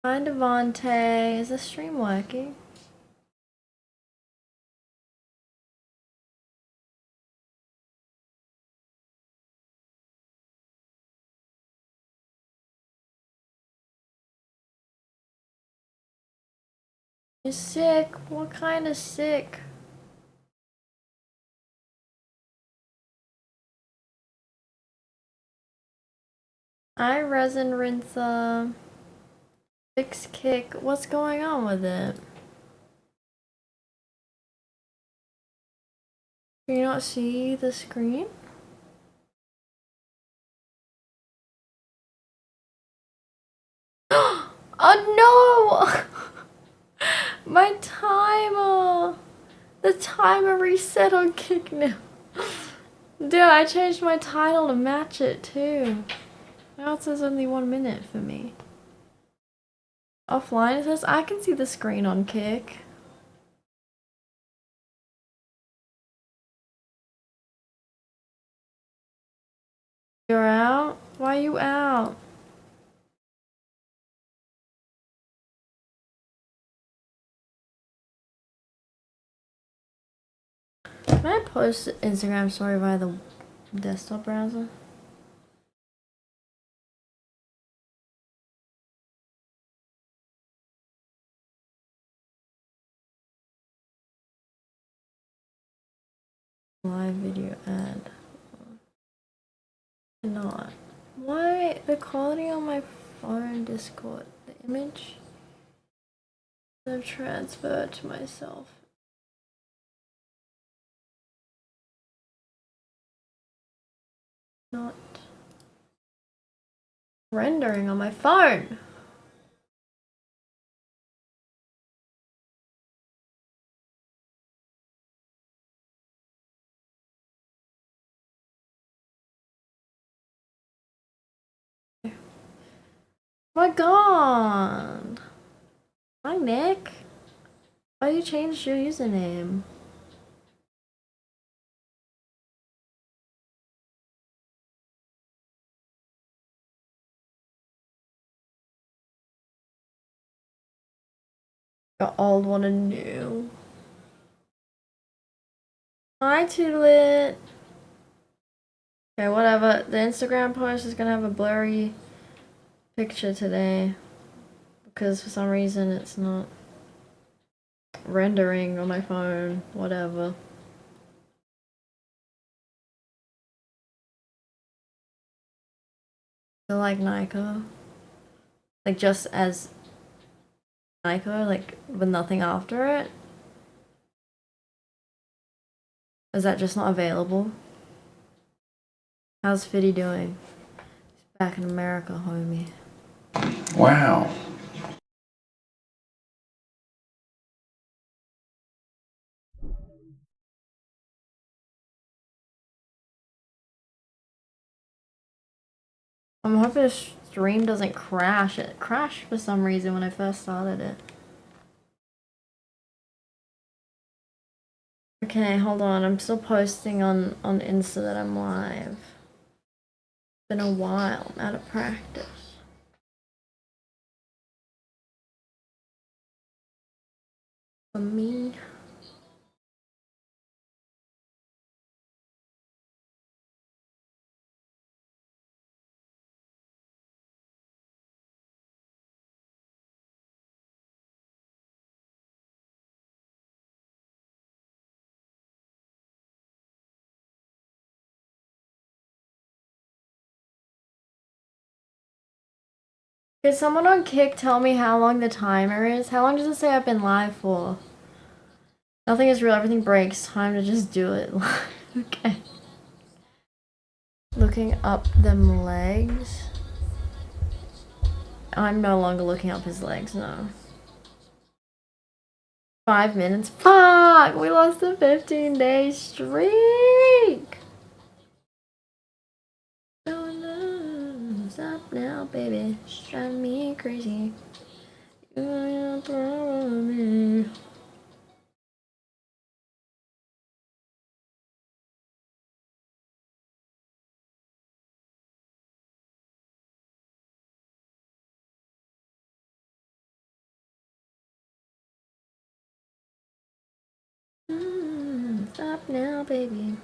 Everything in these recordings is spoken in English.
Hi Devontae, is the stream working? You're sick? What kind of sick? I resin rinse fix kick. What's going on with it? Can you not see the screen? Oh no! My timer! The timer reset on Kick now. Dude, I changed my title to match it too. Now it says only 1 minute for me. Offline it says I can see the screen on Kick. You're out? Why are you out? Can I post Instagram story via the desktop browser? Live video ad. Not. Why the quality on my phone Discord? The image I've transferred to myself. Not rendering on my phone. My god. Hi Nick. Why you changed your username? Your old one and new. Hi Tootlet. Okay, whatever. The Instagram post is gonna have a blurry picture today because for some reason it's not rendering on my phone. Whatever. So like Nico, like just as Nico, like with nothing after it. Is that just not available? How's Fiddy doing? He's back in America, homie. Wow. I'm hoping the stream doesn't crash. It crashed for some reason when I first started it. Okay, hold on. I'm still posting on Insta that I'm live. It's been a while. I'm out of practice. For me. Could someone on Kick tell me how long the timer is? How long does it say I've been live for? Nothing is real, everything breaks. Time to just do it. Okay. Looking up them legs. I'm no longer looking up his legs, no. 5 minutes. Fuck! We lost a 15-day streak! Oh no, stop now, baby. It's driving me crazy. You're throwing me. Stop now, baby.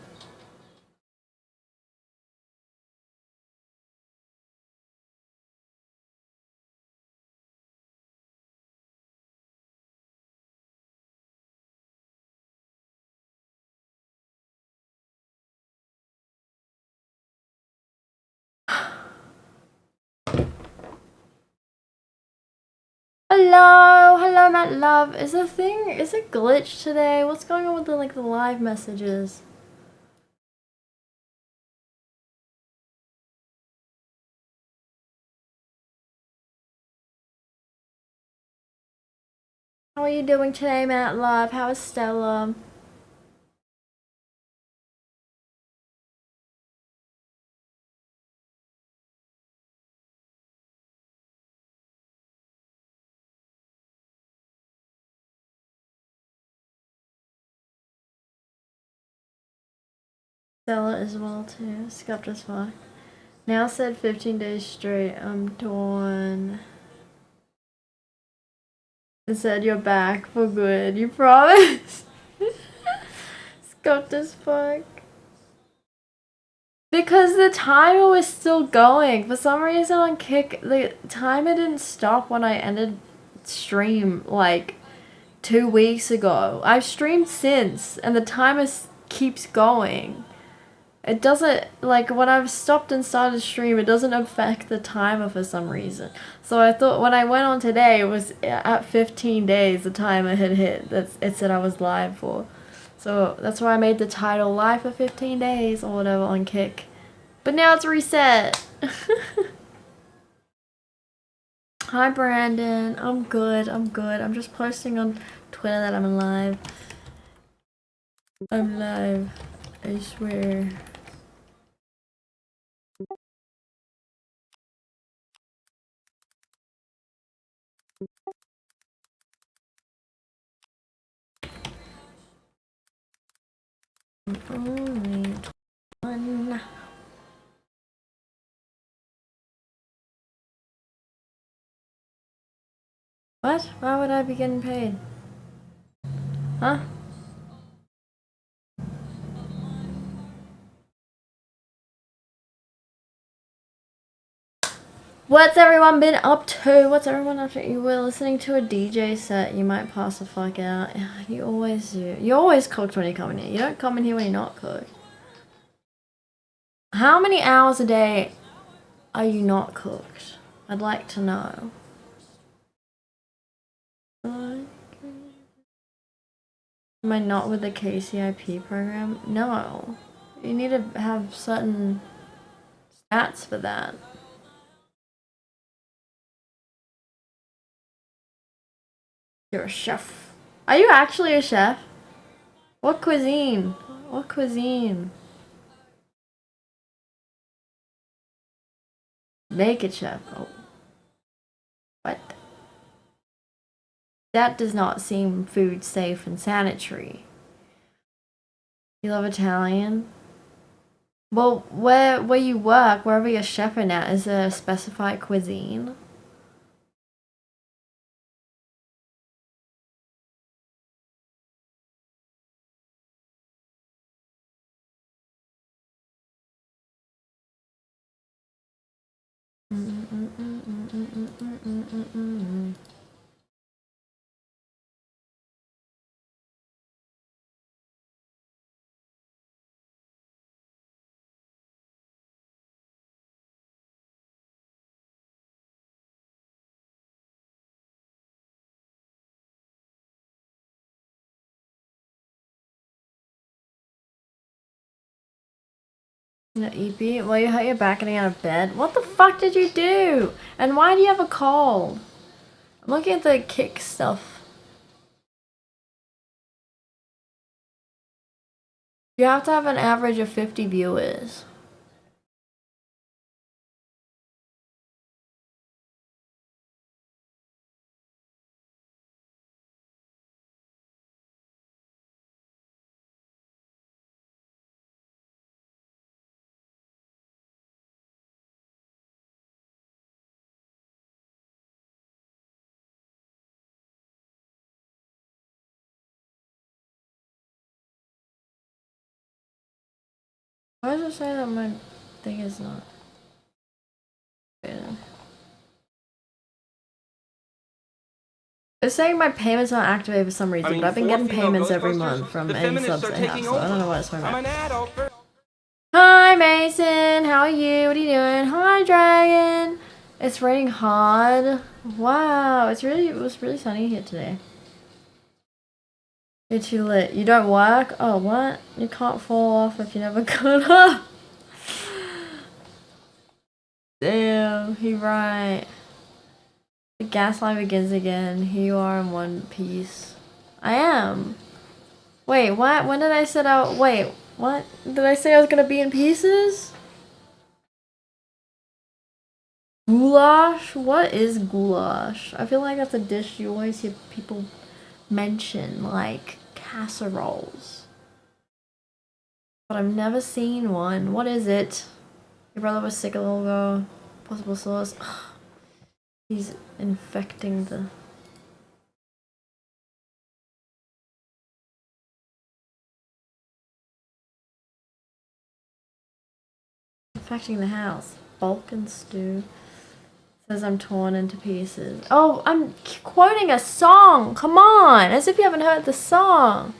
Hello, Matt Love. Is it glitched today? What's going on with the live messages? How are you doing today, Matt Love? How is Stella? Stella as well too. Scuffed as fuck. Now said 15 days straight. I'm torn. It said you're back for good. You promise? Scuffed as fuck. Because the timer was still going. For some reason on Kick, the timer didn't stop when I ended stream like 2 weeks ago. I've streamed since, and the timer keeps going. It doesn't, like, when I've stopped and started stream, it doesn't affect the timer for some reason. So I thought when I went on today, it was at 15 days the timer had hit. It said I was live for. So that's why I made the title live for 15 days or whatever on Kick. But now it's reset. Hi Brandon, I'm good. I'm just posting on Twitter that I'm alive. I'm live, I swear. Only one. What? Why would I be getting paid? Huh? What's everyone been up to? What's everyone up to? You were listening to a DJ set. You might pass the fuck out. You always do. You always cooked when you come in here. You don't come in here when you're not cooked. How many hours a day are you not cooked? I'd like to know. Am I not with the KCIP program? No. You need to have certain stats for that. You're a chef. Are you actually a chef? What cuisine? What cuisine? Naked chef. Oh. What? That does not seem food safe and sanitary. You love Italian? Well, where you work, wherever you're chefing at, is there a specified cuisine? No, EP? Well, you hurt your back getting out of bed? What the fuck did you do? And why do you have a cold? I'm looking at the kick stuff. You have to have an average of 50 viewers. Why does it say that my thing is not? It's saying my payments not activated for some reason, but I've been getting payments every month from any subs they have, so I don't know what it's talking about. Hi Mason, how are you? What are you doing? Hi Dragon. It's raining hard. Wow, it was really sunny here today. You're too lit. You don't work? Oh, what? You can't fall off if you never got up. Damn, he right. The gas line begins again. Here you are in one piece. I am. Wait, what? When did I set out? Wait, what? Did I say I was gonna be in pieces? Goulash? What is goulash? I feel like that's a dish you always hear people mention, like casseroles. But I've never seen one. What is it? Your brother was sick a little ago. Possible source. He's infecting the... Infecting the house. Balkan stew. Says I'm torn into pieces. Oh, I'm quoting a song! Come on! As if you haven't heard the song!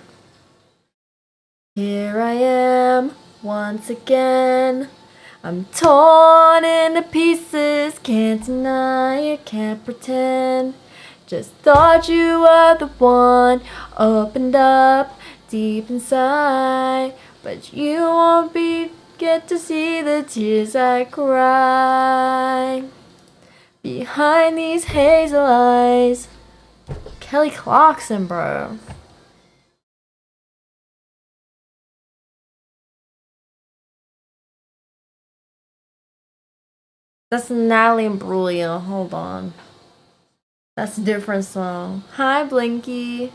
Here I am, once again. I'm torn into pieces, can't deny it, can't pretend. Just thought you were the one, opened up deep inside. But you won't get to see the tears I cry behind these hazel eyes. Kelly Clarkson, bro. That's Natalie Imbruglia. Hold on. That's a different song. Hi, Blinky.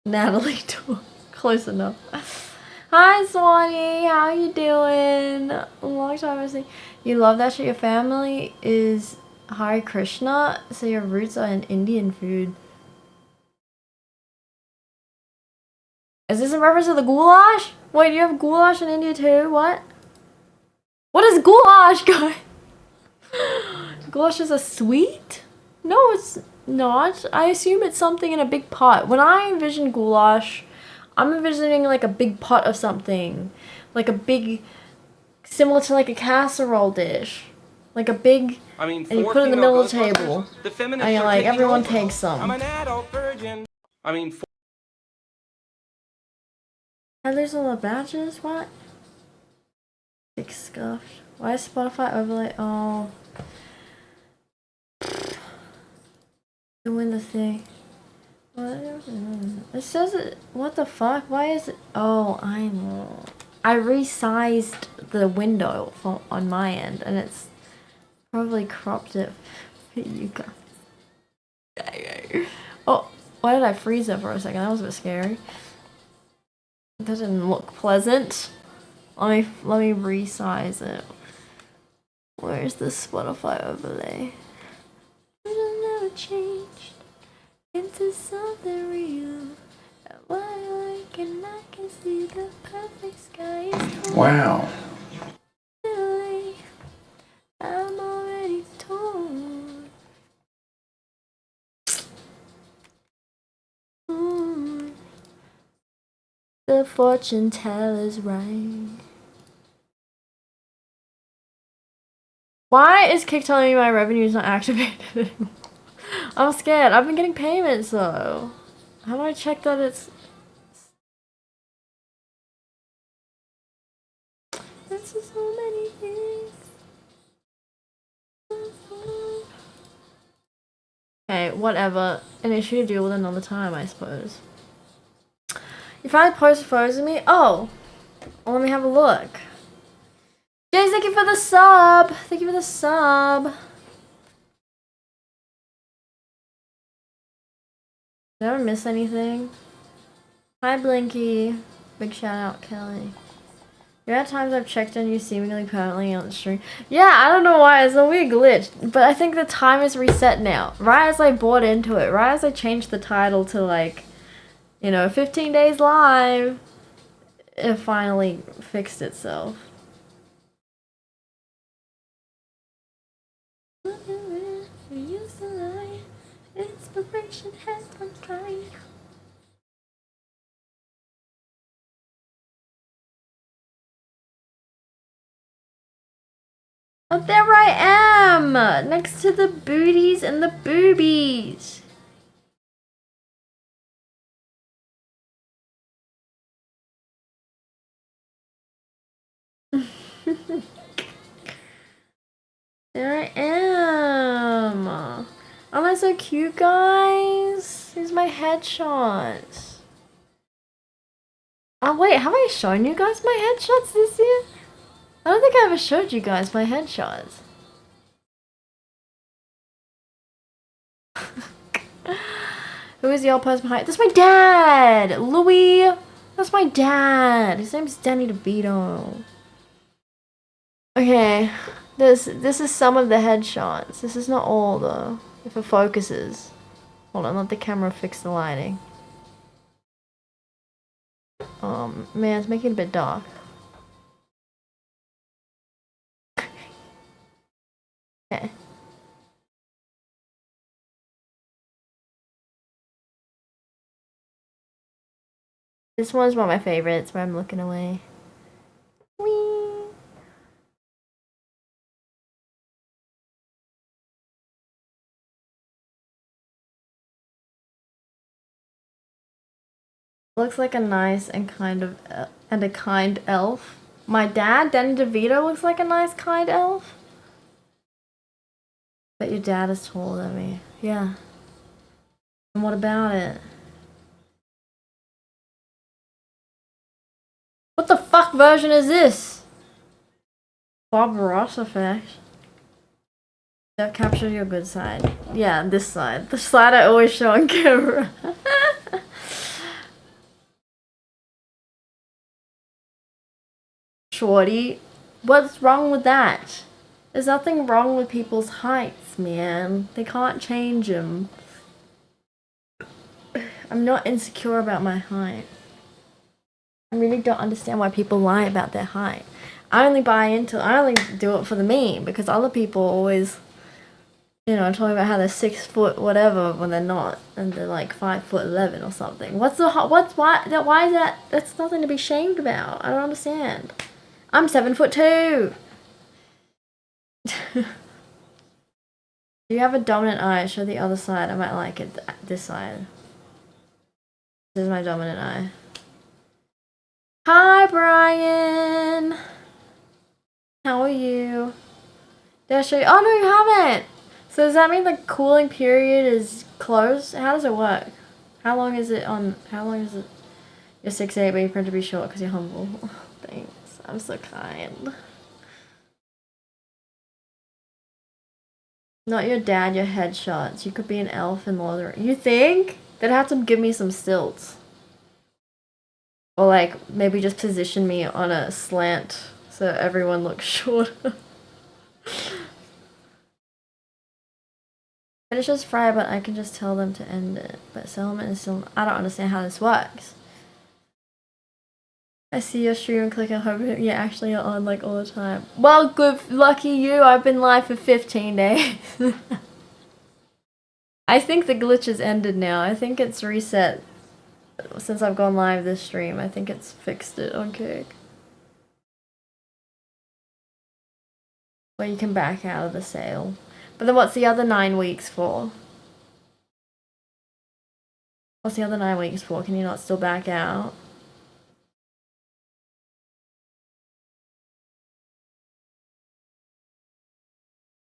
Natalie, close enough. Hi, Swanee. How you doing? Long time no see. You love that shit. Your family is Hare Krishna, so your roots are in Indian food. Is this in reference to the goulash? Wait, do you have goulash in India too? What? What is goulash, guy? Goulash is a sweet? No, it's not. I assume it's something in a big pot. When I envision goulash, I'm envisioning like a big pot of something. Like a big, similar to like a casserole dish. Like a big, and you put it in the middle of the table. And you're like, everyone takes some. I'm an adult virgin. There's all the badges? What? Big scuff. Why is Spotify overlay? Oh. Doing the thing. It says it. What the fuck? Why is it? Oh, I know. I resized the window on my end, and it's probably cropped it for you guys. Oh, why did I freeze it for a second? That was a bit scary. That didn't look pleasant. Let me resize it. Where's the Spotify overlay? It never changed into something real. Why I can see the perfect sky. Wow. I'm already torn. The fortune teller's right. Why is Kick telling me my revenue is not activated anymore? I'm scared. I've been getting payments though. How do I check that it's... This is so many things. Okay, whatever. An issue to deal with another time, I suppose. You finally posted photos of me? Oh! Well, let me have a look. James, thank you for the sub! Thank you for the sub. Did I ever miss anything? Hi, Blinky. Big shout out, Kelly. There are times I've checked on you seemingly permanently on the stream. Yeah, I don't know why. It's a weird glitch. But I think the time is reset now. Right as I bought into it. Right as I changed the title to like, you know, 15 days live. It finally fixed itself. Inspiration has been flying. Oh, there I am! Next to the booties and the boobies. There I am. Aren't I so cute, guys? Here's my headshots. Oh wait, have I shown you guys my headshots this year? I don't think I ever showed you guys my headshots. Who is the old person behind? That's my dad! Louis! That's my dad! His name's Danny DeVito. Okay, this is some of the headshots. This is not all though. If it focuses. Hold on, let the camera fix the lighting. Man, it's making it a bit dark. Okay. This one's one of my favorites where I'm looking away. Whee! Looks like a nice and a kind elf. My dad, Danny DeVito, looks like a nice kind elf. But your dad is taller than me. Yeah. And what about it? What the fuck version is this? Bob Ross effect. That captured your good side. Yeah, this side. The side I always show on camera. Shorty, what's wrong with that? There's nothing wrong with people's heights, man. They can't change them. I'm not insecure about my height. I really don't understand why people lie about their height. I only do it for the meme because other people always, you know, talking about how they're 6 foot whatever when they're not, and they're like 5'11" or something. Why is that? That's nothing to be shamed about. I don't understand. I'm 7'2". Do you have a dominant eye? Show the other side. I might like it. This side. This is my dominant eye. Hi, Brian. How are you? Did I show you? Oh no, you haven't. So does that mean the cooling period is closed? How does it work? How long is it? You're 6'8", but you're prone to be short because you're humble. Thanks. I'm so kind. Not your dad, your headshots. You could be an elf in Lord of the Rings. You think? They'd have to give me some stilts. Or like, maybe just position me on a slant so everyone looks shorter. Finish this fire, but I can just tell them to end it. But settlement is still... I don't understand how this works. I see your stream and click and hope you're actually on like all the time. Well, good, lucky you. I've been live for 15 days. I think the glitch has ended now. I think it's reset since I've gone live this stream. I think it's fixed it on Kick. Where you can back out of the sale. But then what's the other 9 weeks for? What's the other 9 weeks for? Can you not still back out?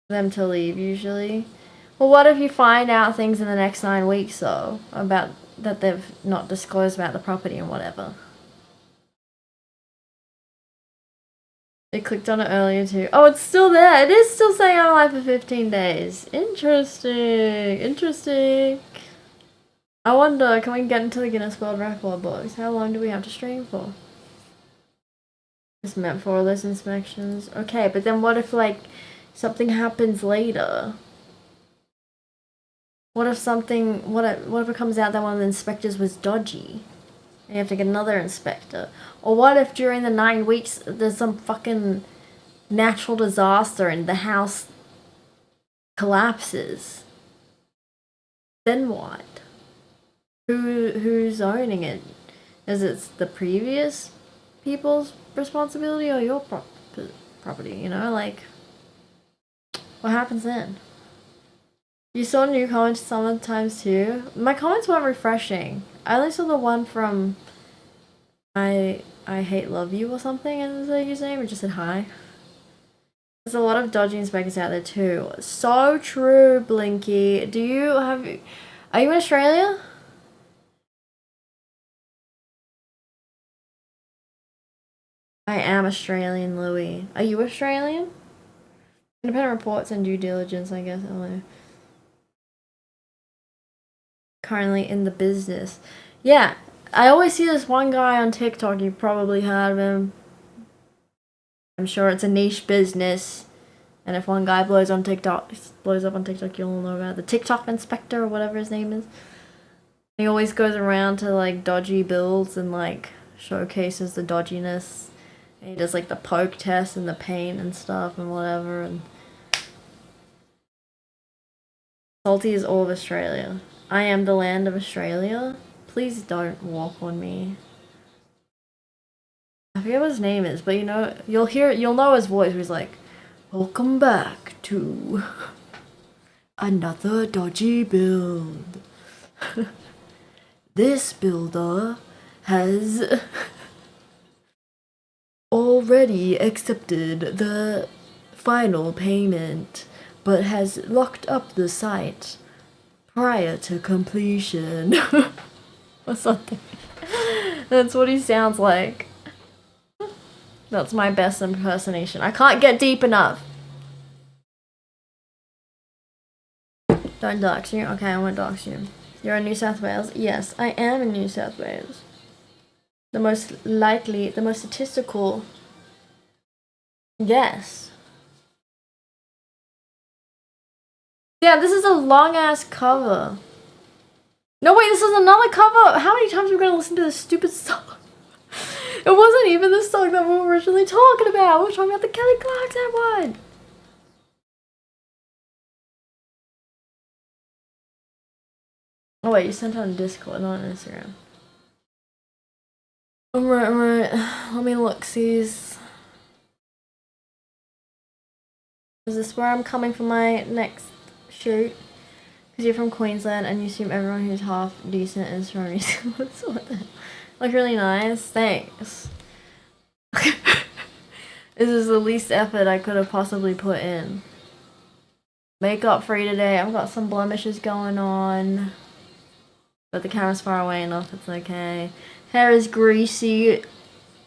them to leave usually. Well, what if you find out things in the next 9 weeks though about that they've not disclosed about the property and whatever? They clicked on it earlier too. Oh, it's still there. It is still saying I'm alive for 15 days. Interesting. Interesting. I wonder, can we get into the Guinness World Record books? How long do we have to stream for? It's meant for all those inspections. Okay, but then what if, like, something happens later? What if something, what if it comes out that one of the inspectors was dodgy? And you have to get another inspector? Or what if during the 9 weeks there's some fucking natural disaster and the house collapses? Then what? Who's owning it? Is it the previous people's responsibility or your property? You know, like, what happens then? You saw new comments sometimes too. My comments weren't refreshing. I only saw the one from I hate love you or something as the username. It just said hi. There's a lot of dodgy inspectors out there too. So true, Blinky. Are you in Australia? I am Australian, Louis. Are you Australian? Independent reports and due diligence, I guess. Currently in the business. Yeah, I always see this one guy on TikTok. You probably heard of him. I'm sure it's a niche business. And if one guy blows up on TikTok, you'll know about it. The TikTok inspector or whatever his name is. He always goes around to like dodgy builds and like showcases the dodginess. And he does like the poke test and the paint and stuff and whatever. And Salty is all of Australia. I am the land of Australia. Please don't walk on me. I forget what his name is, but you know, you'll know his voice. He's like, "Welcome back to another dodgy build. This builder has already accepted the final payment, but has locked up the site prior to completion." Or something. That's what he sounds like. That's my best impersonation. I can't get deep enough. Don't dox you? Okay, I won't dox you. You're in New South Wales? Yes, I am in New South Wales. The most statistical guess. Yeah, this is a long ass cover. No, wait, this is another cover? How many times are we gonna listen to this stupid song? It wasn't even the song that we were originally talking about. We were talking about the Kelly Clarkson one. Oh wait, you sent it on Discord, not on Instagram. Alright. Let me look, sees. Is this where I'm coming for my next shoot? Because you're from Queensland and you assume everyone who's half decent is from New Zealand. Like, really nice. Thanks. This is the least effort I could have possibly put in. Makeup free today. I've got some blemishes going on. But the camera's far away enough, it's okay. Hair is greasy.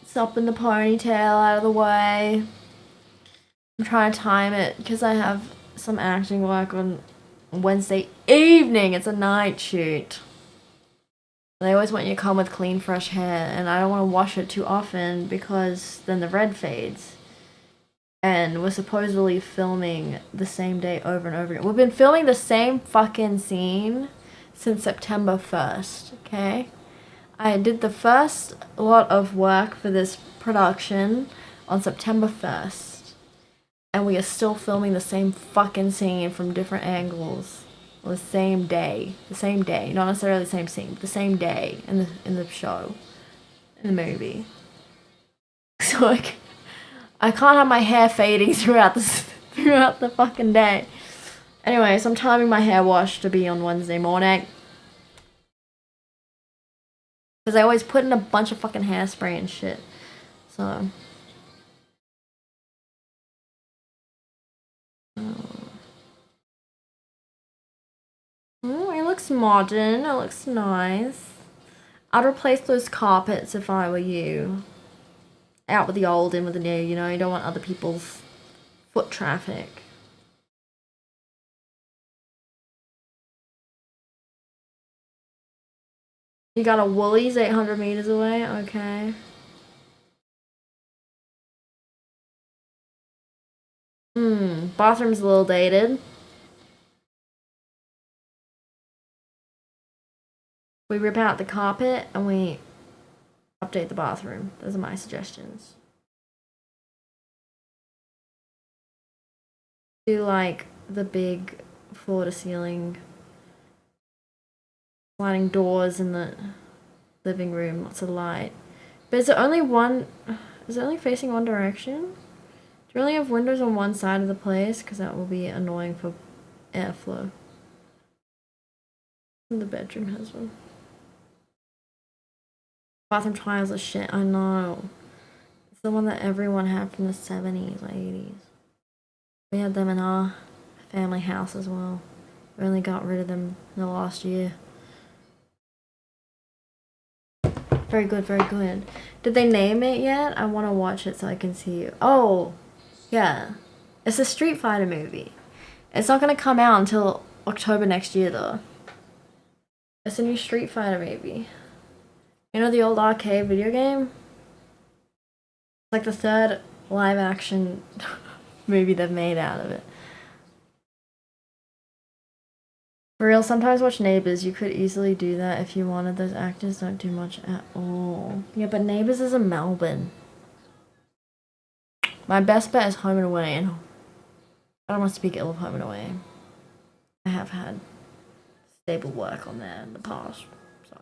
It's up in the ponytail, out of the way. I'm trying to time it because I have some acting work on Wednesday evening. It's a night shoot. They always want you to come with clean, fresh hair, and I don't want to wash it too often because then the red fades. And we're supposedly filming the same day over and over again. We've been filming the same fucking scene since September 1st, okay? I did the first lot of work for this production on September 1st. And we are still filming the same fucking scene from different angles. On the same day. The same day. Not necessarily the same scene, but the same day in the show. In the movie. So like, I can't have my hair fading throughout the fucking day. Anyway, so I'm timing my hair wash to be on Wednesday morning. Because I always put in a bunch of fucking hairspray and shit. So. looks modern. It looks nice. I'd replace those carpets if I were you. Out with the old, in with the new, you know? You don't want other people's foot traffic. You got a Woolies 800 meters away? Okay. Bathroom's a little dated. We rip out the carpet and we update the bathroom. Those are my suggestions. Do like the big floor to ceiling sliding doors in the living room, lots of light. But is it only facing one direction? Do you only have windows on one side of the place? Because that will be annoying for airflow. The bedroom has one. Bathroom tiles are shit, I know. It's the one that everyone had from the 70s or 80s. We had them in our family house as well. We only got rid of them in the last year. Very good, very good. Did they name it yet? I want to watch it so I can see. Oh, yeah. It's a Street Fighter movie. It's not going to come out until October next year, though. It's a new Street Fighter movie. You know the old arcade video game? It's like the third live action movie they've made out of it. For real, sometimes watch Neighbours. You could easily do that if you wanted. Those actors don't do much at all. Yeah, but Neighbours is in Melbourne. My best bet is Home and Away, and I don't want to speak ill of Home and Away. I have had stable work on there in the past, so.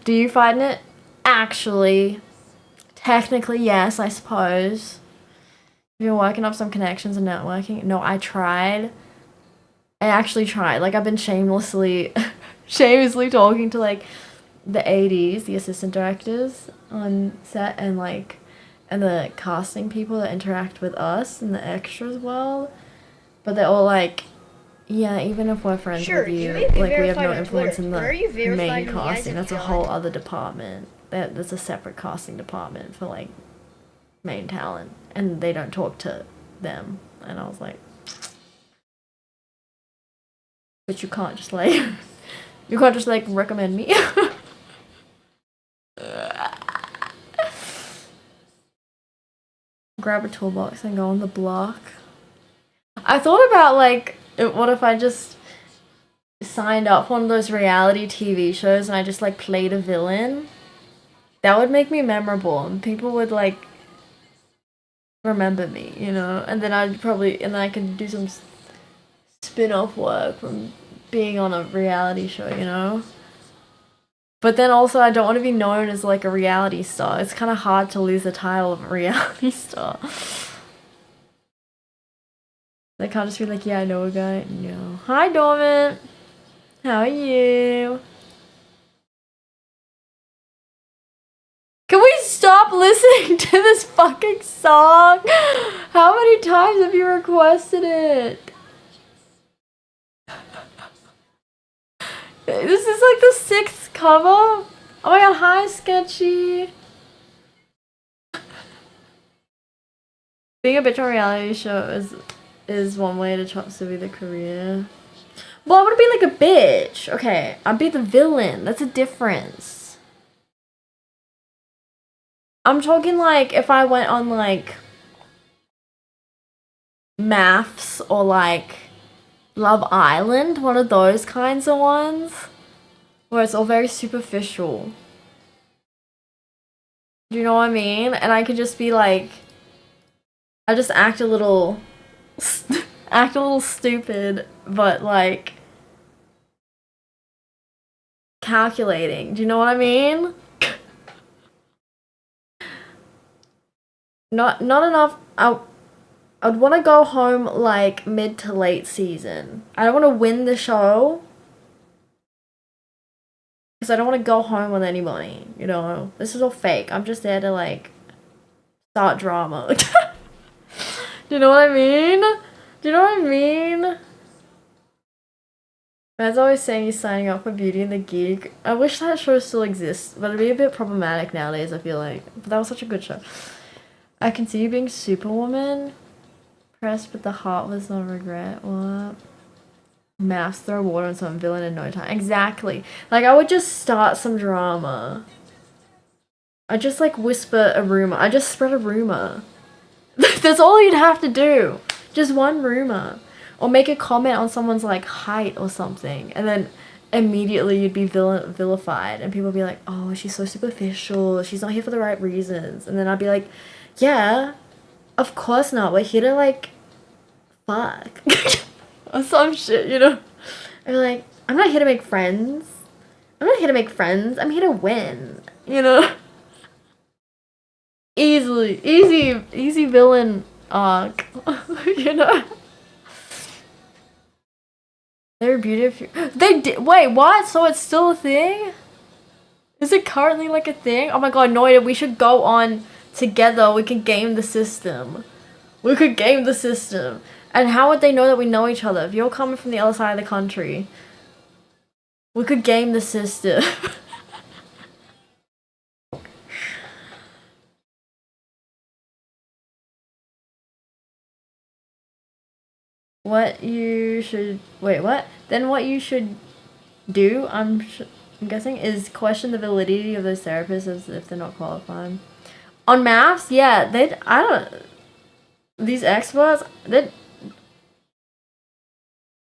Do you find it? Actually, technically, yes, I suppose. Have you been working up some connections and networking? No, I tried. I actually tried. Like, I've been shamelessly talking to, like, the ADs, the assistant directors on set, and, like, and the casting people that interact with us and the extras world. But they're all like, yeah, even if we're friends with you, like, we have no influence in the main casting. That's a whole other department. There's a separate casting department for, like, main talent. And they don't talk to them. And I was like, but you can't just, like, recommend me. Grab a toolbox and go on the block. I thought about, like, what if I just signed up for one of those reality TV shows and I just, like, played a villain? That would make me memorable and people would, like, remember me, you know? And then I could do some spin-off work from being on a reality show, you know? But then also I don't want to be known as, like, a reality star. It's kind of hard to lose the title of a reality star. They can't just be like, yeah, I know a guy. No. Hi, Dormant. How are you? Can we stop listening to this fucking song? How many times have you requested it? This is like the 6th cover. Oh my god, hi, Sketchy. Being a bitch on a reality show is one way to chop suey the career. Well, I would be like a bitch. Okay, I'd be the villain. That's a difference. I'm talking like if I went on like Maths or like Love Island, one of those kinds of ones where it's all very superficial. Do you know what I mean? And I could just be like, I just act a little stupid, but like calculating. Do you know what I mean? Not enough. I'd want to go home like mid to late season. I don't want to win the show because I don't want to go home with anybody. You know, this is all fake. I'm just there to like start drama. Do you know what I mean? Do you know what I mean? Man's always saying he's signing up for Beauty and the Geek. I wish that show still exists, but it'd be a bit problematic nowadays, I feel like. But that was such a good show. I can see you being Superwoman. Pressed, but the heart was no regret. What? Maths, throw water on some villain in no time. Exactly. Like, I would just start some drama. I just, like, whisper a rumor. I just spread a rumor. That's all you'd have to do. Just one rumor. Or make a comment on someone's, like, height or something. And then immediately you'd be vilified. And people would be like, oh, she's so superficial. She's not here for the right reasons. And then I'd be like, yeah, of course not. We're here to, like, fuck. Or some shit, you know? I'd be like, I'm not here to make friends. I'm not here to make friends. I'm here to win. You know? Easy villain arc. You know? They're beautiful. They did. Wait, what? So it's still a thing? Is it currently like a thing? Oh my god, Noida, we should go on together. We can game the system. We could game the system. And how would they know that we know each other? If you're coming from the other side of the country, we could game the system. What you should... Wait, what? Then what you should do, I'm guessing, is question the validity of those therapists as if they're not qualified. On maths, yeah, I don't... These experts,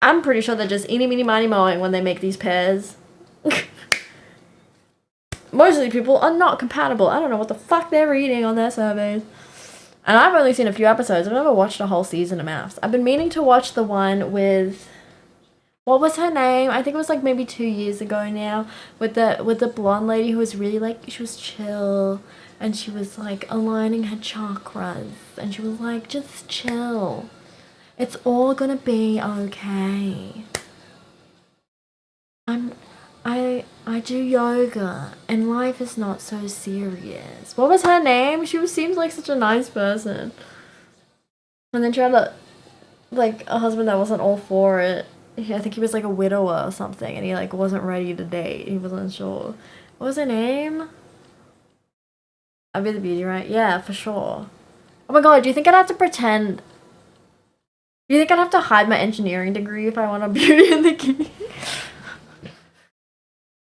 I'm pretty sure they're just eeny, meeny, miny, mowing when they make these pairs. Most of these people are not compatible. I don't know what the fuck they're reading on their surveys. And I've only seen a few episodes. I've never watched a whole season of maths. I've been meaning to watch the one with... What was her name? I think it was like maybe 2 years ago now. With the blonde lady who was really like... She was chill. And she was like aligning her chakras. And she was like, just chill. It's all gonna be okay. I do yoga and life is not so serious. What was her name? She seems like such a nice person. And then she had like a husband that wasn't all for it. I think he was like a widower or something and he like wasn't ready to date. He wasn't sure. What was her name? I'd be the beauty, right? Yeah, for sure. Oh my god, do you think I'd have to pretend... Do you think I'd have to hide my engineering degree if I want a Beauty and the Geek?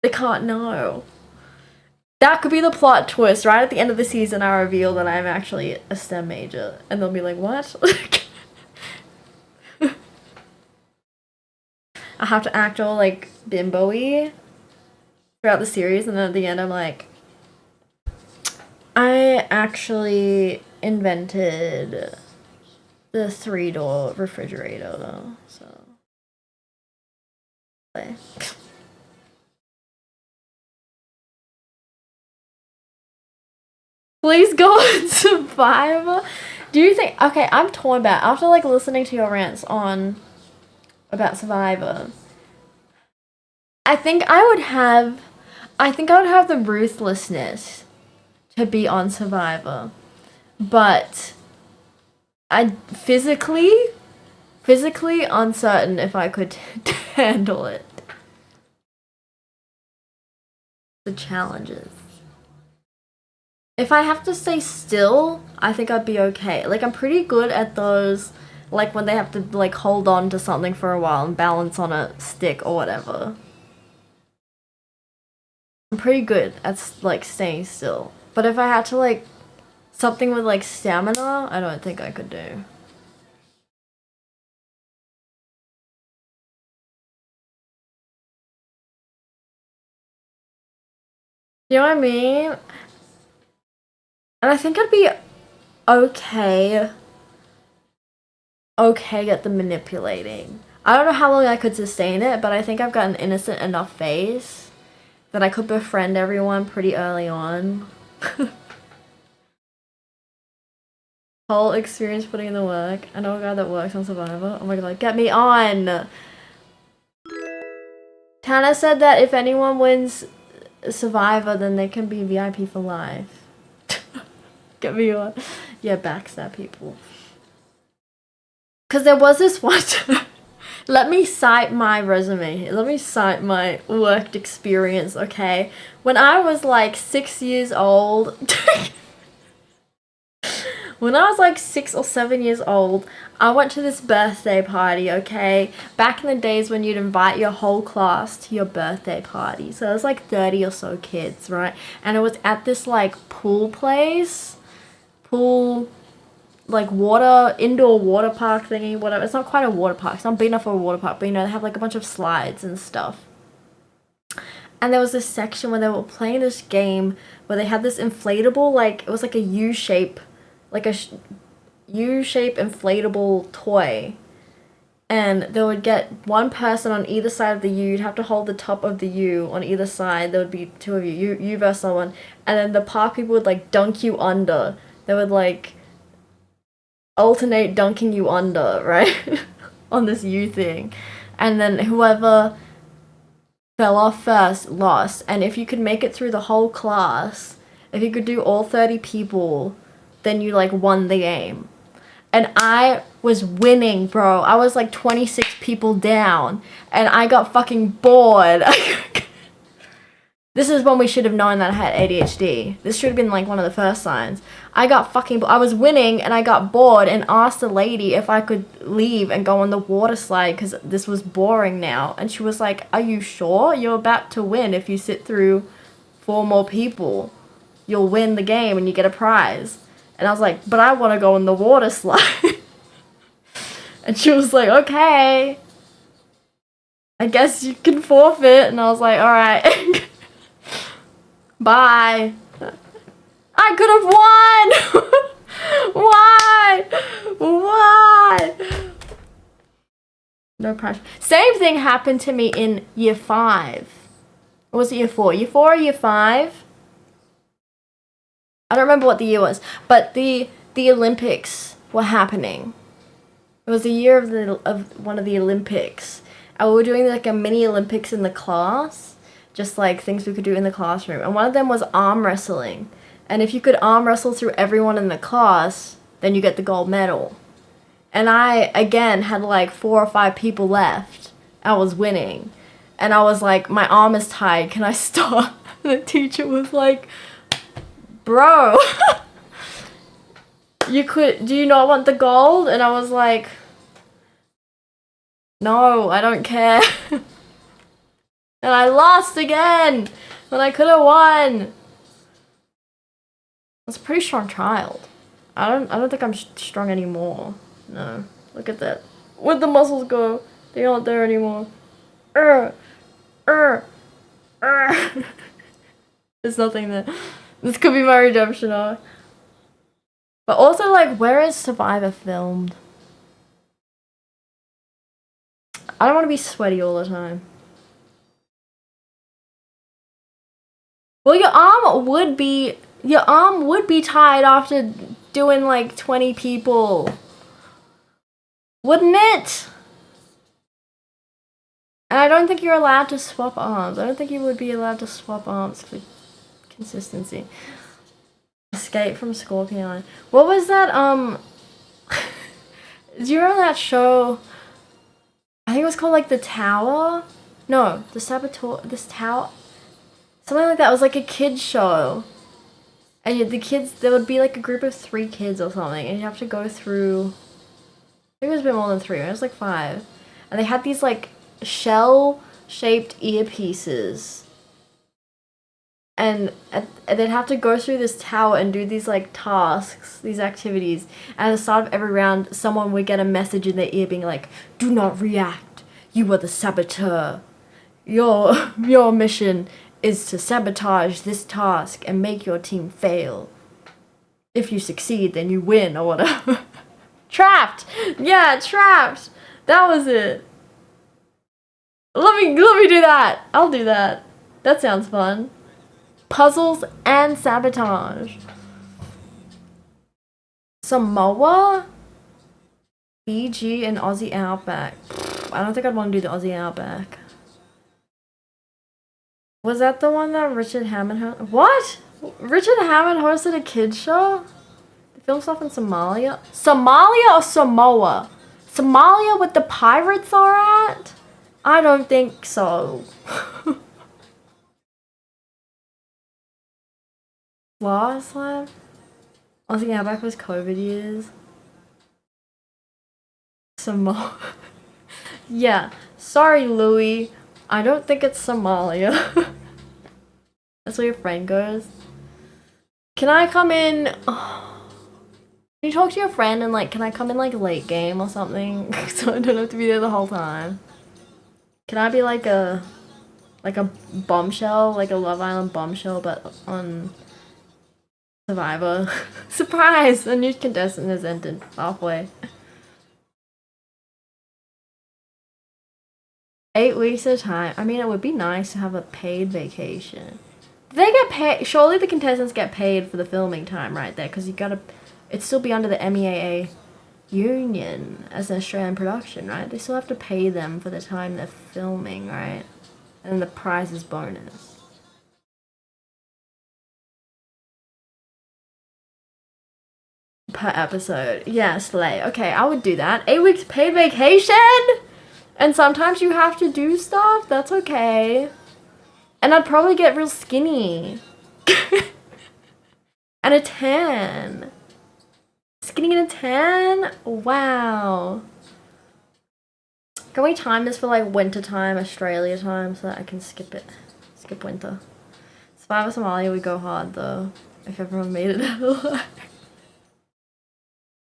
They can't know. That could be the plot twist. Right at the end of the season, I reveal that I'm actually a STEM major. And they'll be like, what? I have to act all, like, bimbo-y throughout the series. And then at the end, I'm like, I actually invented the 3-door refrigerator, though. So... Please go on Survivor. Do you think... Okay, I'm torn about... After, like, listening to your rants on... About Survivor... I think I would have the ruthlessness to be on Survivor. But... I'm physically uncertain if I could handle it. The challenges. If I have to stay still, I think I'd be okay. Like, I'm pretty good at those, like, when they have to, like, hold on to something for a while and balance on a stick or whatever. I'm pretty good at, like, staying still. But if I had to, like, something with, like, stamina, I don't think I could do. You know what I mean? And I think I'd be okay at the manipulating. I don't know how long I could sustain it, but I think I've got an innocent enough face that I could befriend everyone pretty early on. Whole experience putting in the work. I know a guy that works on Survivor. Oh my god, get me on! Tana said that if anyone wins Survivor, then they can be VIP for life. Get me on. Yeah, backstab people. Because there was this one Let me cite my resume. Let me cite my work experience, okay? When I was like 6 years old, when I was like 6 or 7 years old, I went to this birthday party, okay? Back in the days when you'd invite your whole class to your birthday party. So it was like 30 or so kids, right? And it was at this like pool place. Like indoor water park thingy, whatever. It's not quite a water park. It's not big enough for a water park, but you know, they have like a bunch of slides and stuff. And there was this section where they were playing this game where they had this inflatable, like, it was like a U-shape, like a U-shape inflatable toy. And they would get one person on either side of the U. You'd have to hold the top of the U on either side. There would be two of you, you versus someone. And then the park people would like dunk you under. They would like alternate dunking you under, right? On this U thing. And then whoever fell off first lost. And if you could make it through the whole class, if you could do all 30 people, then you like won the game. And I was winning, bro. I was like 26 people down. And I got fucking bored. This is when we should have known that I had ADHD. This should have been like one of the first signs. I was winning and I got bored and asked the lady if I could leave and go on the water slide because this was boring now. And she was like, "Are you sure? You're about to win if you sit through 4 more people. You'll win the game and you get a prize." And I was like, "But I want to go on the water slide." And she was like, "Okay, I guess you can forfeit." And I was like, "All right." Bye. I could have won! Why? Why? No pressure. Same thing happened to me in year 5. Or was it year 4? Year 4 or year 5? I don't remember what the year was. But the Olympics were happening. It was the year of one of the Olympics. And we were doing like a mini Olympics in the class. Just like things we could do in the classroom. And one of them was arm wrestling. And if you could arm wrestle through everyone in the class, then you get the gold medal. And I, again, had like 4 or 5 people left. I was winning. And I was like, my arm is tied. Can I stop? And the teacher was like, "Bro, do you not want the gold?" And I was like, "No, I don't care." And I lost again when I could have won. I was a pretty strong child. I don't think I'm strong anymore. No. Look at that. Where'd the muscles go? They aren't there anymore. There's nothing there. This could be my redemption arc. But also, like, where is Survivor filmed? I don't want to be sweaty all the time. Well, your arm would be tied after doing like 20 people. Wouldn't it? And I don't think you're allowed to swap arms. I don't think you would be allowed to swap arms for consistency. Escape from Scorpion Island. What was that, do you remember that show? I think it was called like The Tower? No, The Saboteur, this Tower. Something like that. It was like a kid's show. And the kids, there would be like a group of 3 kids or something. And you have to go through, I think it was a bit more than 3. It was like 5. And they had these like shell-shaped earpieces. And they'd have to go through this tower and do these like tasks, these activities. And at the start of every round, someone would get a message in their ear being like, "Do not react. You are the saboteur. Your mission is to sabotage this task and make your team fail. If you succeed, then you win," or whatever. Trapped! Yeah, Trapped! That was it. Let me do that. I'll do that. That sounds fun. Puzzles and sabotage. Samoa? Fiji and Aussie Outback. I don't think I'd want to do the Aussie Outback. Was that the one that Richard Hammond hosted? What? Richard Hammond hosted a kids show? They filmed stuff in Somalia? Somalia or Samoa? Somalia with the pirates are at? I don't think so. Last time? I was thinking how back was COVID years. Somalia. Yeah. Sorry, Louis. I don't think it's Somalia. That's where your friend goes. Can I come in? Can you talk to your friend and like, can I come in like late game or something? So I don't have to be there the whole time. Can I be like a bombshell, like a Love Island bombshell, but on Survivor? Surprise! A new contestant has entered halfway. 8 weeks at a time. I mean, it would be nice to have a paid vacation. They get paid. Surely the contestants get paid for the filming time right there, because you gotta. It'd still be under the MEAA union as an Australian production, right? They still have to pay them for the time they're filming, right? And then the prize is bonus. Per episode. Yeah, slay. Okay, I would do that. 8 weeks paid vacation? And sometimes you have to do stuff? That's okay. And I'd probably get real skinny. And a tan. Skinny and a tan? Wow. Can we time this for like winter time, Australia time, so that I can skip it? Skip winter. Survivor Somalia would go hard though, if everyone made it out alive.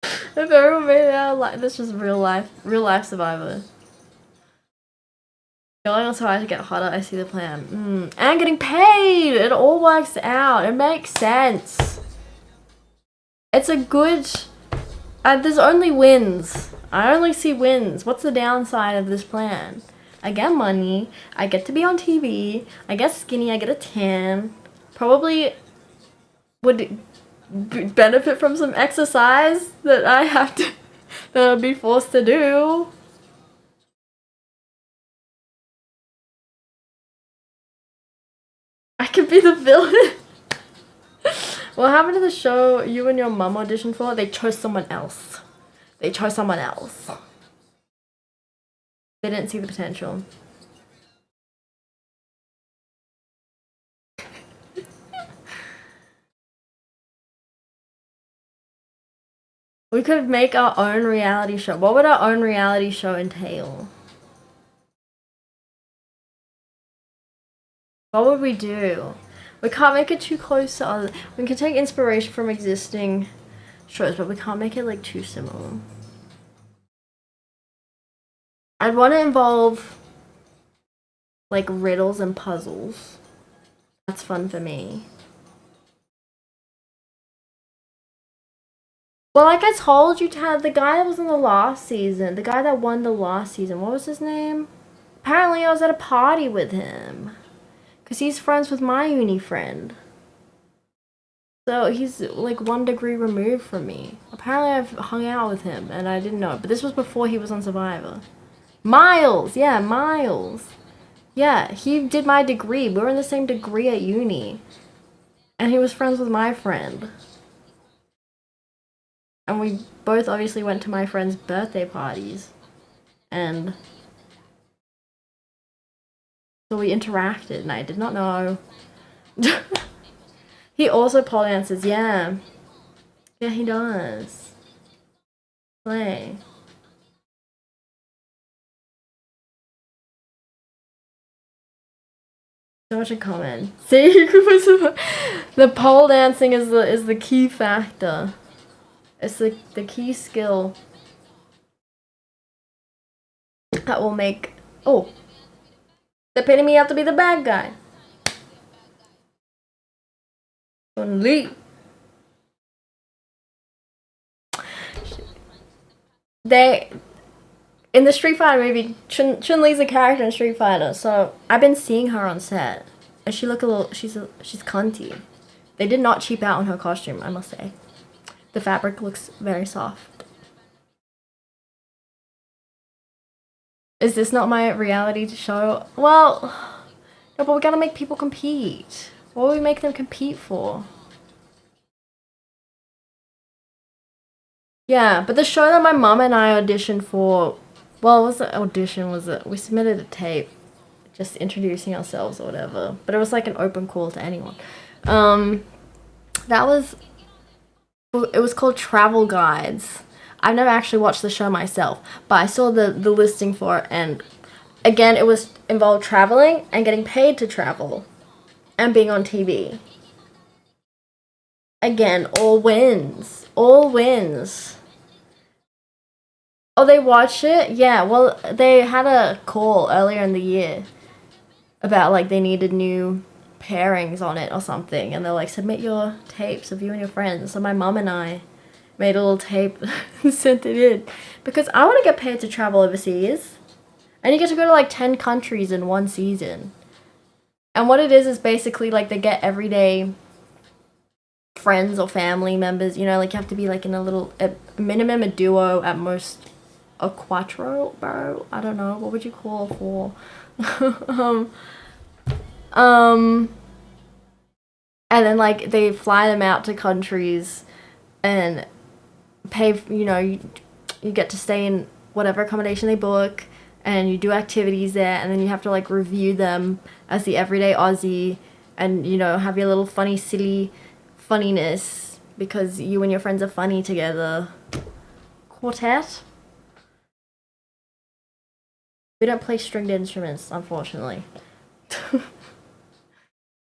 If everyone made it out alive, that's just real life Survivor. Going on so hard to get hotter, I see the plan. And getting paid! It all works out. It makes sense. It's a good... there's only wins. I only see wins. What's the downside of this plan? I get money. I get to be on TV. I get skinny. I get a tan. Probably would benefit from some exercise that I have to... that I'd be forced to do. I could be the villain. What happened to the show you and your mum auditioned for? They chose someone else. They chose someone else. They didn't see the potential. We could make our own reality show. What would our own reality show entail? What would we do? We can't make it too close to other. We can take inspiration from existing shows, but we can't make it like too similar. I'd want to involve like riddles and puzzles. That's fun for me. Well, like I told you, Tad, the guy that was in the last season, the guy that won the last season, what was his name? Apparently I was at a party with him. Because he's friends with my uni friend. So he's like 1 degree removed from me. Apparently I've hung out with him and I didn't know it. But this was before he was on Survivor. Miles! Yeah, Miles. Yeah, he did my degree. We were in the same degree at uni. And he was friends with my friend. And we both obviously went to my friend's birthday parties. And so we interacted and I did not know. He also pole dances, yeah. Yeah, he does. Play. So much in common. See, the pole dancing is the key factor. It's the key skill that will make. Oh, they're painting me out to be the bad guy. Chun-Li. In the Street Fighter movie, Chun-Li's a character in Street Fighter, so I've been seeing her on set, and she look a little. She's cunty. They did not cheap out on her costume, I must say. The fabric looks very soft. Is this not my reality show? Well, no, but we gotta make people compete. What would we make them compete for? Yeah, but the show that my mom and I auditioned for, well, it was an audition, was it? We submitted a tape, just introducing ourselves or whatever. But it was like an open call to anyone. Um, that was, it was called Travel Guides. I've never actually watched the show myself, but I saw the listing for it, and again, it was involved traveling and getting paid to travel and being on TV. Again, all wins. All wins. Oh, they watched it? Yeah, well, they had a call earlier in the year about like they needed new pairings on it or something, and they're like, submit your tapes of you and your friends. So my mom and I made a little tape and sent it in because I want to get paid to travel overseas, and you get to go to like 10 countries in one season. And what it is basically like they get everyday friends or family members, you know, like you have to be like in a little, at minimum a duo, at most a quattro, bro. I don't know, what would you call a four? um, um, and then like they fly them out to countries and pay, you know, you get to stay in whatever accommodation they book, and you do activities there, and then you have to like review them as the everyday Aussie, and you know, have your little funny silly funniness because you and your friends are funny together. Quartet. We don't play stringed instruments, unfortunately. You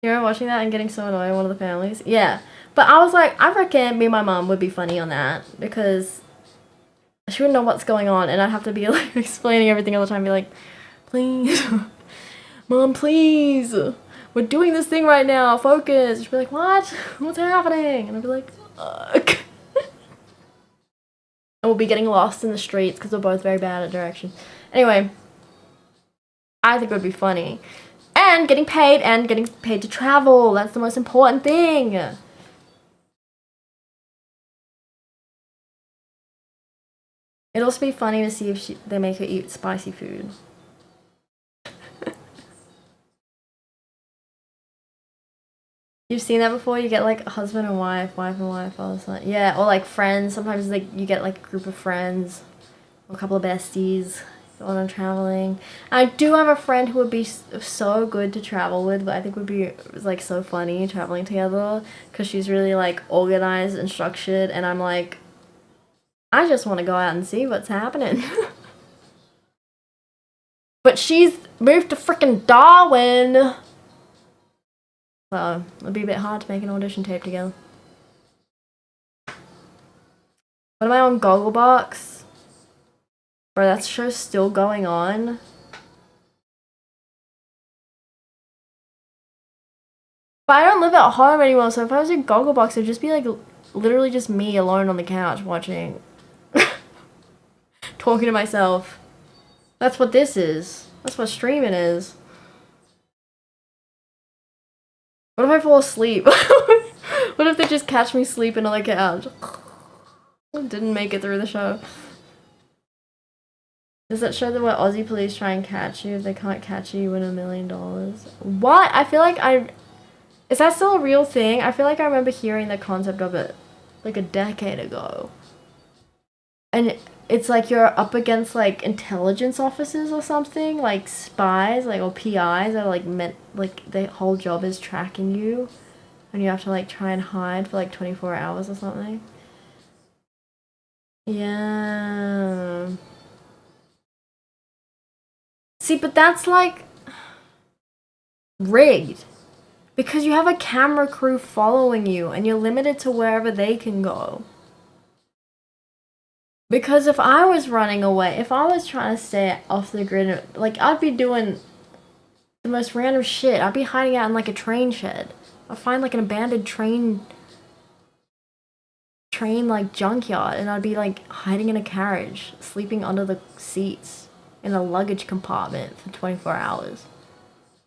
remember watching that and getting so annoyed at one of the families? Yeah. But I was like, I reckon me and my mom would be funny on that because she wouldn't know what's going on, and I'd have to be like explaining everything all the time, be like, please, mom, please, we're doing this thing right now, focus. She'd be like, what? What's happening? And I'd be like, fuck. And we'll be getting lost in the streets because we're both very bad at directions. Anyway, I think it would be funny. And getting paid to travel. That's the most important thing. It'd also be funny to see if they make her eat spicy food. You've seen that before? You get like husband and wife and wife, all the time. Yeah, or like friends. Sometimes like you get like a group of friends, or a couple of besties going on traveling. I do have a friend who would be so good to travel with, but I think would be like so funny traveling together because she's really like organized and structured, and I'm like, I just want to go out and see what's happening. But she's moved to freaking Darwin. So it'd be a bit hard to make an audition tape together. What am I on Gogglebox? Bro, that show's still going on. But I don't live at home anymore, so if I was in Gogglebox, it'd just be like literally just me alone on the couch watching. Talking to myself. That's what this is. That's what streaming is. What if I fall asleep? What if they just catch me sleeping on the couch? Didn't make it through the show. Does that show that where Aussie police try and catch you? If they can't catch you, you win $1 million. What? I feel like is that still a real thing? I feel like I remember hearing the concept of it like a decade ago. And it's like you're up against like intelligence officers or something, like spies, like or PIs that are like meant like their whole job is tracking you, and you have to like try and hide for like 24 hours or something. Yeah. See, but that's like rigged because you have a camera crew following you and you're limited to wherever they can go. Because if I was running away, if I was trying to stay off the grid, like I'd be doing the most random shit. I'd be hiding out in like a train shed. I'd find like an abandoned train like junkyard, and I'd be like hiding in a carriage, sleeping under the seats in a luggage compartment for 24 hours.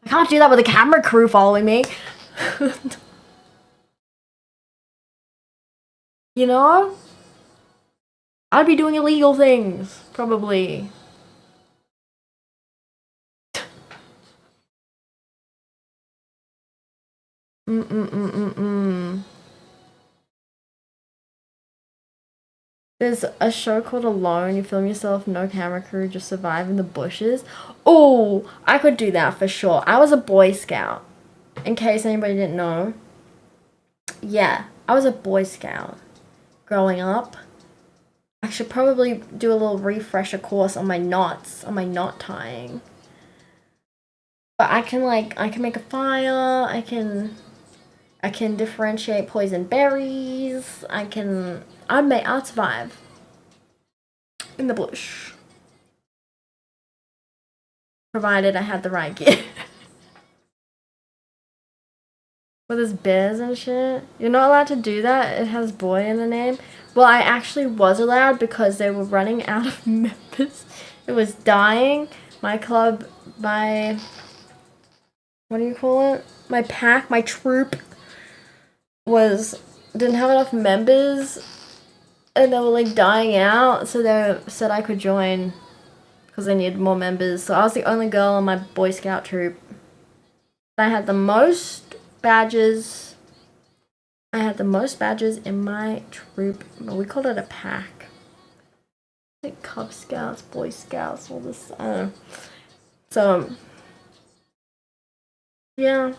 I can't do that with a camera crew following me. You know? I'd be doing illegal things, probably. Mm, mm, mm, mm, mm. There's a show called Alone. You film yourself, no camera crew, just survive in the bushes. Oh, I could do that for sure. I was a Boy Scout. In case anybody didn't know. Yeah, I was a Boy Scout growing up. I should probably do a little refresher course on my knots, on my knot tying. But I can make a fire, I can differentiate poison berries, I'll survive in the bush. Provided I had the right gear. Well, there's bears and shit. You're not allowed to do that. It has boy in the name. Well, I actually was allowed because they were running out of members. It was dying. My club, what do you call it? My pack, my troop didn't have enough members and they were like dying out, so they said I could join because they needed more members. So I was the only girl in my Boy Scout troop. I had the most badges. I had the most badges in my troop. We called it a pack. Like Cub Scouts, Boy Scouts, all this. I don't know. So, yeah.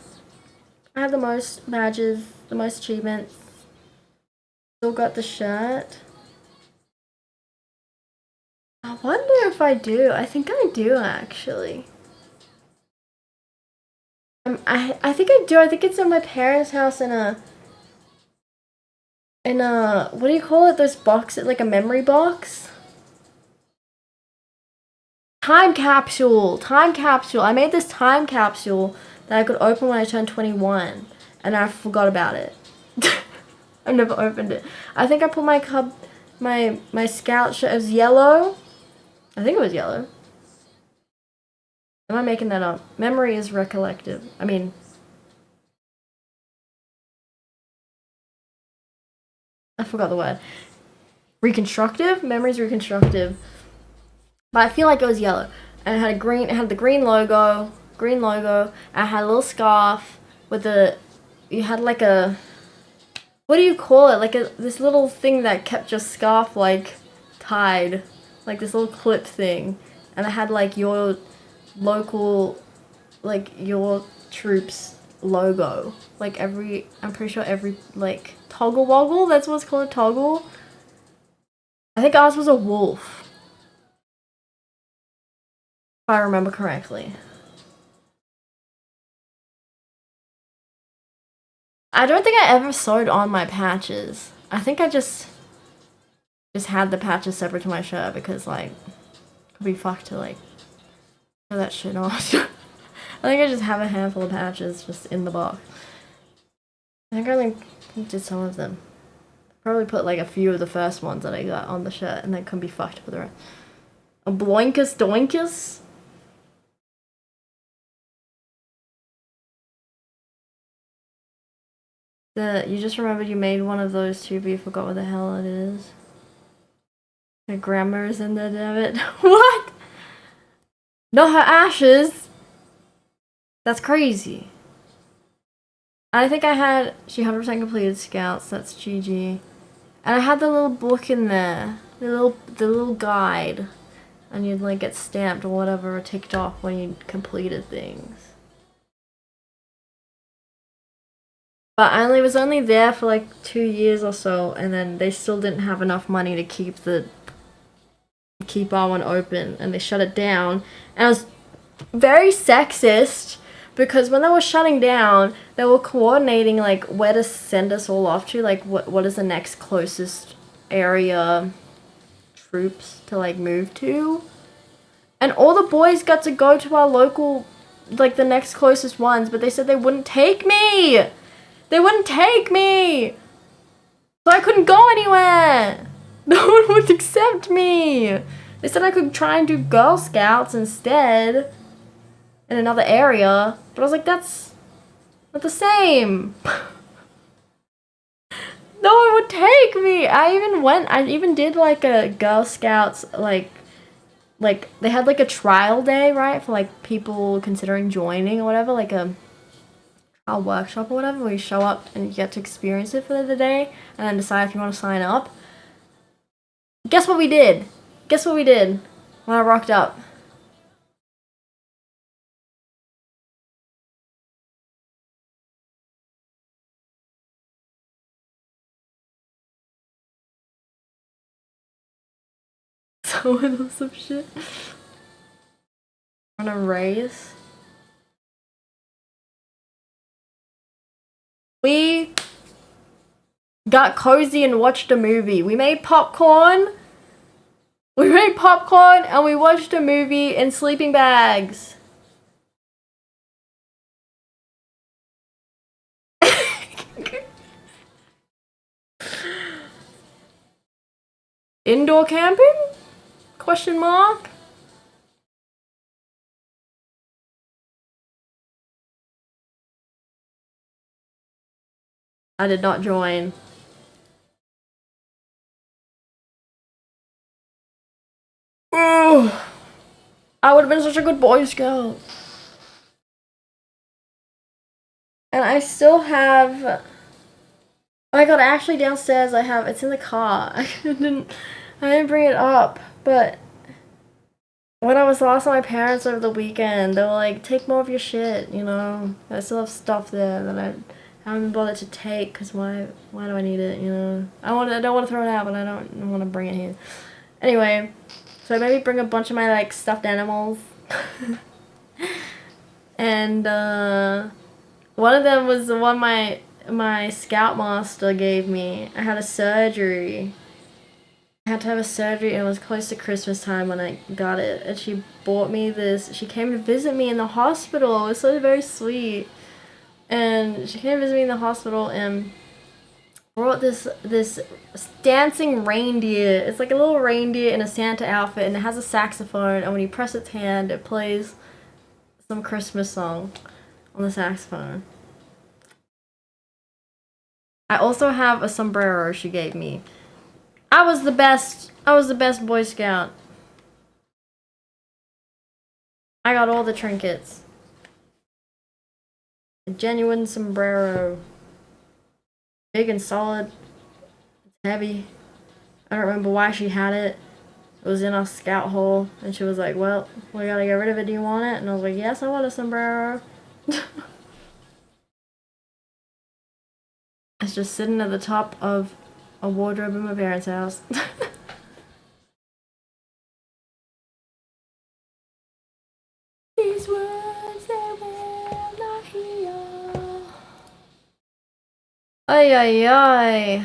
I had the most badges, the most achievements. Still got the shirt. I wonder if I do. I think I do, actually. I think I do. I think it's in my parents' house in a what do you call it? Those boxes, like a memory box? Time capsule. Time capsule. I made this time capsule that I could open when I turned 21, and I forgot about it. I never opened it. I think I put my scout shirt as yellow. I think it was yellow. Am I making that up? Memory is recollective. I mean, I forgot the word. Reconstructive? Memory is reconstructive. But I feel like it was yellow. And it had the green logo. I had a little scarf with you had like a, what do you call it? Like this little thing that kept your scarf like tied. Like this little clip thing. And I had like your local, like your troop's logo. Like I'm pretty sure every, like, toggle woggle, that's what's called, a toggle. I think ours was a wolf. If I remember correctly. I don't think I ever sewed on my patches. I think I just had the patches separate to my shirt because, like, could be fucked to, like, throw that shit on. I think I just have a handful of patches just in the box. I think I only did some of them. Probably put like a few of the first ones that I got on the shirt and then can be fucked for the rest. A bloinkus doinkus? You just remembered you made one of those too, but you forgot what the hell it is. Her grandma's in the debit. What? Not her ashes? That's crazy. I think she 100% completed Scouts, that's GG. And I had the little book in there, the little guide, and you'd like get stamped or whatever or ticked off when you completed things. But I was only there for like 2 years or so, and then they still didn't have enough money to keep our one open, and they shut it down. And it was very sexist because when they were shutting down, they were coordinating like where to send us all off to, like what is the next closest area troops to like move to. And all the boys got to go to our local, like the next closest ones, but they said they wouldn't take me. They wouldn't take me. So I couldn't go anywhere. No one would accept me. They said I could try and do Girl Scouts instead in another area, but I was like, that's not the same. No one would take me. I even did like a Girl Scouts, like they had like a trial day, right, for like people considering joining or whatever, like a workshop or whatever, where you show up and you get to experience it for the day and then decide if you want to sign up. Guess what we did? Guess what we did when I rocked up? Someone else some shit. On a race. We got cozy and watched a movie. We made popcorn. We made popcorn and we watched a movie in sleeping bags. Indoor camping? Question mark? I did not join. Ugh. I would have been such a good Boy Scout. And I still have... Oh my god, actually downstairs I have... It's in the car. I didn't bring it up, but... When I was last with my parents over the weekend, they were like, take more of your shit, you know? I still have stuff there that I haven't bothered to take, because why do I need it, you know? I don't want to throw it out, but I don't want to bring it here. Anyway... So I maybe bring a bunch of my, like, stuffed animals. And, one of them was the one my Scoutmaster gave me. I had a surgery. I had to have a surgery, and it was close to Christmas time when I got it. And she bought me this. She came to visit me in the hospital. It was so very sweet. And she came to visit me in the hospital, and... brought this dancing reindeer. It's like a little reindeer in a Santa outfit, and it has a saxophone, and when you press its hand, it plays some Christmas song on the saxophone. I also have a sombrero she gave me. I was the best Boy Scout. I got all the trinkets. A genuine sombrero. Big and solid. It's heavy. I don't remember why she had it. It was in our scout hole, and she was like, well, we gotta get rid of it. Do you want it? And I was like, yes, I want a sombrero. It's just sitting at the top of a wardrobe in my parents' house. These words they will not hear. Ay, ay, ay.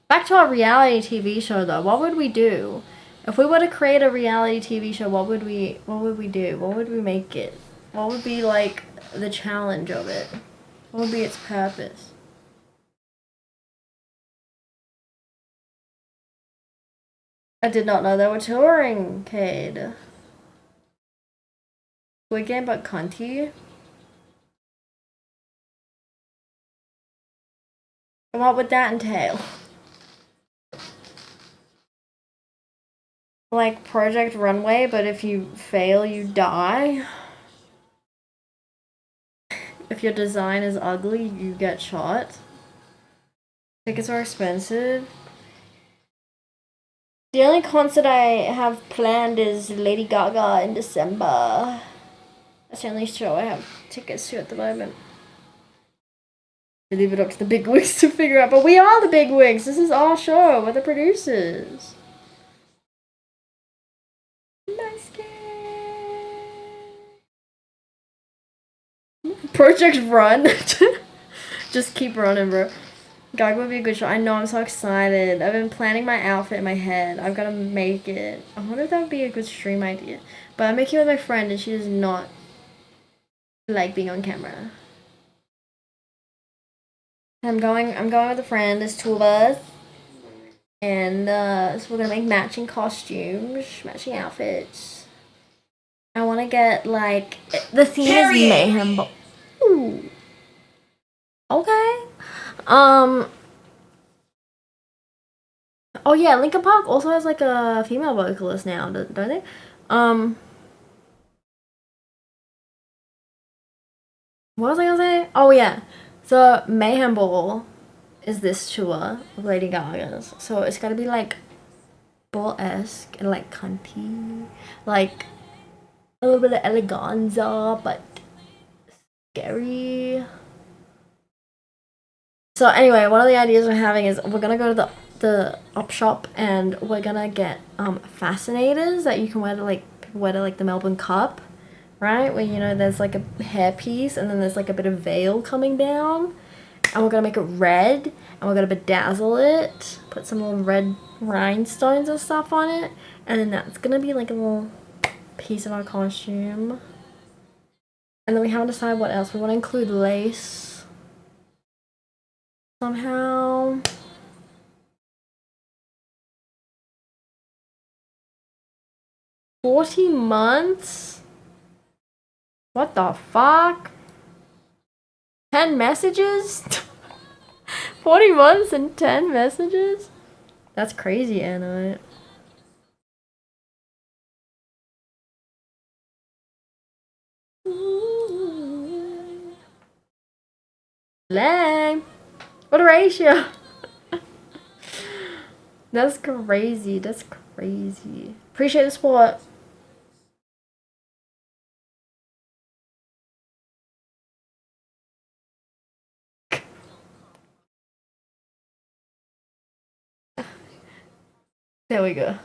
Back to our reality TV show though. What would we do? If we were to create a reality TV show, what would we do? What would we make it? What would be like the challenge of it? What would be its purpose? I did not know they were touring, Cade. Squid Game but cunty? What would that entail? Like Project Runway, but if you fail, you die? If your design is ugly, you get shot? Tickets are expensive. The only concert I have planned is Lady Gaga in December. That's the only show I have tickets to at the moment. I leave it up to the big wigs to figure out, but we are the big wigs. This is our show. We're the producers. Nice game. Project Run. Just keep running, bro. Gaga would be a good show. I know, I'm so excited. I've been planning my outfit in my head. I've got to make it. I wonder if that would be a good stream idea. But I'm making it with my friend, and she does not like being on camera. I'm going with a friend. There's two of us. And so we're gonna make matching costumes, matching outfits. I want to get like the theme is mayhem. Ooh. Okay. Oh yeah, Linkin Park also has like a female vocalist now, don't they? What was I gonna say? Oh yeah. So Mayhem Ball is this tour of Lady Gaga's. So it's gotta be like basketball-esque and like cunty, like a little bit of eleganza, but scary. So anyway, one of the ideas we're having is we're gonna go to the op shop and we're gonna get fascinators that you can wear to like the Melbourne Cup, right? Where you know there's like a hairpiece and then there's like a bit of veil coming down, and we're gonna make it red and we're gonna bedazzle it, put some little red rhinestones and stuff on it, and then that's gonna be like a little piece of our costume. And then we haven't decided what else. We want to include lace somehow. $40 months? What the fuck? 10 messages? 40 months and 10 messages? That's crazy, Anna. Lame. What a ratio. That's crazy. That's crazy. Appreciate the support. There we go.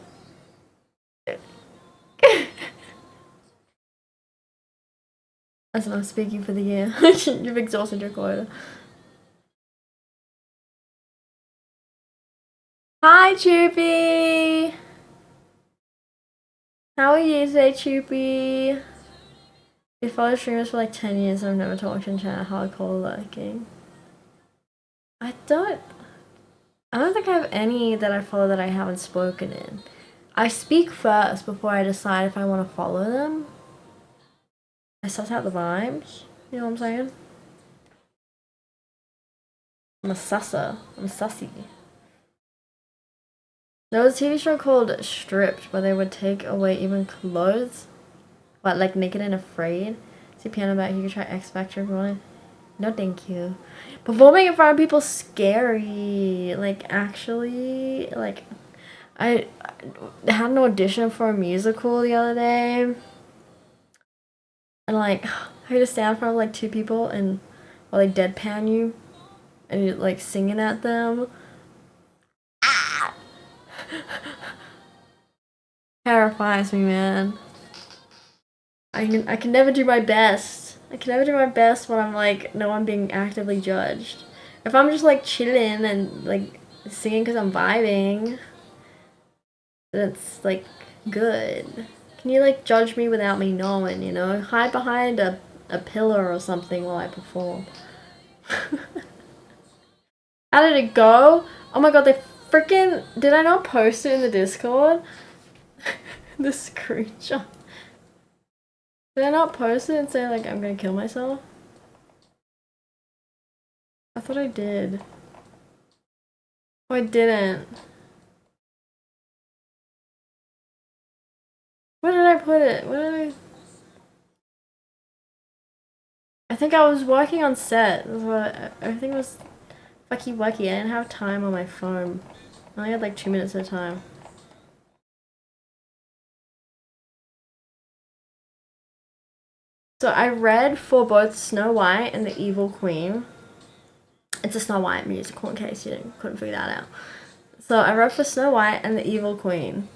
That's enough speaking for the year. You've exhausted your quota. Hi, Choopy! How are you today, Choopy? We followed streamers for like 10 years and I've never talked in chat. Hardcore lurking. I don't think I have any that I follow that I haven't spoken in. I speak first before I decide if I want to follow them. I suss out the vibes. You know what I'm saying? I'm a susser. I'm sussy. There was a TV show called Stripped where they would take away even clothes. What, like Naked and Afraid? See piano back, you can try X Factor if you want. No thank you. Performing in front of people scary. Like actually, like I had an audition for a musical the other day. And like I had to stand in front of like 2 people and while they deadpan you and you're like singing at them. Ah! Terrifies me, man. I can never do my best. I can never do my best when I'm like, no, I'm being actively judged. If I'm just like chilling and like singing because I'm vibing, that's like good. Can you like judge me without me knowing, you know? Hide behind a pillar or something while I perform. How did it go? Oh my god, they freaking... Did I not post it in the Discord? The screenshot. Did I not post it and say like I'm gonna kill myself? I thought I did. Oh, I didn't. Where did I put it? Where did I think I was working on set. That's what everything was fucky wucky. I didn't have time on my phone. I only had like 2 minutes at a time. So I read for both Snow White and the Evil Queen. It's a Snow White musical in case you couldn't figure that out. So I read for Snow White and the Evil Queen.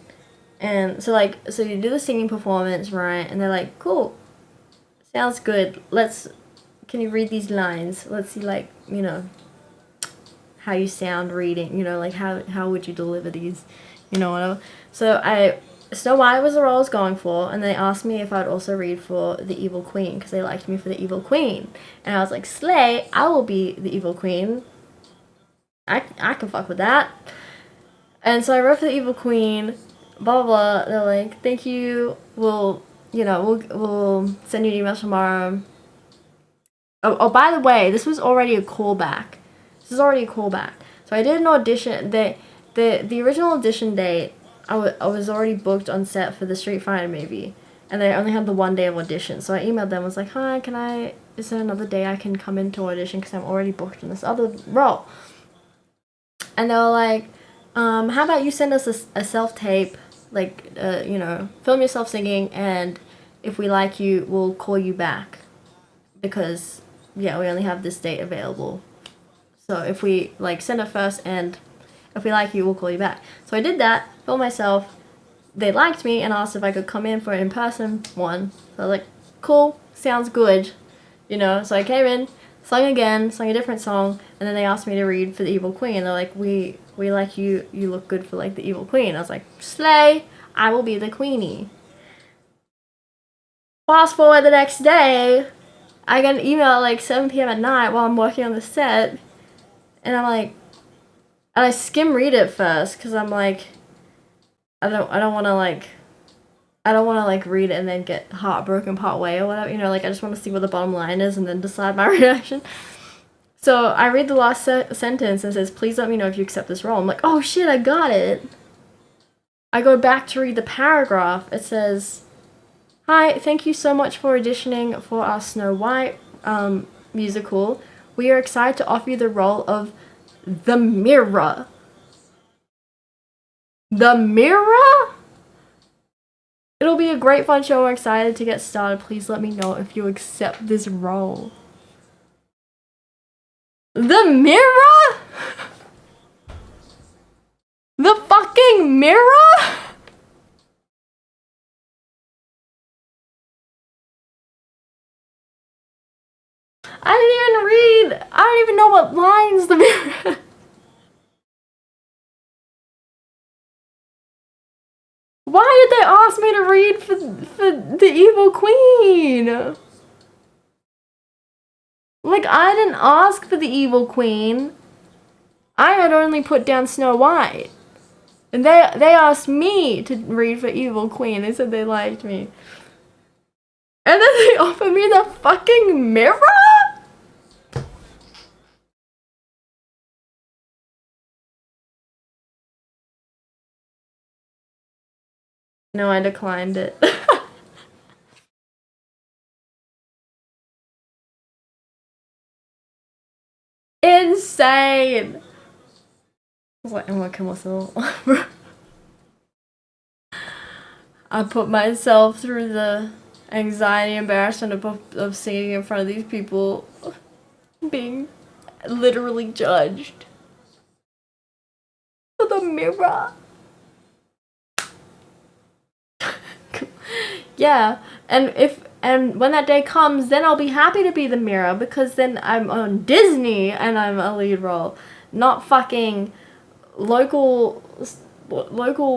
And so like, so you do the singing performance, right? And they're like, cool, sounds good. Can you read these lines? Let's see like, you know, how you sound reading, you know, like how would you deliver these, you know, whatever. So Snow White was the role I was going for, and they asked me if I'd also read for the Evil Queen, because they liked me for the Evil Queen. And I was like, slay, I will be the Evil Queen. I can fuck with that. And so I wrote for the Evil Queen, blah, blah, blah. They're like, thank you, we'll send you an email tomorrow. Oh, by the way, this was already a callback. This is already a callback. So I did an audition. The original audition date, I was already booked on set for the Street Fighter movie, and they only had the 1 day of audition. So I emailed them, was like, hi, is there another day I can come into audition because I'm already booked in this other role? And they were like, How about you send us a self-tape, like, you know, film yourself singing, and if we like you, we'll call you back. Because, yeah, we only have this date available. So if we, like, send it first, and if we like you, we'll call you back. So I did that, filmed myself, they liked me, and asked if I could come in for an in-person one. So I was like, cool, sounds good. You know, so I came in, sung again, sung a different song, and then they asked me to read for the Evil Queen. They're like, we like you, you look good for, like, the Evil Queen. I was like, slay, I will be the queenie. Fast forward the next day, I get an email at like 7 p.m. at night while I'm working on the set, and I'm like, and I skim read it first, because I'm like, I don't want to like read it and then get heartbroken part way or whatever, you know, like I just want to see what the bottom line is and then decide my reaction. So I read the last sentence and it says, please let me know if you accept this role. I'm like, oh shit, I got it. I go back to read the paragraph. It says, hi, thank you so much for auditioning for our Snow White musical. We are excited to offer you the role of the Mirror. The Mirror? It'll be a great fun show. I'm excited to get started. Please let me know if you accept this role. The Mirror? The fucking Mirror? I didn't even read. I don't even know what lines the Mirror. Why did they ask me to read for the Evil Queen? Like, I didn't ask for the Evil Queen. I had only put down Snow White. And they asked me to read for Evil Queen. They said they liked me. And then they offered me the fucking Mirror? No, I declined it. Insane! I was like, oh my god, I put myself through the anxiety, embarrassment of singing in front of these people, being literally judged. For the Mirror. Yeah, and when that day comes, then I'll be happy to be the Mirror, because then I'm on Disney and I'm a lead role, not fucking local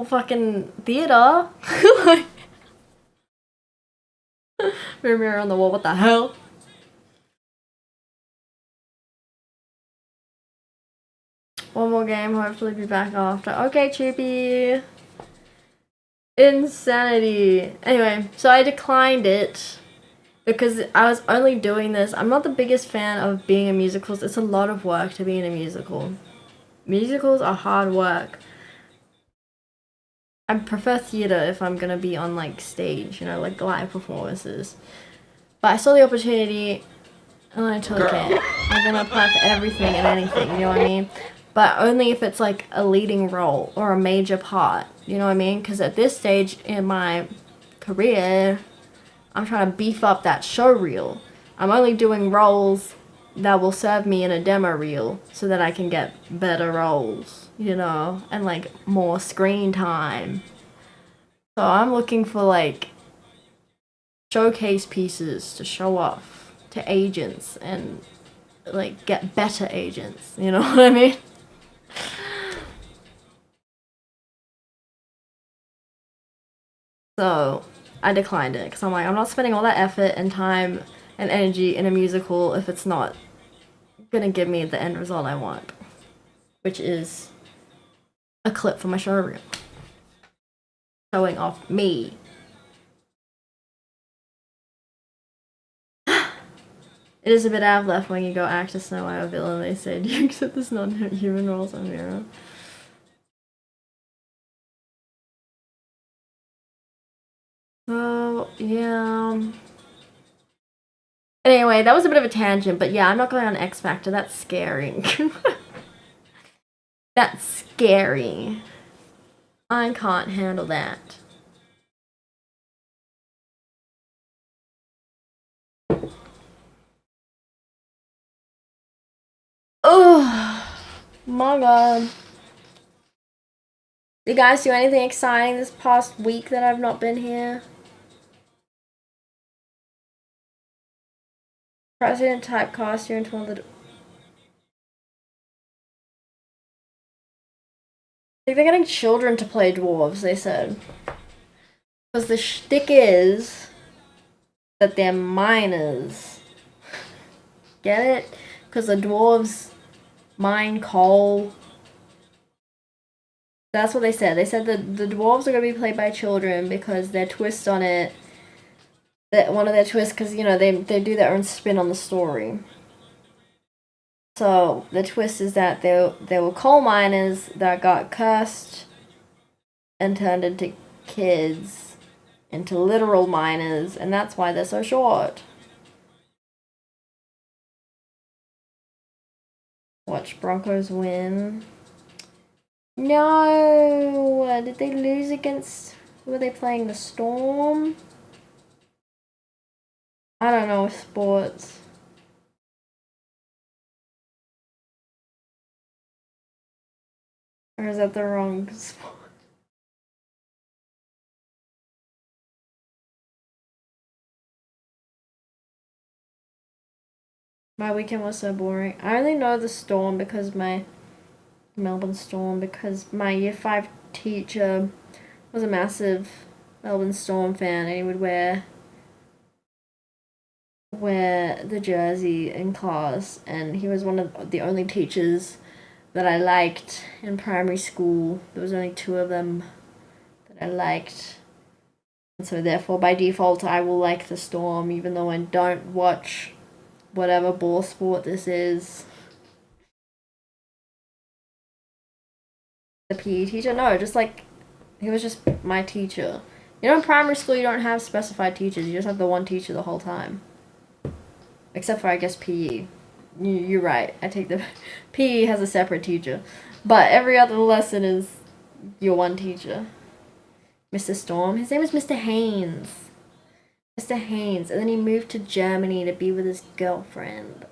fucking theater. Like, mirror on the wall, what the hell? One more game, hopefully be back after. Okay, Chippy. Insanity. Anyway, so I declined it because I was only doing this. I'm not the biggest fan of being in musicals. It's a lot of work to be in a musical. Musicals are hard work. I prefer theater if I'm gonna be on like stage, you know, like live performances. But I saw the opportunity and I took it. I'm gonna apply for everything and anything, you know what I mean? But only if it's like a leading role or a major part, you know what I mean? Because at this stage in my career, I'm trying to beef up that show reel. I'm only doing roles that will serve me in a demo reel so that I can get better roles, you know, and like more screen time. So I'm looking for like showcase pieces to show off to agents and like get better agents, you know what I mean? So I declined it because I'm like, I'm not spending all that effort and time and energy in a musical if it's not gonna give me the end result I want, which is a clip from my showreel showing off me. It is a bit out of left when you go act as Snow White or villain. They say, do you accept this non-human roles on Mirror? So yeah. Anyway, that was a bit of a tangent, but yeah, I'm not going on X Factor. That's scary. That's scary. I can't handle that. Oh my god. You guys do anything exciting this past week that I've not been here? President typecast you into one of the... I think they're getting children to play dwarves, they said. Because the shtick is that they're miners. Get it? Because the dwarves mine coal. That's what they said. They said that the dwarves are going to be played by children because their twist on it, that one of their twists, because, you know, they do their own spin on the story. So the twist is that they were coal miners that got cursed and turned into kids, into literal miners, and that's why they're so short. Watch Broncos win. No! Did they lose against... Were they playing the Storm? I don't know sports. Or is that the wrong sport? My weekend was so boring. I only know the Storm because my... Melbourne Storm, because my year 5 teacher was a massive Melbourne Storm fan, and he would wear the jersey in class, and he was one of the only teachers that I liked in primary school. There was only 2 of them that I liked, and so therefore by default I will like the Storm, even though I don't watch whatever ball sport this is. The PE teacher? No, just like, he was just my teacher. You know, in primary school you don't have specified teachers, you just have the one teacher the whole time. Except for, I guess, PE. You're right, I take the... PE has a separate teacher. But every other lesson is your one teacher. Mr. Storm? His name is Mr. Haynes. Mr. Haynes. And then he moved to Germany to be with his girlfriend.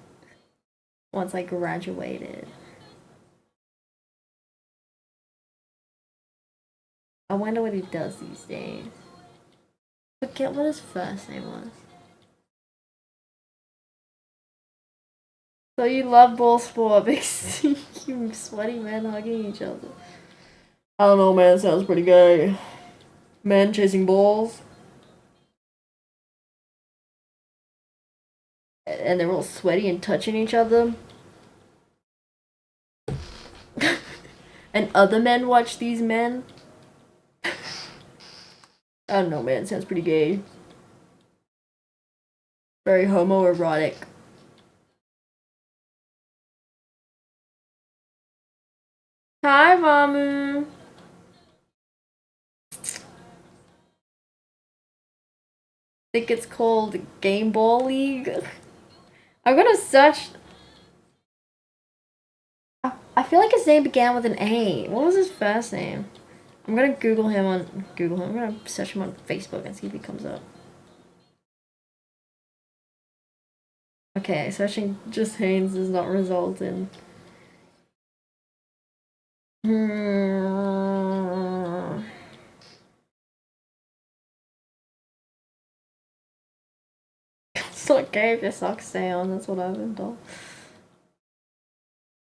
Once I graduated. I wonder what he does these days. Forget what his first name was. So you love ball sport because you sweaty men hugging each other. I don't know, man. Sounds pretty gay. Men chasing balls. And they're all sweaty and touching each other. And other men watch these men. I don't know, man. Sounds pretty gay. Very homoerotic. Hi, Mamu. I think it's called Game Ball League. I'm gonna search. I feel like his name began with an A. What was his first name? I'm gonna Google him. I'm gonna search him on Facebook and see if he comes up. Okay, searching just Haynes does not result in... It's not gay if your socks stay on, that's what I've been told.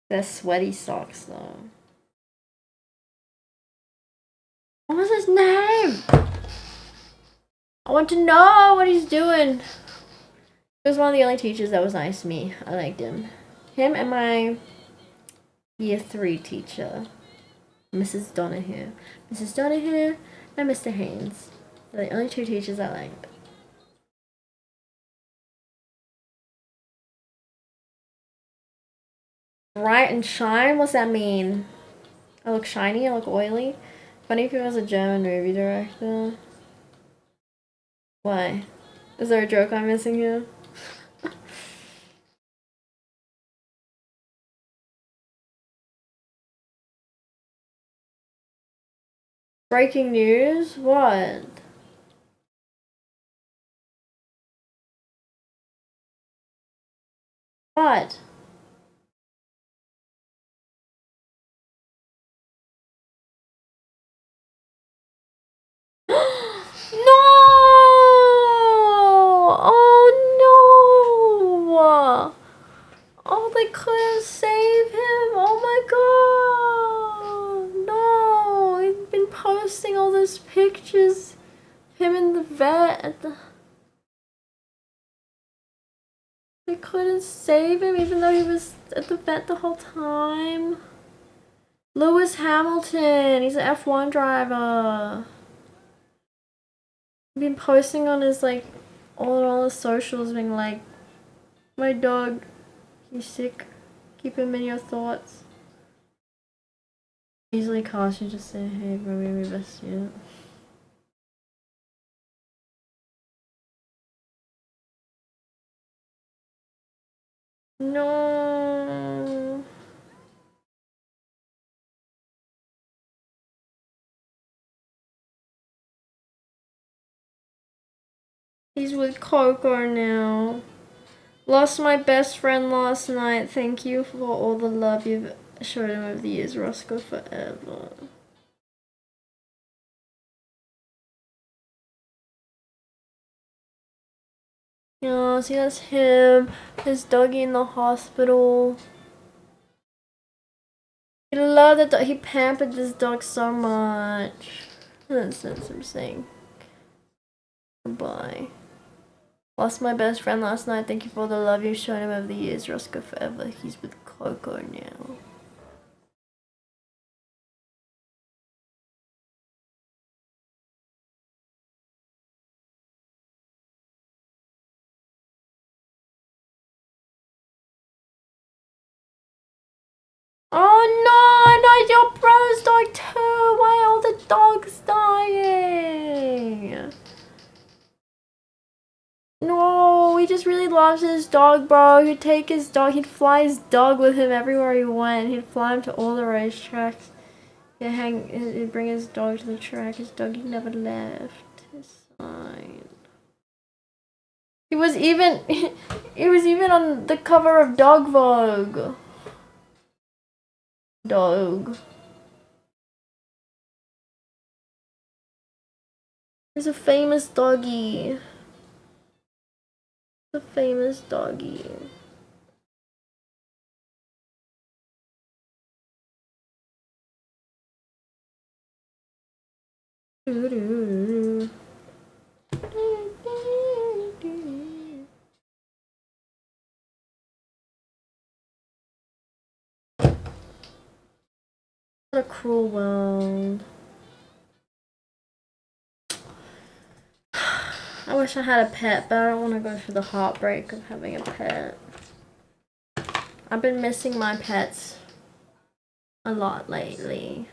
They're sweaty socks though. What was his name? I want to know what he's doing. He was one of the only teachers that was nice to me. I liked him. Him and my year 3 teacher, Mrs. Donahue. Mrs. Donahue and Mr. Haynes. They're the only 2 teachers I liked. Bright and shine? What's that mean? I look shiny? I look oily? Funny if he was a German movie director. Why? Is there a joke I'm missing here? Breaking news? What? What? No! Oh no! Oh, they couldn't save him! Oh my god! No! He's been posting all those pictures. Him in the vet. They couldn't save him even though he was at the vet the whole time. Lewis Hamilton! He's an F1 driver. He's been posting on his like all his socials being like, my dog, he's sick. Keep him in your thoughts. Easily cast, you just say, hey bro, we best you. No. He's with Coco now. Lost my best friend last night. Thank you for all the love you've showed him over the years. Roscoe forever. Yeah, see that's him. His doggy in the hospital. He loved the dog. He pampered this dog so much. That's I'm saying. Goodbye. Lost my best friend last night. Thank you for all the love you've shown him over the years. Roscoe forever. He's with Coco now. Oh no, not your brother's dog too. Why are all the dogs dying? No, he just really loves his dog, bro. He'd take his dog, he'd fly his dog with him everywhere he went. He'd fly him to all the racetracks. He'd bring his dog to the track. His doggy never left his side. He was even on the cover of Dog Vogue. Dog. He's a famous doggy. A famous doggy. Doo-doo. What a cruel world. I wish I had a pet, but I don't want to go through the heartbreak of having a pet. I've been missing my pets a lot lately.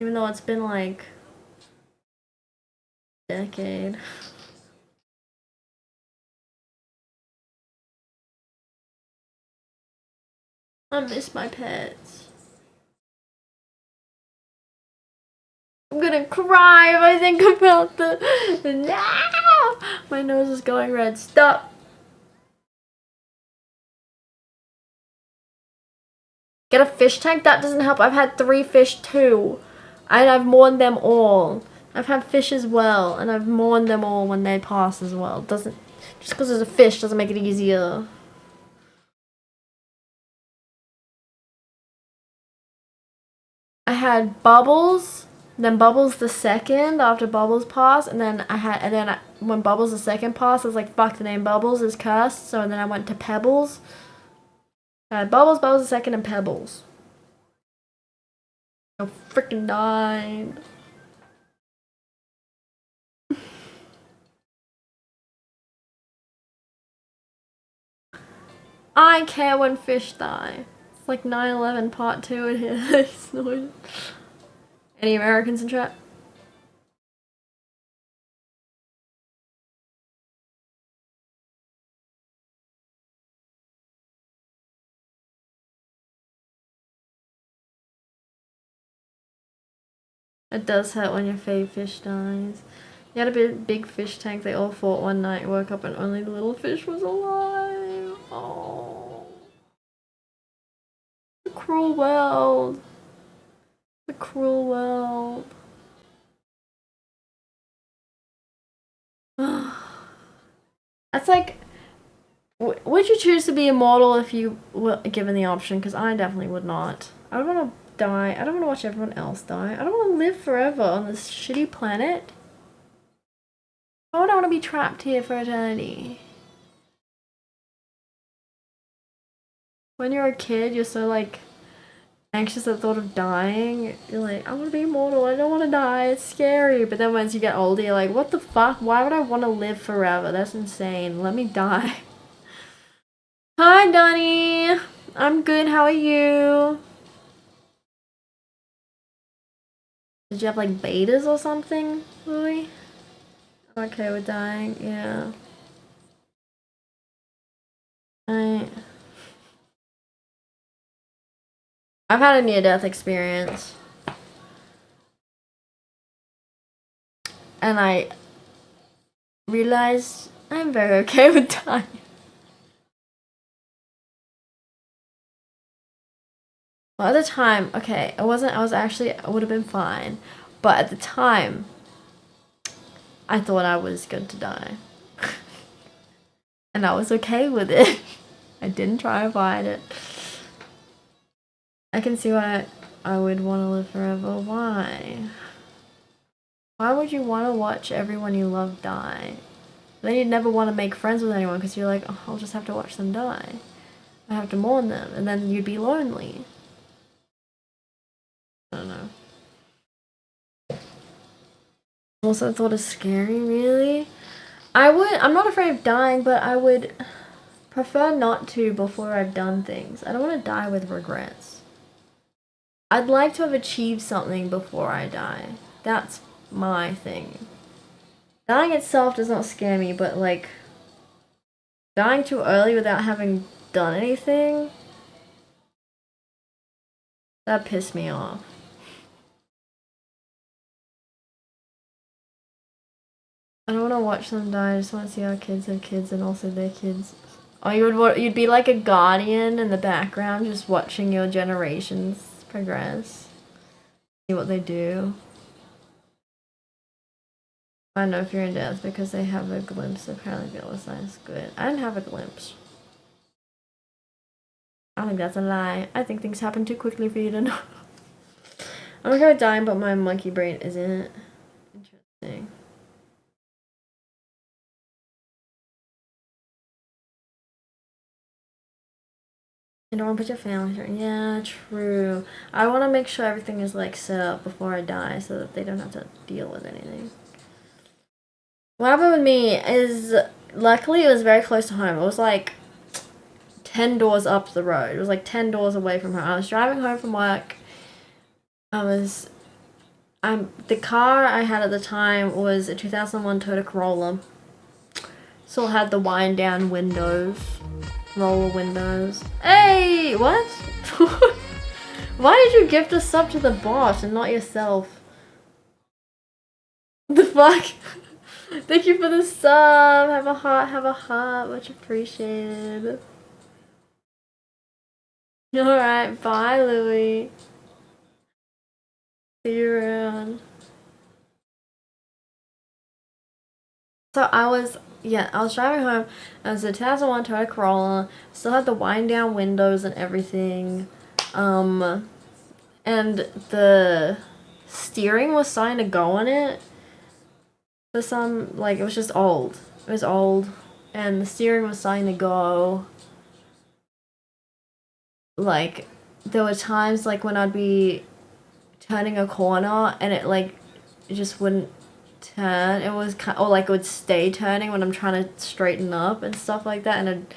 Even though it's been like a decade. I miss my pets. I'm gonna cry if I think about the no! My nose is going red. Stop. Get a fish tank? That doesn't help. I've had 3 fish too. And I've mourned them all. I've had fish as well, and I've mourned them all when they pass as well. Doesn't just because there's a fish doesn't make it easier. I had Bubbles, then Bubbles the second after Bubbles passed, and then when Bubbles the second passed, I was like, fuck, the name Bubbles is cursed. So then I went to Pebbles. I had Bubbles the second, and Pebbles. I freaking died. I care when fish die. It's like 9/11 part 2 in here. Any Americans in chat? It does hurt when your fave fish dies. You had a big fish tank. They all fought one night. Woke up and only the little fish was alive. Oh, the cruel world. The cruel world. That's like, would you choose to be immortal if you were given the option? Because I definitely would not. I don't want to die. I don't want to watch everyone else die. I don't want to live forever on this shitty planet. Why would I want to be trapped here for eternity? When you're a kid, you're so like anxious at the thought of dying. You're like, I want to be immortal. I don't want to die. It's scary. But then once you get older, you're like, what the fuck? Why would I want to live forever? That's insane. Let me die. Hi, Donnie. I'm good. How are you? Did you have like betas or something, Louis? Okay, we're dying. Yeah. I've had a near-death experience. And I realized I'm very okay with dying. Well, at the time, okay, I would have been fine. But at the time, I thought I was going to die. And I was okay with it. I didn't try to fight it. I can see why I would want to live forever. Why? Why would you want to watch everyone you love die? Then you'd never want to make friends with anyone because you're like, oh, I'll just have to watch them die. I have to mourn them, and then you'd be lonely. I don't know. Also, I thought it's scary, really. I'm not afraid of dying, but I would prefer not to before I've done things. I don't want to die with regrets. I'd like to have achieved something before I die. That's my thing. Dying itself does not scare me, but like dying too early without having done anything, that pissed me off. I don't want to watch them die. I just want to see our kids have kids and also their kids. Oh, you'd be like a guardian in the background, just watching your generations progress. See what they do. I don't know if you're in death because they have a glimpse of how they feel. That's good. I didn't have a glimpse. I think that's a lie. I think things happen too quickly for you to know. I'm gonna die, but my monkey brain isn't. Interesting. You don't want to put your family through. Yeah, true. I want to make sure everything is like set up before I die so that they don't have to deal with anything. What happened with me is, luckily it was very close to home. It was like 10 doors up the road. It was like 10 doors away from home. I was driving home from work. The car I had at the time was a 2001 Toyota Corolla. Still had the wind down windows. Roller windows. Hey, what? Why did you gift a sub to the boss and not yourself? The fuck? Thank you for the sub. Have a heart. Much appreciated. Alright, bye, Louie. See you around. So I was driving home. It was a 2001 Toyota Corolla. Still had the wind down windows and everything. And the steering was starting to go on it. For some, like, it was just old. It was old. And the steering was starting to go. Like, there were times, like, when I'd be turning a corner and it, like, it just wouldn't turn. It was or like it would stay turning when I'm trying to straighten up and stuff like that, and it'd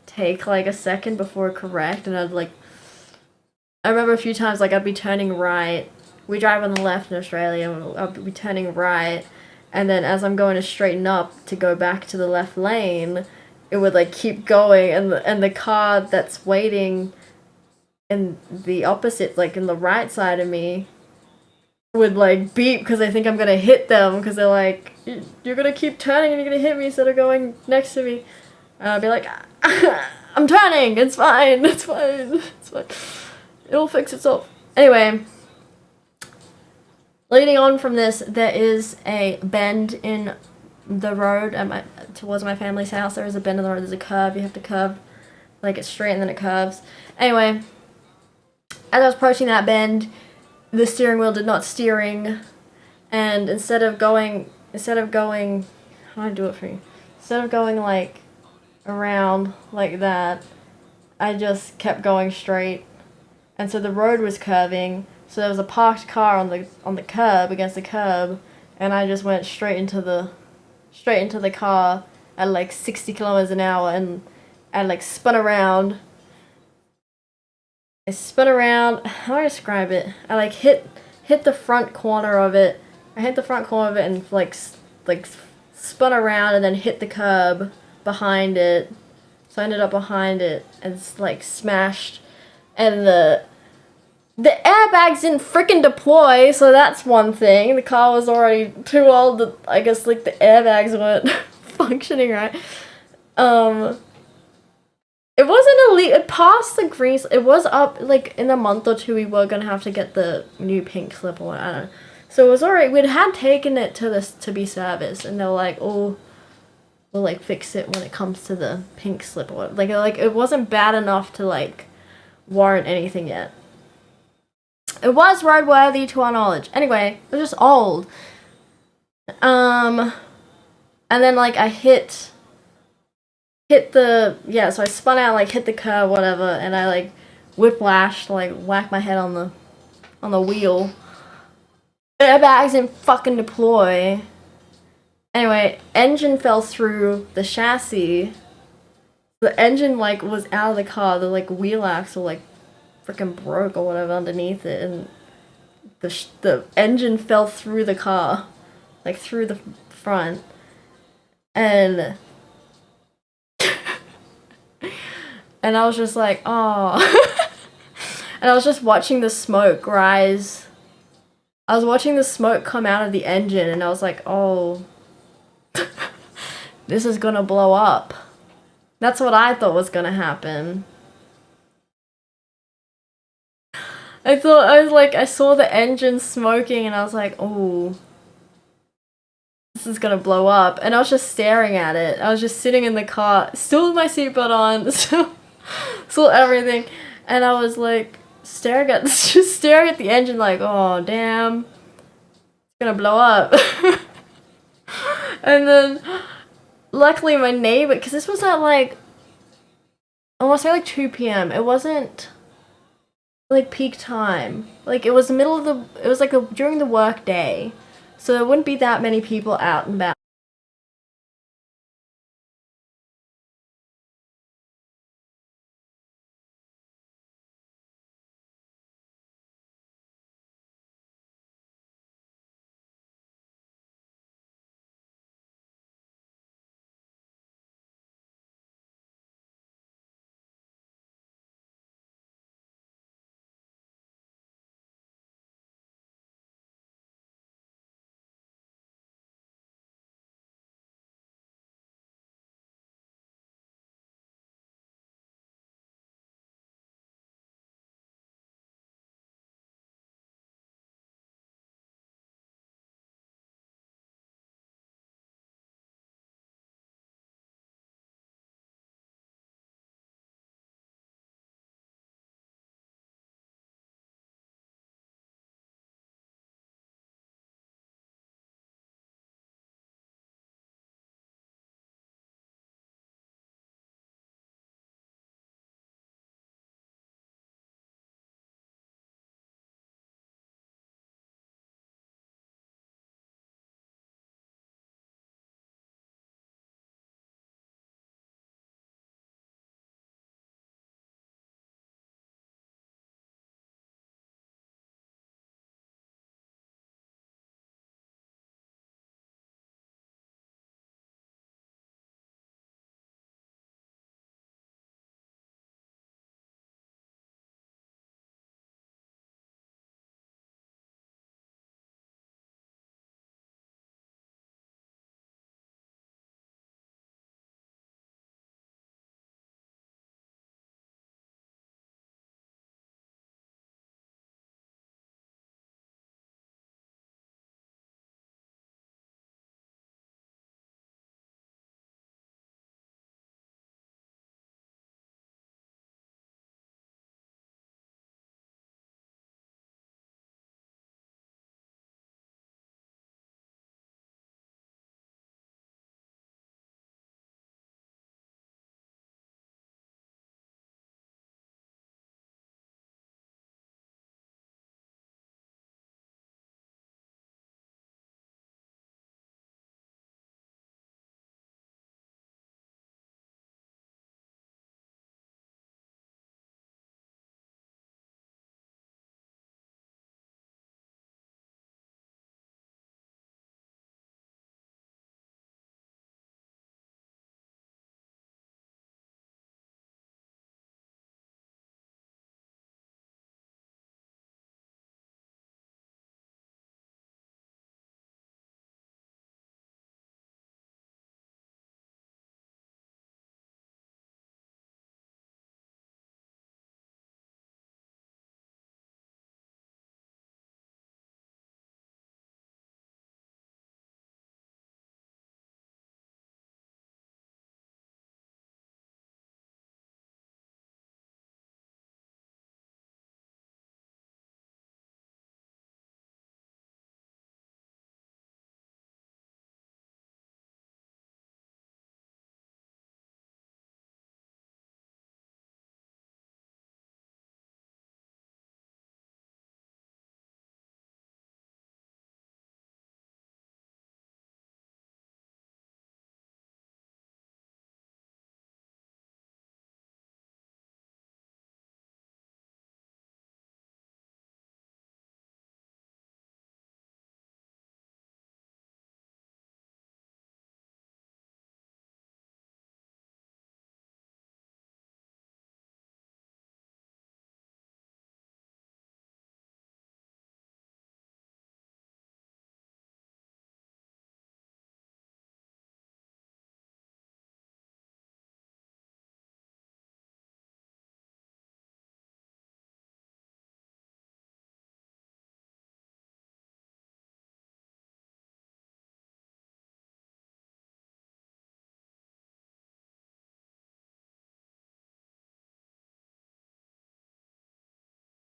take like a second before it correct, and I remember a few times like I'd be turning right. We drive on the left in Australia, and I'd be turning right, and then as I'm going to straighten up to go back to the left lane, it would like keep going, and the car that's waiting in the opposite, like in the right side of me, would like beep because they think I'm gonna hit them because they're like, you're gonna keep turning and you're gonna hit me instead of going next to me. And I'll be like, I'm turning, it's fine, it's fine, it's fine. It'll fix itself. Anyway, leading on from this, there is a bend in the road towards my family's house. There is a bend in the road, there's a curve, you have to curve, like it's straight and then it curves. Anyway, as I was approaching that bend, the steering wheel did not steering, and instead of going, how do I do it for you? Instead of going like around like that, I just kept going straight, and so the road was curving. So there was a parked car on the curb against the curb, and I just went straight into the car at like 60 kilometers an hour, and I like spun around. I spun around. How do I describe it? I like hit the front corner of it. I hit the front corner of it and like spun around and then hit the curb behind it. So I ended up behind it and like smashed, and the airbags didn't freaking deploy. So that's one thing. The car was already too old. I guess like the airbags weren't functioning right. It wasn't elite. It passed the green. It was up like in a month or two. We were gonna have to get the new pink slip or what, I don't know. So it was alright. We had taken it to be serviced, and they were like, "Oh, we'll like fix it when it comes to the pink slip or what." Like it wasn't bad enough to like warrant anything yet. It was roadworthy to our knowledge. Anyway, it was just old. And then like I hit the, so I spun out, like hit the curb, whatever, and I like whiplashed, like whacked my head on the wheel. Airbags didn't fucking deploy. Anyway, engine fell through the chassis. The engine like was out of the car. The like wheel axle like freaking broke or whatever underneath it, and the engine fell through the car, like through the front, and I was just like, oh. And I was just watching the smoke rise. I was watching the smoke come out of the engine, and I was like, oh, this is gonna blow up. That's what I thought was gonna happen. I saw the engine smoking, and I was like, oh, this is gonna blow up. And I was just staring at it. I was just sitting in the car, still with my seatbelt on, still everything. And I was like, staring at the engine like, oh damn, it's gonna blow up. And then luckily my neighbor, because this was at like, I want to say like 2 p.m. It wasn't like peak time. Like it was during the work day, so there wouldn't be that many people out and about.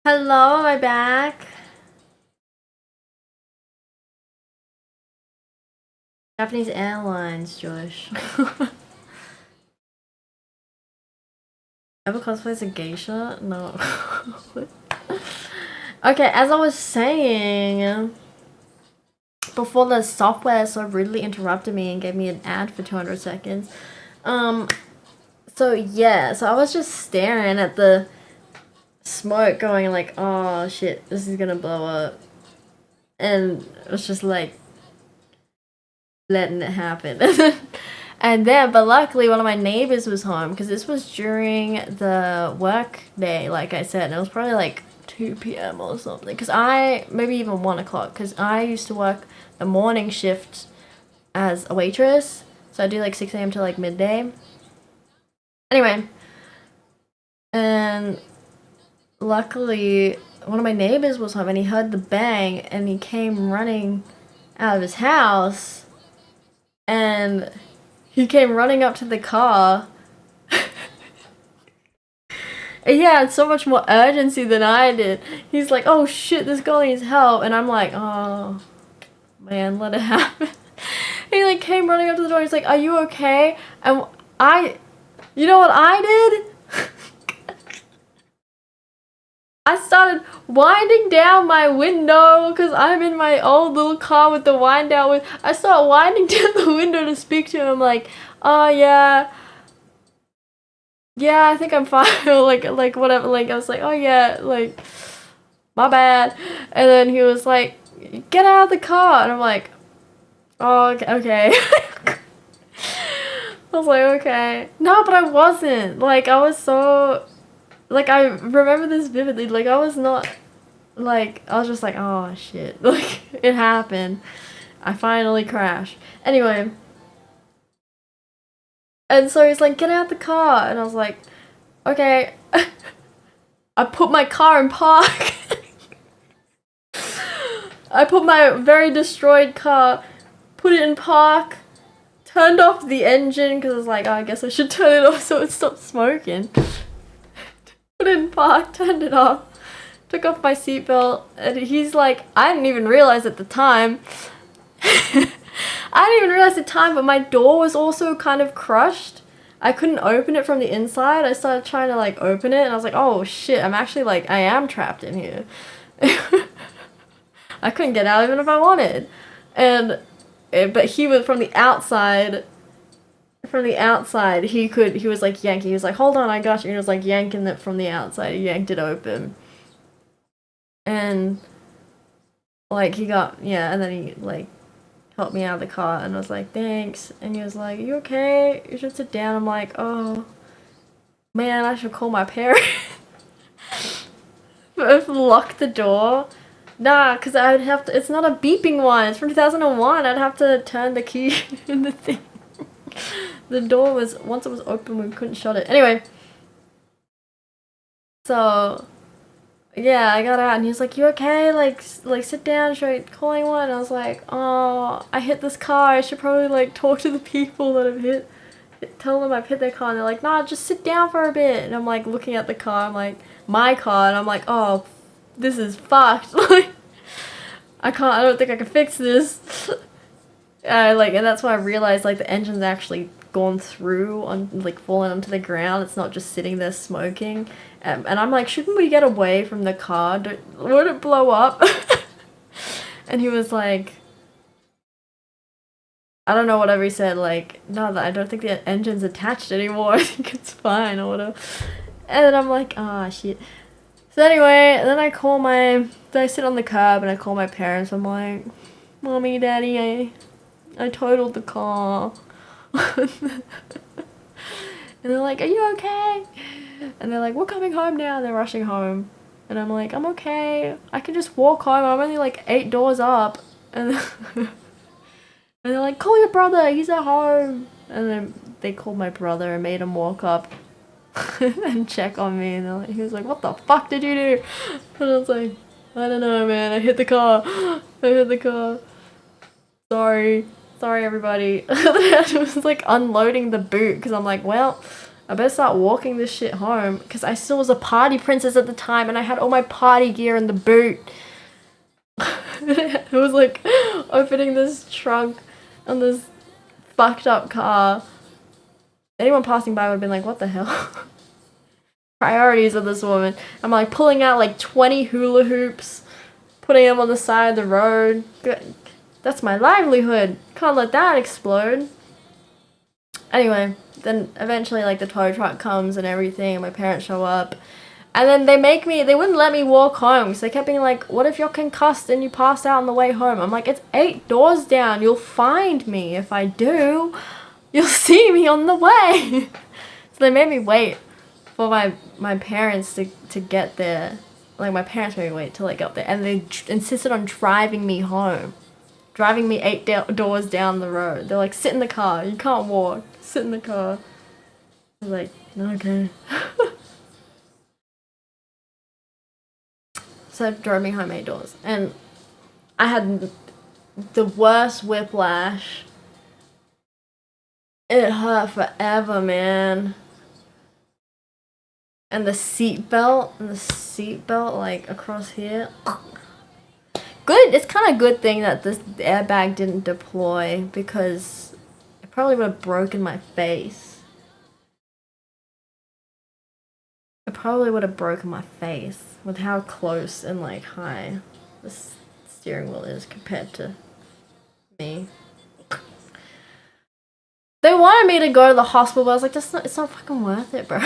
Hello, am I back? Japanese Airlines, Josh. Ever cosplay as a geisha? No. Okay, as I was saying, before the software so rudely interrupted me and gave me an ad for 200 seconds. So yeah, so I was just staring at the smoke going like, oh shit, this is gonna blow up. And it was just like, letting it happen. And then, but luckily one of my neighbors was home because this was during the work day, like I said, and it was probably like 2 p.m. or something. Because maybe even 1 o'clock, because I used to work the morning shift as a waitress. So I do like 6 a.m. to like midday. Anyway, and luckily one of my neighbors was home and he heard the bang and he came running out of his house and he came running up to the car. And he had so much more urgency than I did. He's like, oh shit, this girl needs help. And I'm like, oh man, let it happen. He like came running up to the door. He's like, are you okay? And you know what I did? I started winding down my window because I'm in my old little car with the wind down with. I start winding down the window to speak to him. I'm like, oh yeah, I think I'm fine. like whatever. Like I was like, oh yeah, like my bad. And then he was like, get out of the car. And I'm like, oh okay. I was like, okay. No, but I wasn't. Like I was so. Like, I remember this vividly. Like, I was not, like, I was just like, oh, shit. Like, it happened. I finally crashed. Anyway. And so he's like, get out the car. And I was like, okay. I put my car in park. I put my very destroyed car, put it in park, turned off the engine, because I was like, oh, I guess I should turn it off so it stops smoking. Put it in park, turned it off, took off my seatbelt, and he's like, I didn't even realize at the time. But my door was also kind of crushed. I couldn't open it from the inside. I started trying to like open it, and I was like, oh shit, I'm actually like, I am trapped in here. I couldn't get out even if I wanted. But he was from the outside. He was like yanking. He was like, hold on, I got you. And he was like yanking it from the outside. He yanked it open. And like and then he like helped me out of the car and I was like, thanks. And he was like, you okay? You should sit down. I'm like, oh man, I should call my parents. But lock the door. Nah, because I'd have to, it's not a beeping one. It's from 2001. I'd have to turn the key in the thing. The door was, once it was open, we couldn't shut it. Anyway. So, yeah, I got out and he was like, you okay? Like sit down, should I call anyone? And I was like, oh, I hit this car. I should probably, like, talk to the people that have tell them I've hit their car. And they're like, nah, just sit down for a bit. And I'm, like, looking at the car. I'm like, my car. And I'm like, oh, this is fucked. Like, I don't think I can fix this. And that's when I realized, like, the engine's actually gone through fallen onto the ground. It's not just sitting there smoking. And I'm like, shouldn't we get away from the car? Would it blow up? And he was like, I don't know, whatever he said, like, no, I don't think the engine's attached anymore. I think it's fine or whatever. And then I'm like, ah, shit. So anyway, then I sit on the curb and I call my parents. I'm like, Mommy, Daddy, I totaled the car. And they're like, are you okay? And they're like, we're coming home now. And they're rushing home. And I'm like, I'm okay. I can just walk home. I'm only like 8 doors up. And they're like, call your brother. He's at home. And then they called my brother and made him walk up and check on me. And he was like, what the fuck did you do? And I was like, I don't know, man. I hit the car. Sorry everybody. I was like unloading the boot because I'm like, well, I better start walking this shit home because I still was a party princess at the time and I had all my party gear in the boot. It was like opening this trunk on this fucked up car. Anyone passing by would have been like, what the hell? Priorities of this woman. I'm like pulling out like 20 hula hoops, putting them on the side of the road. That's my livelihood. Can't let that explode. Anyway, then eventually like the tow truck comes and everything and my parents show up. And then they wouldn't let me walk home. So they kept being like, what if you're concussed and you pass out on the way home? I'm like, it's 8 doors down. You'll find me. If I do, you'll see me on the way. So they made me wait for my parents to get there. Like, my parents made me wait till I got there. And they insisted on driving me home. Driving me 8 doors down the road. They're like, sit in the car. You can't walk. Sit in the car. I was like, okay. So it drove me home 8 doors. And I had the worst whiplash. It hurt forever, man. And the seatbelt, like across here. Good, it's kind of a good thing that this airbag didn't deploy because it probably would have broken my face. It probably would have broken my face with how close and like high this steering wheel is compared to me. They wanted me to go to the hospital, but I was like, it's not fucking worth it, bro.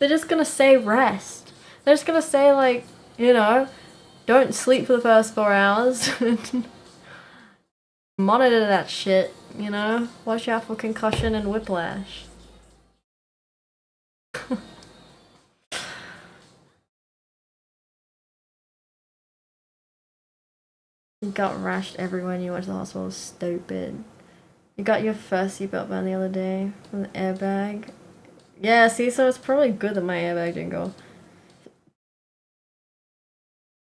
They're just gonna say rest. They're just gonna say like, you know, don't sleep for the first 4 hours. Monitor that shit, you know? Watch out for concussion and whiplash. You got rashed everywhere when you went to the hospital. Stupid. You got your first seatbelt ban the other day from the airbag. Yeah, see, so it's probably good that my airbag didn't go.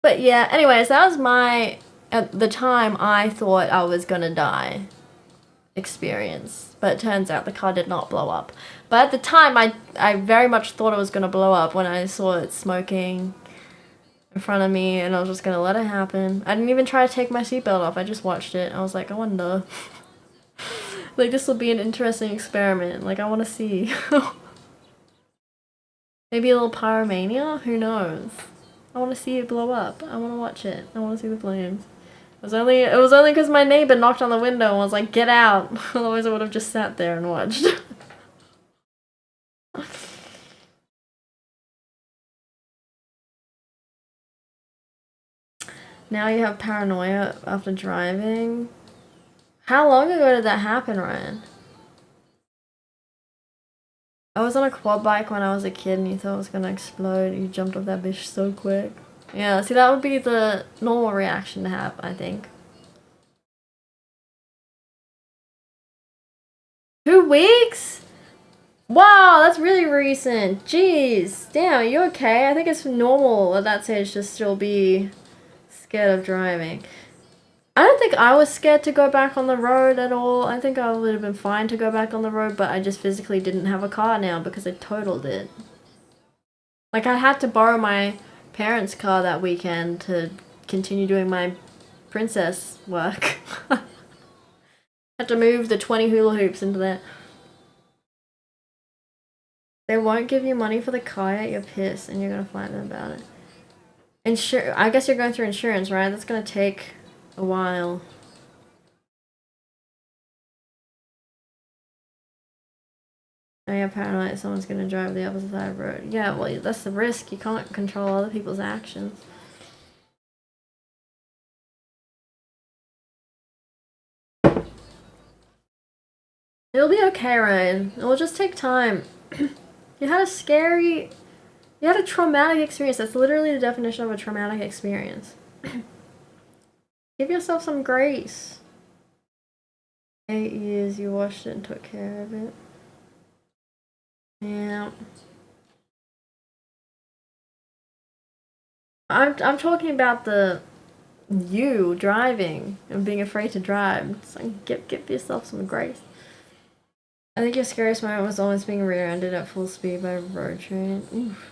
But yeah, anyways, that was my, at the time, I thought I was gonna die experience. But it turns out the car did not blow up. But at the time, I very much thought it was gonna blow up when I saw it smoking in front of me, and I was just gonna let it happen. I didn't even try to take my seatbelt off, I just watched it. I was like, I wonder. Like, this will be an interesting experiment. Like, I wanna see. Maybe a little pyromania? Who knows? I want to see it blow up. I want to watch it. I want to see the flames. It was only because my neighbor knocked on the window and was like, "Get out!" Otherwise, I would have just sat there and watched. Now you have paranoia after driving. How long ago did that happen, Ryan? I was on a quad bike when I was a kid and you thought it was gonna explode. You jumped off that bitch so quick. Yeah, see, that would be the normal reaction to have, I think. 2 weeks? Wow, that's really recent. Jeez. Damn, are you okay? I think it's normal at that stage to still be scared of driving. I don't think I was scared to go back on the road at all. I think I would have been fine to go back on the road, but I just physically didn't have a car now because I totaled it. Like, I had to borrow my parents' car that weekend to continue doing my princess work. Had to move the 20 hula hoops into there. They won't give you money for the car yet, you're pissed, and you're gonna find them about it. I guess you're going through insurance, right? That's gonna take a while. I am paranoid someone's gonna drive the opposite side of the road. Yeah, well, that's the risk. You can't control other people's actions. It'll be okay, Ryan. It will just take time. You had a traumatic experience. That's literally the definition of a traumatic experience. Give yourself some grace. 8 years you washed it and took care of it. Yeah. I'm talking about you driving and being afraid to drive. So give yourself some grace. I think your scariest moment was almost being rear-ended at full speed by a road train. Oof.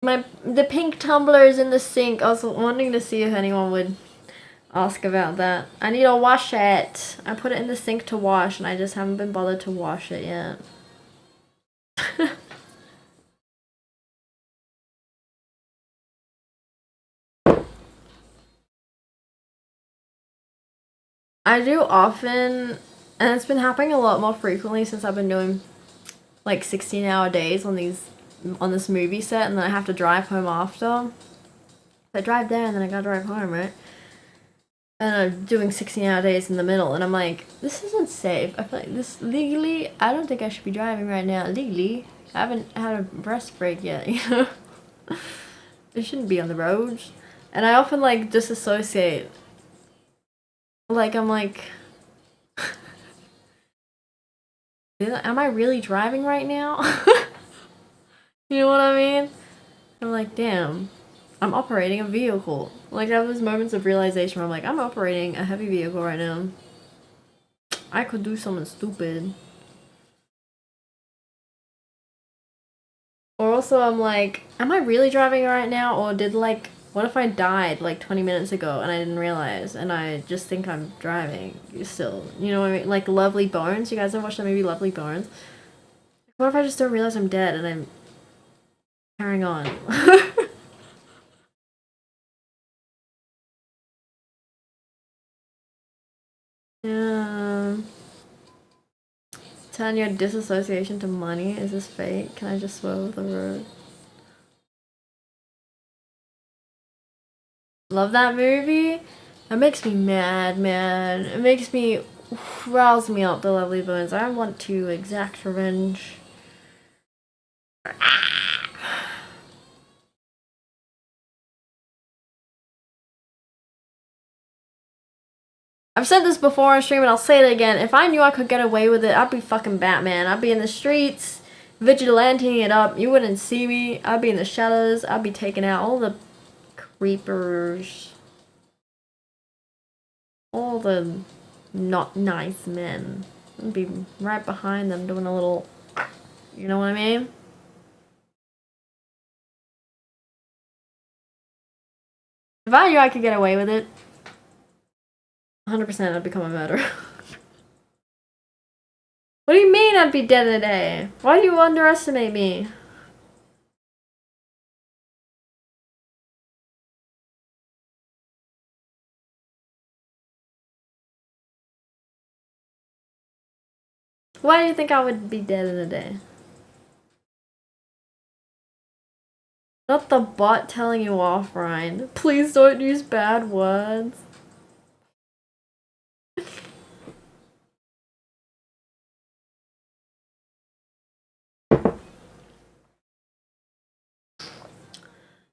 The pink tumbler is in the sink. I was wanting to see if anyone would ask about that. I need to wash it. I put it in the sink to wash and I just haven't been bothered to wash it yet. I do often, and it's been happening a lot more frequently since I've been doing like 16-hour days on this movie set, and then I have to drive home after. I drive there and then I gotta drive home, right? And I'm doing 16-hour days in the middle, and I'm like, this isn't safe. I feel like this legally, I don't think I should be driving right now. Legally, I haven't had a rest break yet, you know? It shouldn't be on the roads. And I often like disassociate. Like, I'm like, am I really driving right now? You know what I mean? I'm like, damn, I'm operating a vehicle. Like, I have those moments of realization where I'm like, I'm operating a heavy vehicle right now. I could do something stupid. Or also, I'm like, am I really driving right now? Or what if I died like 20 minutes ago and I didn't realize and I just think I'm driving still? You know what I mean? Like Lovely Bones. You guys ever watched that movie Lovely Bones? What if I just don't realize I'm dead and I'm carrying on? Yeah. Turn your disassociation to money. Is this fake? Can I just swerve the road? Love that movie. That makes me mad, man. It makes me rouse me up, the Lovely Bones. I want to exact revenge. I've said this before on stream and I'll say it again. If I knew I could get away with it, I'd be fucking Batman. I'd be in the streets, vigilanteing it up. You wouldn't see me. I'd be in the shadows. I'd be taking out all the creepers. All the not nice men. I'd be right behind them doing a little, you know what I mean? If I knew I could get away with it, 100% I'd become a murderer. What do you mean I'd be dead in a day? Why do you underestimate me? Why do you think I would be dead in a day? Not the bot telling you off, Ryan. Please don't use bad words.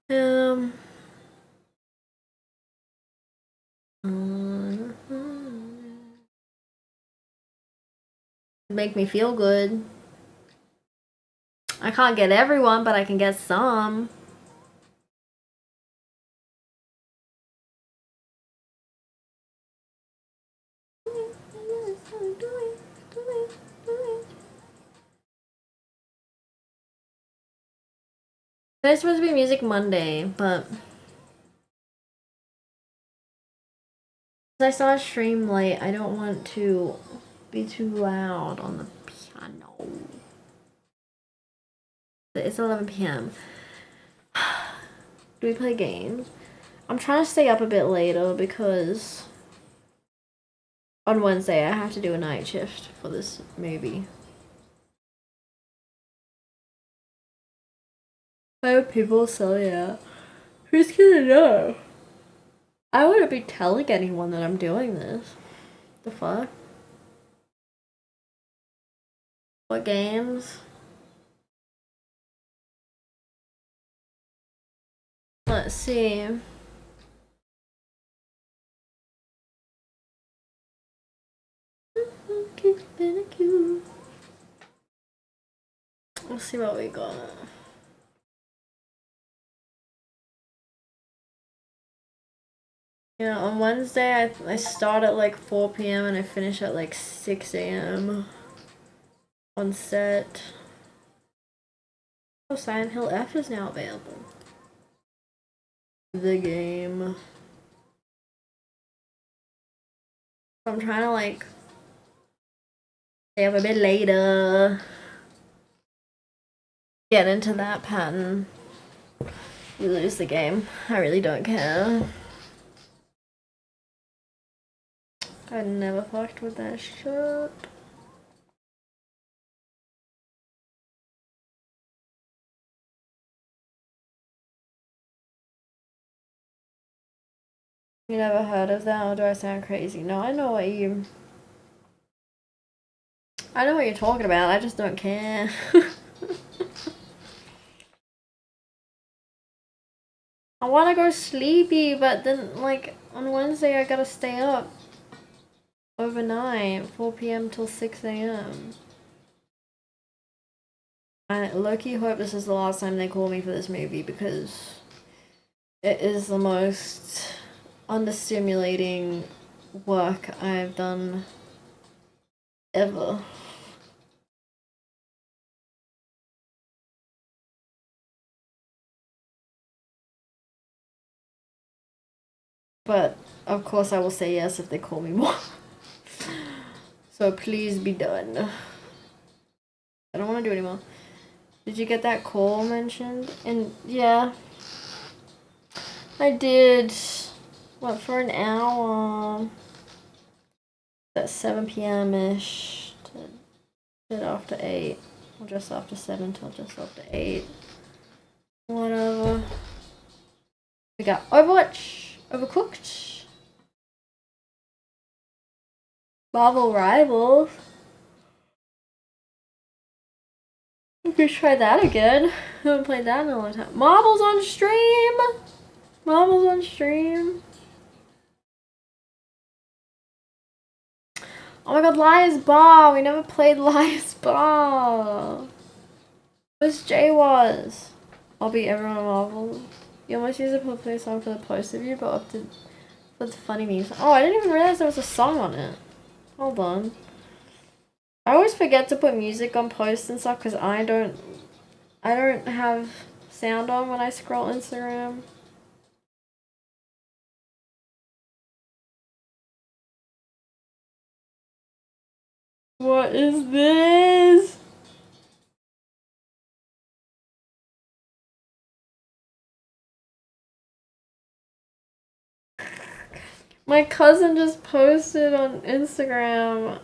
Um. Make me feel good. I can't get everyone, but I can get some. Today's supposed to be Music Monday, but since I saw a stream late, I don't want to be too loud on the piano. It's 11 p.m. Do we play games? I'm trying to stay up a bit later because on Wednesday I have to do a night shift for this movie. I have people so yeah. Who's gonna know? I wouldn't be telling anyone that I'm doing this. The fuck? What games? Let's see. Let's see what we got. Yeah, on Wednesday I start at like 4 p.m. and I finish at like 6 a.m. on set. Oh, Silent Hill F is now available. The game. I'm trying to like stay up a bit later. Get into that pattern. We lose the game. I really don't care. I never fucked with that shit. You never heard of that, or do I sound crazy? No, I know what you're talking about. I just don't care. I want to go sleepy, but then like on Wednesday I gotta stay up overnight, 4 p.m. till 6 a.m. I low-key hope this is the last time they call me for this movie because it is the most understimulating work I've done ever. But of course I will say yes if they call me more. So please be done. I don't want to do anymore. Did you get that call mentioned? And yeah, I did. What, for an hour? At 7 p.m.-ish to after 8. Or just after 7 till just after 8. Whatever. We got Overwatch, Overcooked, Marvel Rivals. We could try that again. I haven't played that in a long time. Marvel's on stream! Marvel's on stream. Oh my god, Liar's Bar! We never played Liar's Bar! Where's Jay was? I'll beat everyone on Marvel. You almost use a play song for the post of you, but opted for the funny memes. Oh, I didn't even realize there was a song on it. Hold on. I always forget to put music on posts and stuff because I don't have sound on when I scroll Instagram. What is this? My cousin just posted on Instagram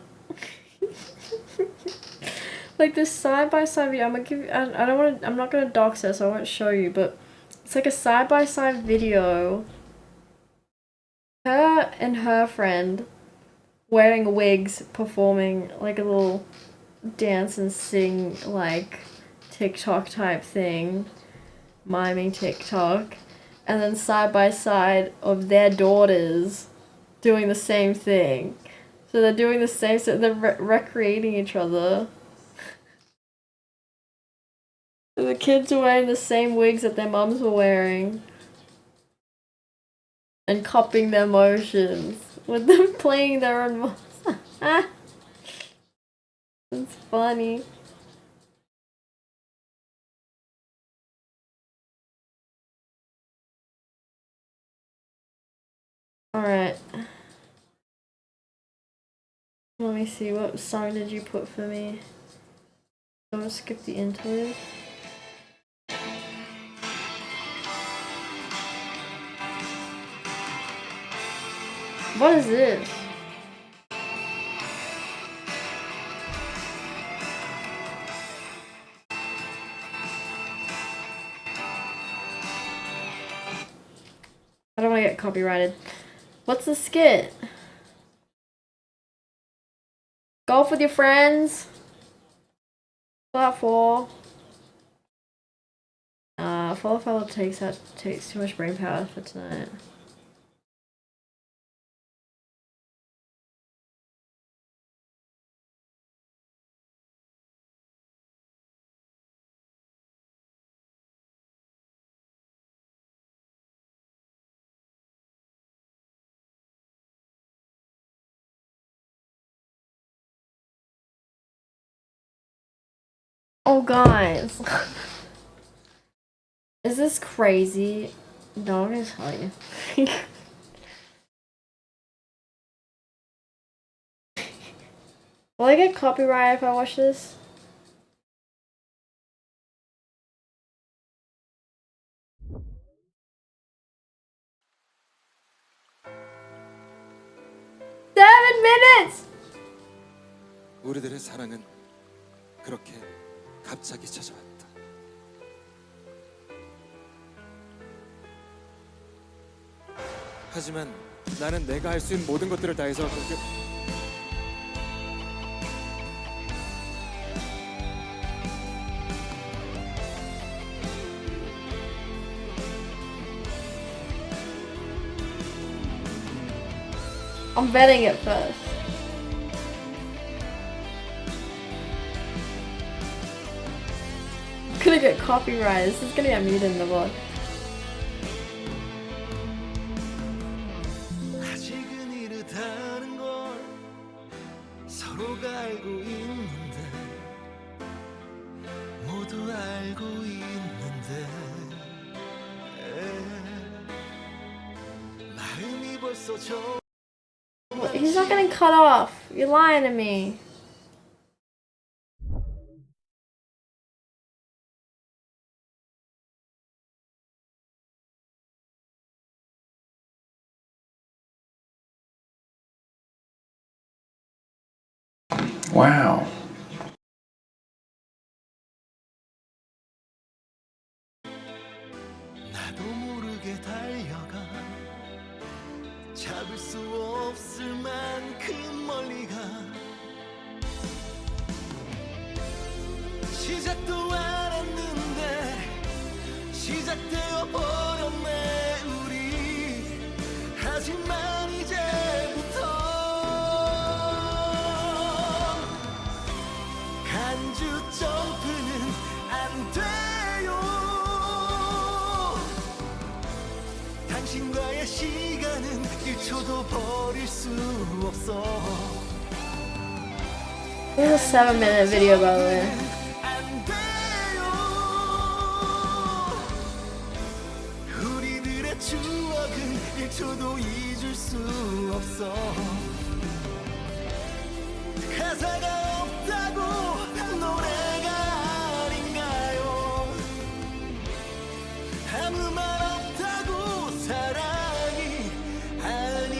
like this side by side video. I'm gonna give you, I don't want to, I'm not gonna dox it, so I won't show you, but it's like a side by side video. Her and her friend wearing wigs performing like a little dance and sing like TikTok type thing, miming TikTok, and then side by side of their daughters doing the same thing. So they're doing the same, so they're recreating each other. The kids are wearing the same wigs that their mums were wearing. And copying their motions. With them playing their own motions. It's funny. Alright. Let me see, what song did you put for me? Don't skip the intro. What is this? I don't want to get copyrighted. What's the skit? Golf with your friends? Flat 4. Falafel takes too much brain power for tonight. Oh, guys. Is this crazy? No, I'm gonna tell you. Will I get copyright if I watch this? (7 minutes) 우리들의 사랑은 그렇게 갑자기 찾아왔다. 하지만 나는 내가 할 수 있는 모든 것들을 다해서 그렇게 I'm betting it first. I'm gonna get copyright. This is gonna get muted in the vlog. 아직은 이르다는 걸 서로가 알고 있는데 모두 알고 있는데 마음이 벌써 He's not getting cut off. You're lying to me. Wow. 나도 모르게 달려가 잡을 수 없을 만큼 멀리 가 시작도 안 했는데 시작되어 버렸네 우리 하지만 이제부터 간주 점프는 안 돼요 당신과의 시간은 1초도 버릴 수 없어 This is a 7-minute video, by the way. 안 돼요 우리들의 추억은 1초도 잊을 수 없어 가사가 없다고 노래가 아닌가요 아무 말 없다고 사랑이 아닌가요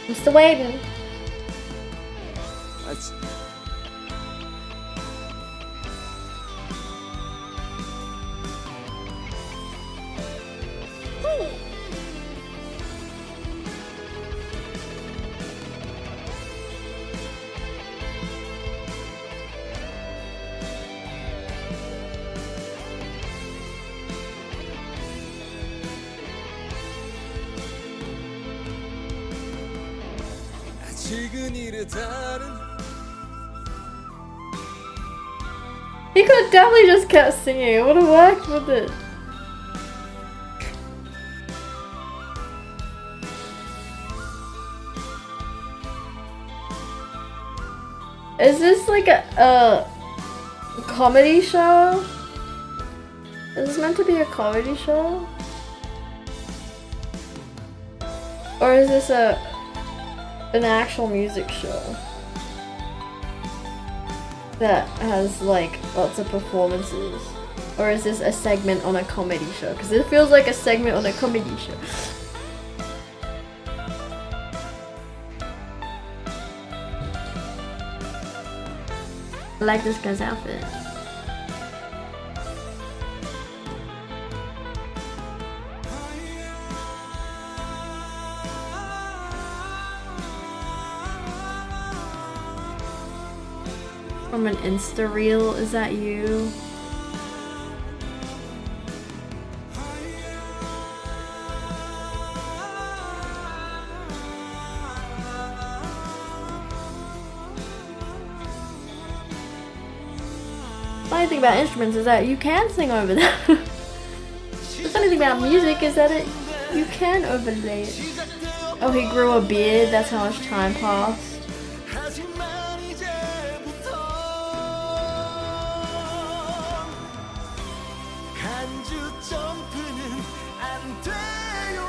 I'm still waiting. 아직은 이르다는 He could have definitely just kept singing. It would have worked with it. Is this like a comedy show? Is this meant to be a comedy show? Or is this an actual music show that has like lots of performances? Or is this a segment on a comedy show? Because it feels like a segment on a comedy show. I like this guy's outfit. From an Insta reel, is that you? Funny thing about instruments is that you can sing over them. The funny thing about music is that you can overlay it. Oh, he grew a beard, that's how much time passed. 하지만 이제부터 간주 점프는 안 돼요.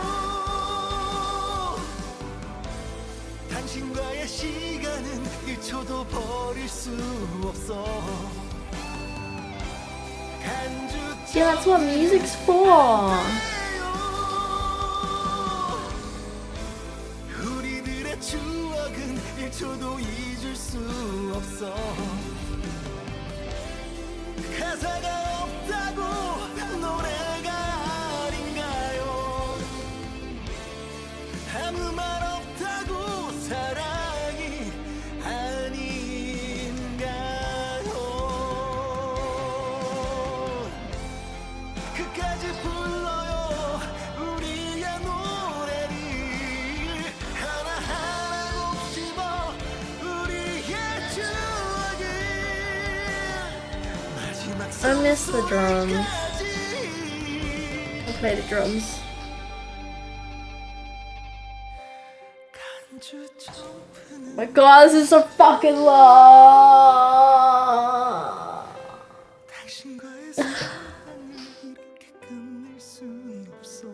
당신과의 시간은 1초도 버릴 수 없어. 간주 Yeah, that's what music's for. 우리들의 추억은 1초도 잊을 수 없어. 가사가 없다고 노래가 아닌가요? 아무 말 없다고 사랑이 아닌가요? 끝까지 불러요 우리의 노래를 하나하나 곱씹어 우리의 추억을 마지막 I miss the drums. 순간까지 I'll play the drums. 간주 점프는 My god, this is so fucking long. 당신과의 사랑을 이렇게 끝낼 순 없어.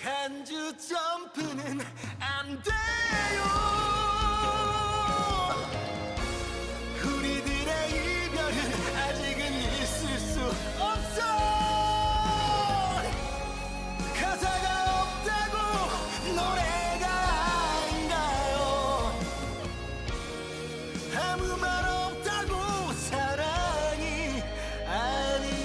간주 점프는 안 돼요. 우리들의 이별은 아직은 있을 수 없어. 가사가 없다고 노래가 아닌가요? 아무 말 없다고 사랑이 아닌가요?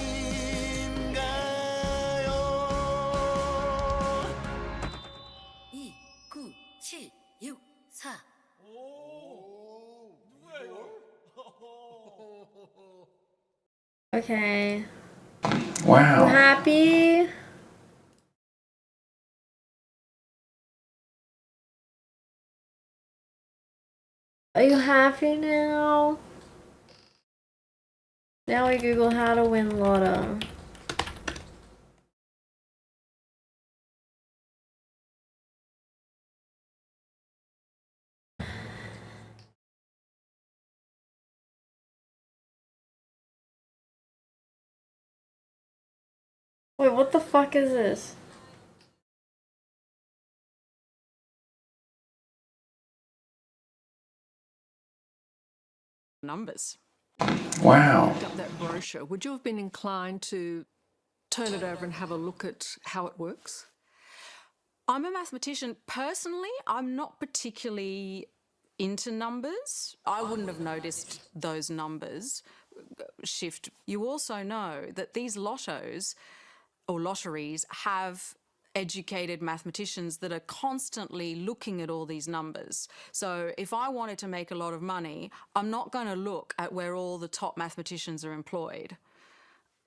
2, 9, 7, 6, 4. Okay. You Wow. happy? Are you happy now? Now we Google how to win lotto. Wait, what the fuck is this? Numbers. Wow. Got that brochure. Would you have been inclined to turn it over and have a look at how it works? I'm a mathematician. Personally, I'm not particularly into numbers. I wouldn't have noticed those numbers shift. You also know that these lottos or lotteries have educated mathematicians that are constantly looking at all these numbers. So if I wanted to make a lot of money, I'm not going to look at where all the top mathematicians are employed.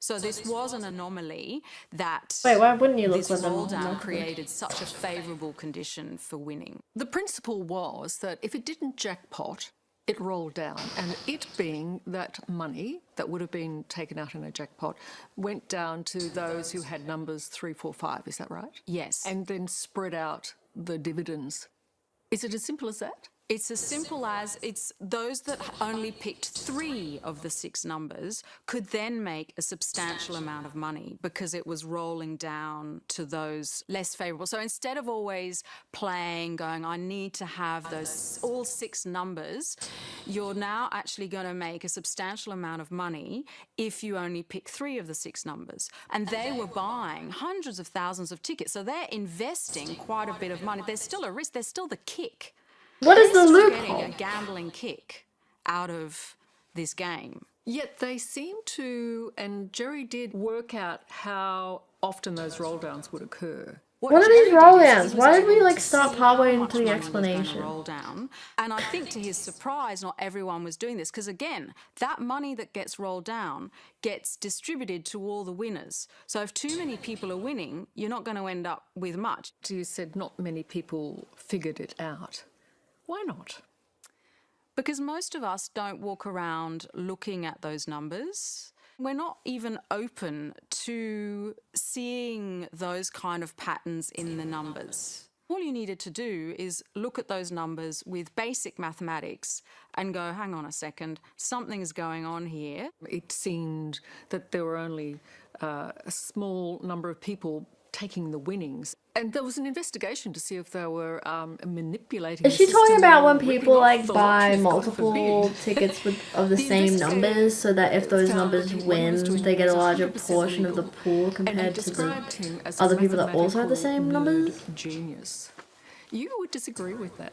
So this was an anomaly that Wait, why wouldn't you look this with them? roll down created such a favourable condition for winning. The principle was that if it didn't jackpot, it rolled down. And it being that money that would have been taken out in a jackpot went down to those who had numbers 3, 4, 5. Is that right? Yes. And then spread out the dividends. Is it as simple as that? It's as simple as it's those that only picked 3 of the 6 numbers could then make a substantial amount of money because it was rolling down to those less favourable. So instead of always playing, going, I need to have those all 6 numbers, you're now actually going to make a substantial amount of money if you only pick 3 of the 6 numbers. And they were buying hundreds of thousands of tickets. So they're investing quite a bit of money. There's still a risk. There's still the kick. What is the They're getting loophole? a gambling kick out of this game. Yet they seem to, and Jerry did work out how often those roll downs would occur. What What are these Jerry did is roll he downs? was Why did we able like to stop see halfway how into much the money was going to explanation? roll down. And I think to his surprise, not everyone was doing this because, again, that money that gets rolled down gets distributed to all the winners. So if too many people are winning, you're not going to end up with much. You said not many people figured it out. Why not? Because most of us don't walk around looking at those numbers. We're not even open to seeing those kind of patterns in the numbers. All you needed to do is look at those numbers with basic mathematics and go, hang on a second, something's going on here. It seemed that there were only a small number of people taking the winnings. And there was an investigation to see if they were manipulating Is the she talking system about or when ripping people off like the buy lotteries, God multiple forbid. tickets of the The same investigator numbers so that if those found numbers that when he was win, doing they it, get a was larger 100% portion of the illegal. pool And he compared to the described him as a other people that also have the mathematical same nerd numbers? genius. You would disagree with that.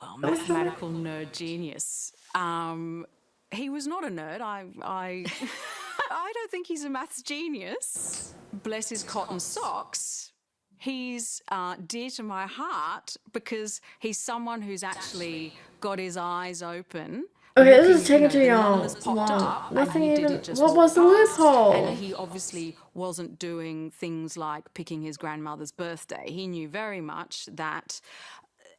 Well, mathematical nerd genius. He was not a nerd. I don't think he's a maths genius. Bless his cotton socks. He's dear to my heart because he's someone who's actually got his eyes open. Okay, this looking, is taking you know, too the long. numbers popped up, and Nothing he did even. it just What walk was the past, loophole? And he obviously wasn't doing things like picking his grandmother's birthday. He knew very much that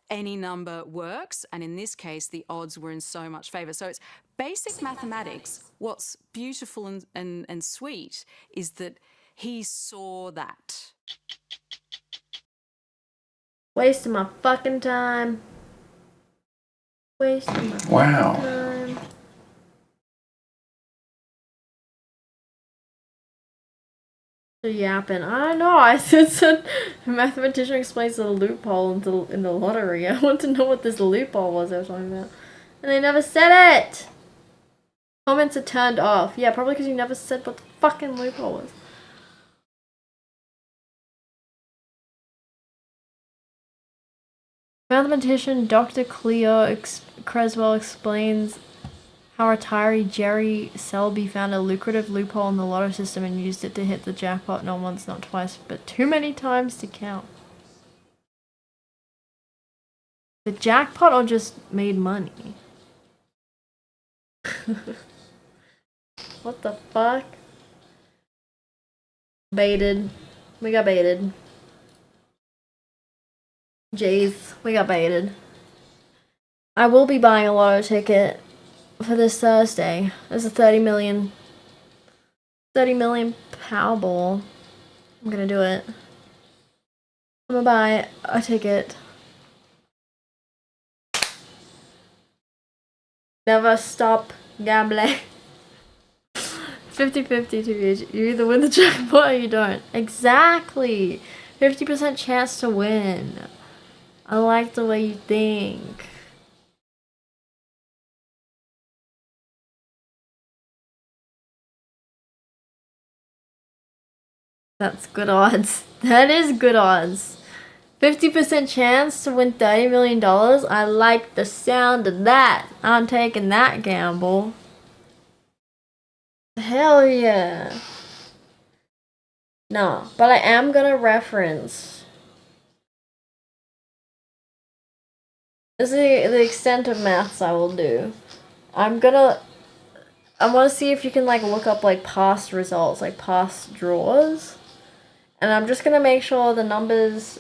any number works, and in this case, the odds were in so much favour. So it's basic mathematics. What's beautiful and sweet is that he saw that. Wasting my fucking time. Wasting my Wow. time. Yapping. I don't know. I said a mathematician explains the loophole in the lottery. I want to know what this loophole was I was talking about. And they never said it! Comments are turned off. Yeah, probably because you never said what the fucking loophole was. Mathematician Dr. Cleo Creswell explains how retiree Jerry Selby found a lucrative loophole in the lotto system and used it to hit the jackpot not once, not twice, but too many times to count. The jackpot or just made money? What the fuck? Baited. We got baited. Jeez, we got baited. I will be buying a lotto ticket for this Thursday. There's a 30 million Powerball. I'm gonna do it. I'm gonna buy a ticket. Never stop gambling. 50-50 to you either win the jackpot or you don't. Exactly. 50% chance to win. I like the way you think. That's good odds. That is good odds. 50% chance to win $30 million. I like the sound of that. I'm taking that gamble. Hell yeah. No, but I am gonna reference. This is the extent of maths I will do. I want to see if you can like look up like past results, like past draws. And I'm just gonna make sure the numbers.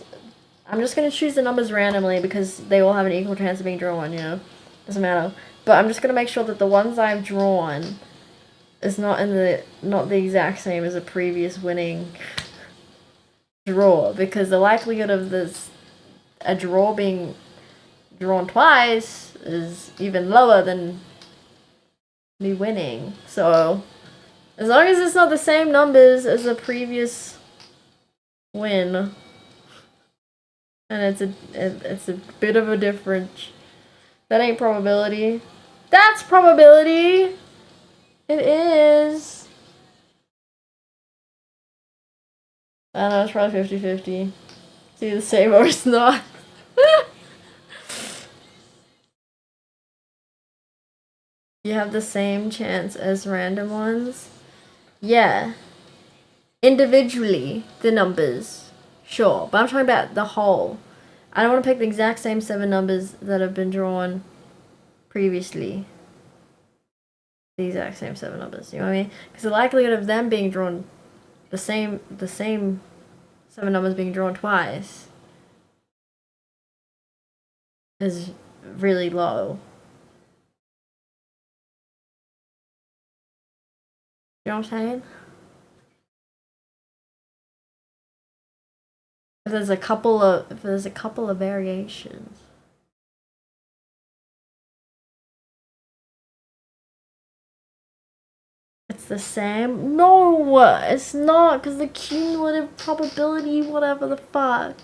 I'm just gonna choose the numbers randomly because they all have an equal chance of being drawn. You know, doesn't matter. But I'm just gonna make sure that the ones I've drawn is not the exact same as a previous winning draw, because the likelihood of a draw being drawn twice is even lower than me winning. So as long as it's not the same numbers as the previous win, and it's a bit of a difference. That ain't probability. That's probability. It is. I don't know, it's probably 50-50. It's either the same or it's not. You have the same chance as random ones? Yeah. Individually, the numbers Sure, but I'm talking about the whole. I don't want to pick the exact same 7 numbers that have been drawn previously. The exact same 7 numbers, you know what I mean? Because the likelihood of them being drawn the same 7 numbers being drawn twice is really low. You know what I'm saying? If there's a couple of variations. It's the same? No, it's not, because the cumulative probability, whatever the fuck.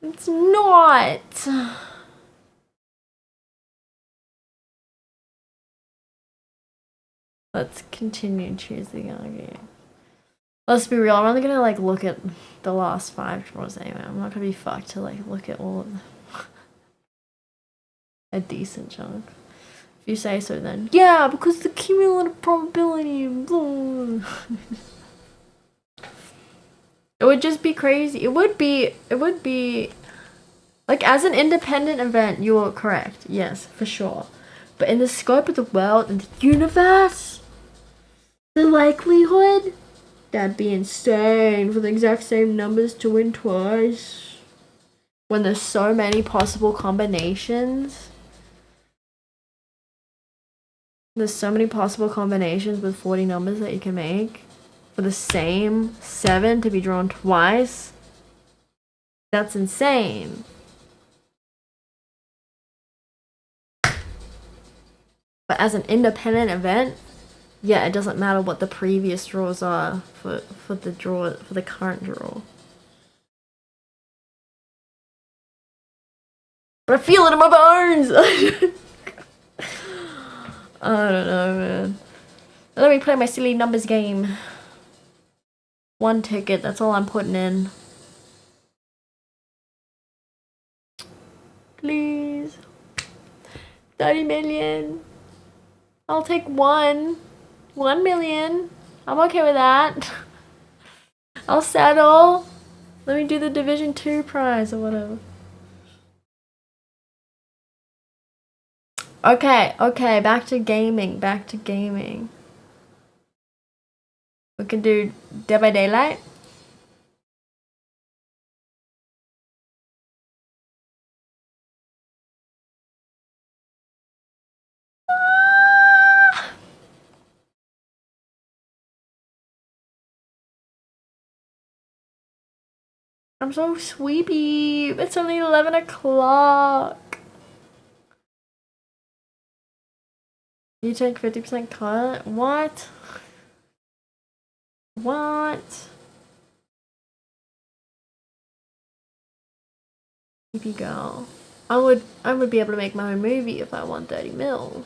It's not. Let's continue choosing our game. Let's be real, I'm only gonna like look at the last 5 draws anyway. I'm not gonna be fucked to like look at all of them. A decent chunk. If you say so then. Yeah, because the cumulative probability. It would just be crazy. It would be like as an independent event, you are correct. Yes, for sure. But in the scope of the world and the universe, the likelihood, that'd be insane for the exact same numbers to win twice. When there's so many possible combinations. There's so many possible combinations with 40 numbers that you can make. For the same 7 to be drawn twice. That's insane. But as an independent event, yeah, it doesn't matter what the previous draws are for the current draw. But I feel it in my bones. I don't know, man. Let me play my silly numbers game. 1 ticket, that's all I'm putting in. Please. 30 million. I'll take 1 million. I'm okay with that. I'll settle. Let me do the Division 2 prize or whatever. Okay, back to gaming. We can do Dead by Daylight. I'm so sleepy. It's only 11 o'clock. You take 50% cut? What? What? Sleepy girl. I would be able to make my own movie if I won 30 mil.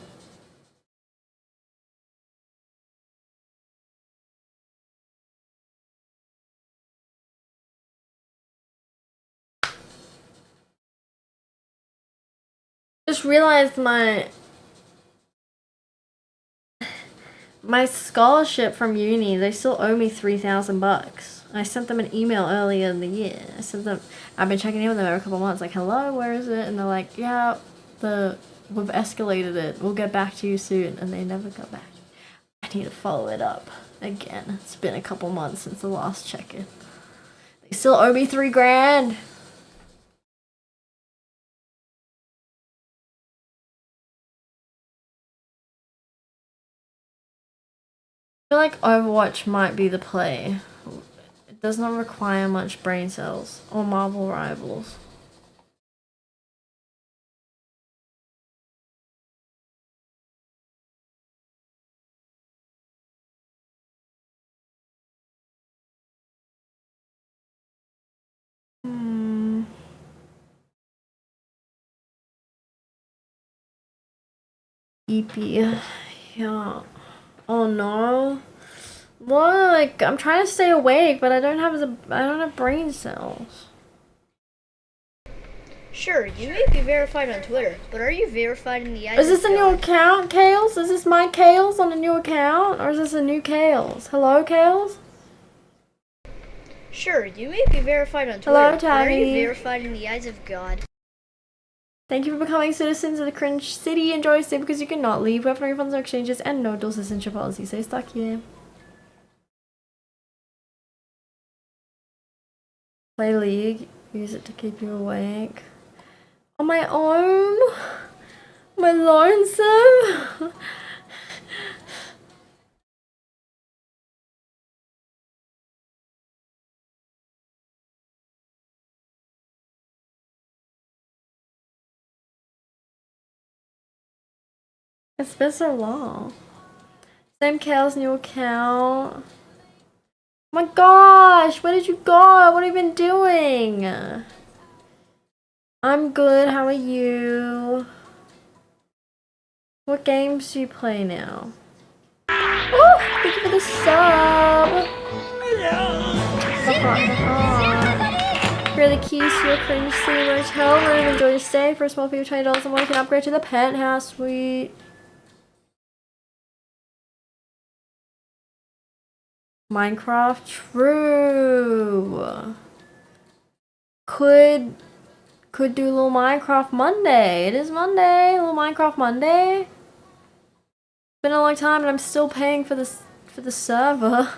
Just realized my scholarship from uni, they still owe me $3,000. I sent them an email earlier in the year. I've been checking in with them every couple of months, like, hello, where is it? And they're like, yeah, we've escalated it. We'll get back to you soon. And they never got back. I need to follow it up again. It's been a couple months since the last check-in. They still owe me $3,000. I feel like Overwatch might be the play. It does not require much brain cells or Marvel Rivals. EP, yeah. Oh no. Well, like, I'm trying to stay awake, but I don't have brain cells. Sure, you may be verified on Twitter, but are you verified in the eyes Is this a of new God? account, Kales? Is this my Kales on a new account? Or is this a new Kales? Hello, Kales? Sure, you may be verified on Hello, Twitter, but are you Tabby. verified in the eyes of God? Thank you for becoming citizens of the Cringe City. Enjoy stay because you cannot leave. We have no refunds or exchanges and no dual citizenship policy. Stay stuck here. Play League. Use it to keep you awake. On my own? My lonesome? It's been so long. Same Kale's new account. Oh my gosh, where did you go? What have you been doing? I'm good, how are you? What games do you play now? Oh, thank you for the sub! Here are the keys to your Cringe City motel room. Enjoy your stay. For a small fee of $20 a month, you can upgrade to the penthouse suite. Minecraft, true. Could do a little Minecraft Monday. It is Monday, a little Minecraft Monday. It's been a long time, and I'm still paying for the server.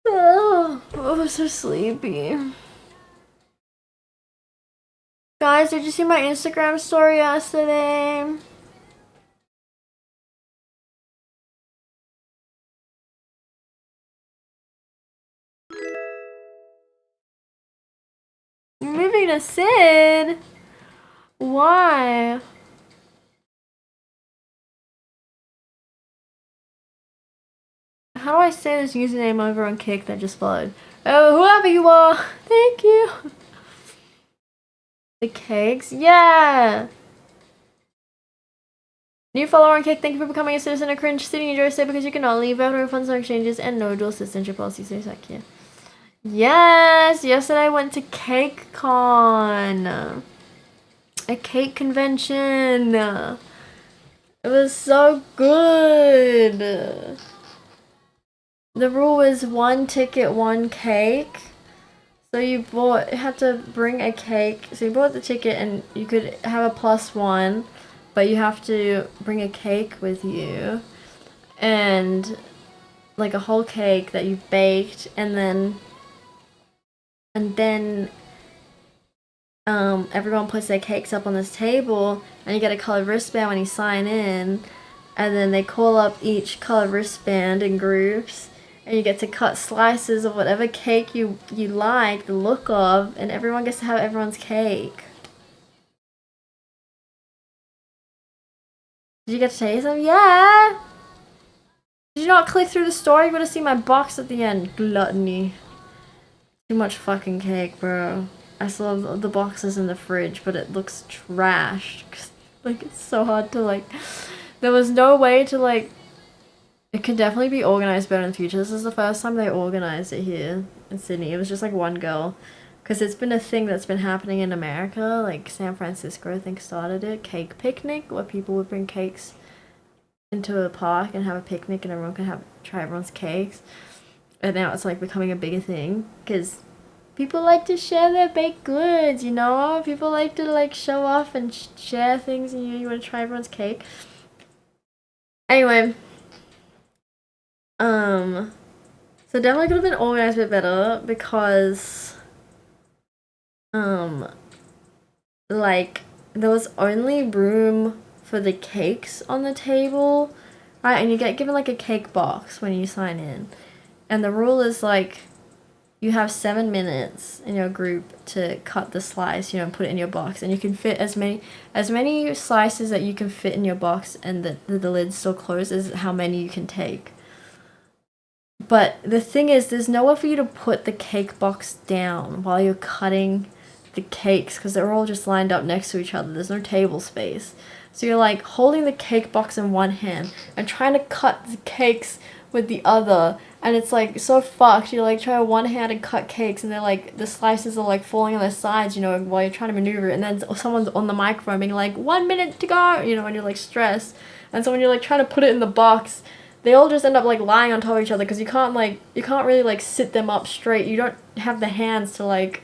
Oh, I'm so sleepy. Guys, did you see my Instagram story yesterday? You're moving to Sid? Why? How do I say this username over on Kick that just followed? Oh, whoever you are, thank you. The cakes? Yeah! New follower on Kick, thank you for becoming a citizen of Cringe City. Enjoy your stay because you cannot leave without no refunds, no exchanges, and no dual citizenship policy. Stay stuck here. Yes! Yesterday I went to CakeCon. A cake convention. It was so good. The rule was 1 ticket, 1 cake. So you had to bring a cake. So you bought the ticket and you could have a +1, but you have to bring a cake with you. And like a whole cake that you've baked, and then everyone puts their cakes up on this table, and you get a colored wristband when you sign in, and then they call up each colored wristband in groups, and you get to cut slices of whatever cake you like the look of, and everyone gets to have everyone's cake. Did you get to taste them? Yeah! Did you not click through the story? You would have seen my box at the end. Gluttony. Too much fucking cake, bro. I still have the boxes in the fridge, but it looks trashed. Like, it's so hard to, like... There was no way to, like... It could definitely be organized better in the future. This is the first time they organized it here in Sydney. It was just, like, one girl. Because it's been a thing that's been happening in America. Like, San Francisco, I think, started it. Cake picnic, where people would bring cakes into a park and have a picnic, and everyone can try everyone's cakes. And now it's, like, becoming a bigger thing. Because... people like to share their baked goods, you know? People like to, like, show off and share things, and you want to try everyone's cake. Anyway. So definitely could have been organized a bit better, because, like, there was only room for the cakes on the table, right? And you get given, like, a cake box when you sign in. And the rule is, like, you have 7 minutes in your group to cut the slice, you know, and put it in your box, and you can fit as many slices that you can fit in your box, and the lid's still closed, is how many you can take. But the thing is, there's nowhere for you to put the cake box down while you're cutting the cakes because they're all just lined up next to each other. There's no table space. So you're like holding the cake box in one hand and trying to cut the cakes with the other, and it's like so fucked. You like try one hand and cut cakes, and they're like the slices are like falling on their sides, you know, while you're trying to maneuver. And then someone's on the microphone being like 1 minute to go, you know, and you're like stressed. And so when you're like trying to put it in the box, they all just end up like lying on top of each other because you can't really like sit them up straight. You don't have the hands to like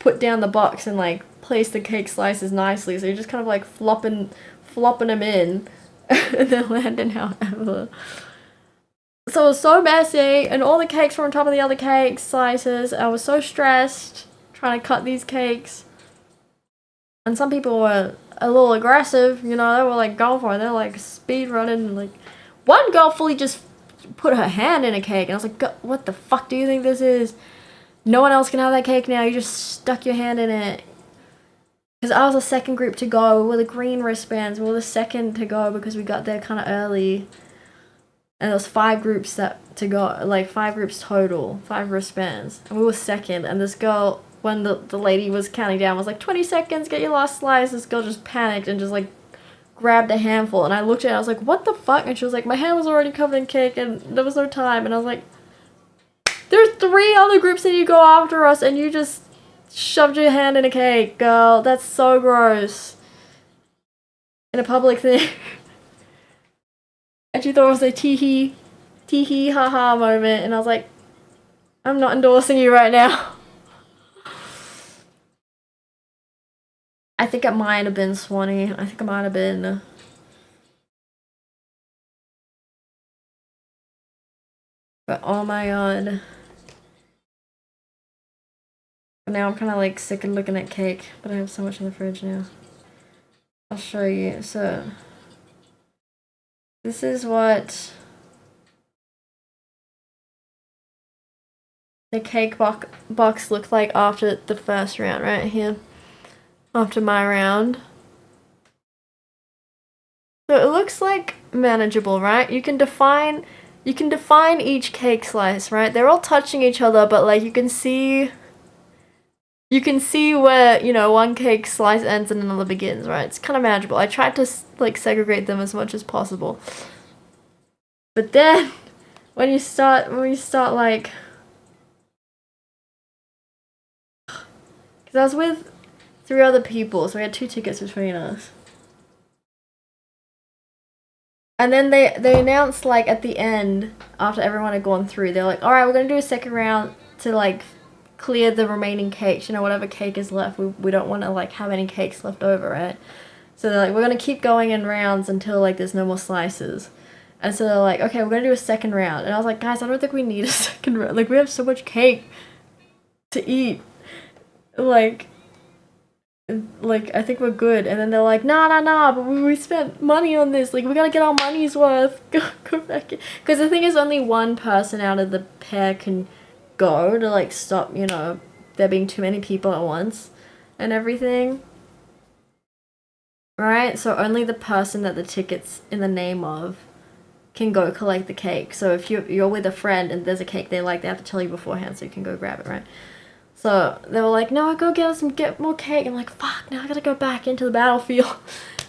put down the box and like place the cake slices nicely. So you're just kind of like flopping them in and then landing however. So it was so messy, and all the cakes were on top of the other cake slices. I was so stressed trying to cut these cakes. And some people were a little aggressive, you know, they were like going for it. They're like speed running, and like one girl fully just put her hand in a cake, and I was like, what the fuck do you think this is? No one else can have that cake now, you just stuck your hand in it. Because I was the second group to go, we were the green wristbands, we were the second to go because we got there kind of early. And there was 5 groups to go, like 5 groups total, 5 wristbands. And we were second, and this girl, when the lady was counting down, was like, 20 seconds, get your last slice. This girl just panicked and just like grabbed a handful. And I looked at her, I was like, what the fuck? And she was like, my hand was already covered in cake and there was no time. And I was like, there's 3 other groups that you go after us and you just shoved your hand in a cake, girl. That's so gross. In a public thing. And she thought it was a tee hee ha ha moment, and I was like, I'm not endorsing you right now. I think it might have been Swanee. I think it might have been. But oh my god. Now I'm kind of like sick of looking at cake, but I have so much in the fridge now. I'll show you. So this is what the cake box looked like after the first round, right here. After my round. So it looks like manageable, right? You can define each cake slice, right? They're all touching each other, but like you can see where, you know, one cake slice ends and another begins, right? It's kind of manageable. I tried to like segregate them as much as possible. But then when you start like, because I was with 3 other people, so we had 2 tickets between us. And then they announced like at the end, after everyone had gone through, they're like, alright, we're gonna do a second round to like clear the remaining cakes, you know, whatever cake is left. We don't want to like have any cakes left over, right? So they're like, we're gonna keep going in rounds until like there's no more slices. And so they're like, okay, we're gonna do a second round. And I was like, guys, I don't think we need a second round. Like, we have so much cake to eat. Like I think we're good. And then they're like, nah, but we spent money on this. Like, we gotta get our money's worth. Go back in. Because the thing is, only one person out of the pair can go to like stop, you know, there being too many people at once and everything, right? So only the person that the ticket's in the name of can go collect the cake. So if you're with a friend and there's a cake they like, they have to tell you beforehand so you can go grab it, right? So they were like, no, go get more cake. I'm like, fuck, now I gotta go back into the battlefield.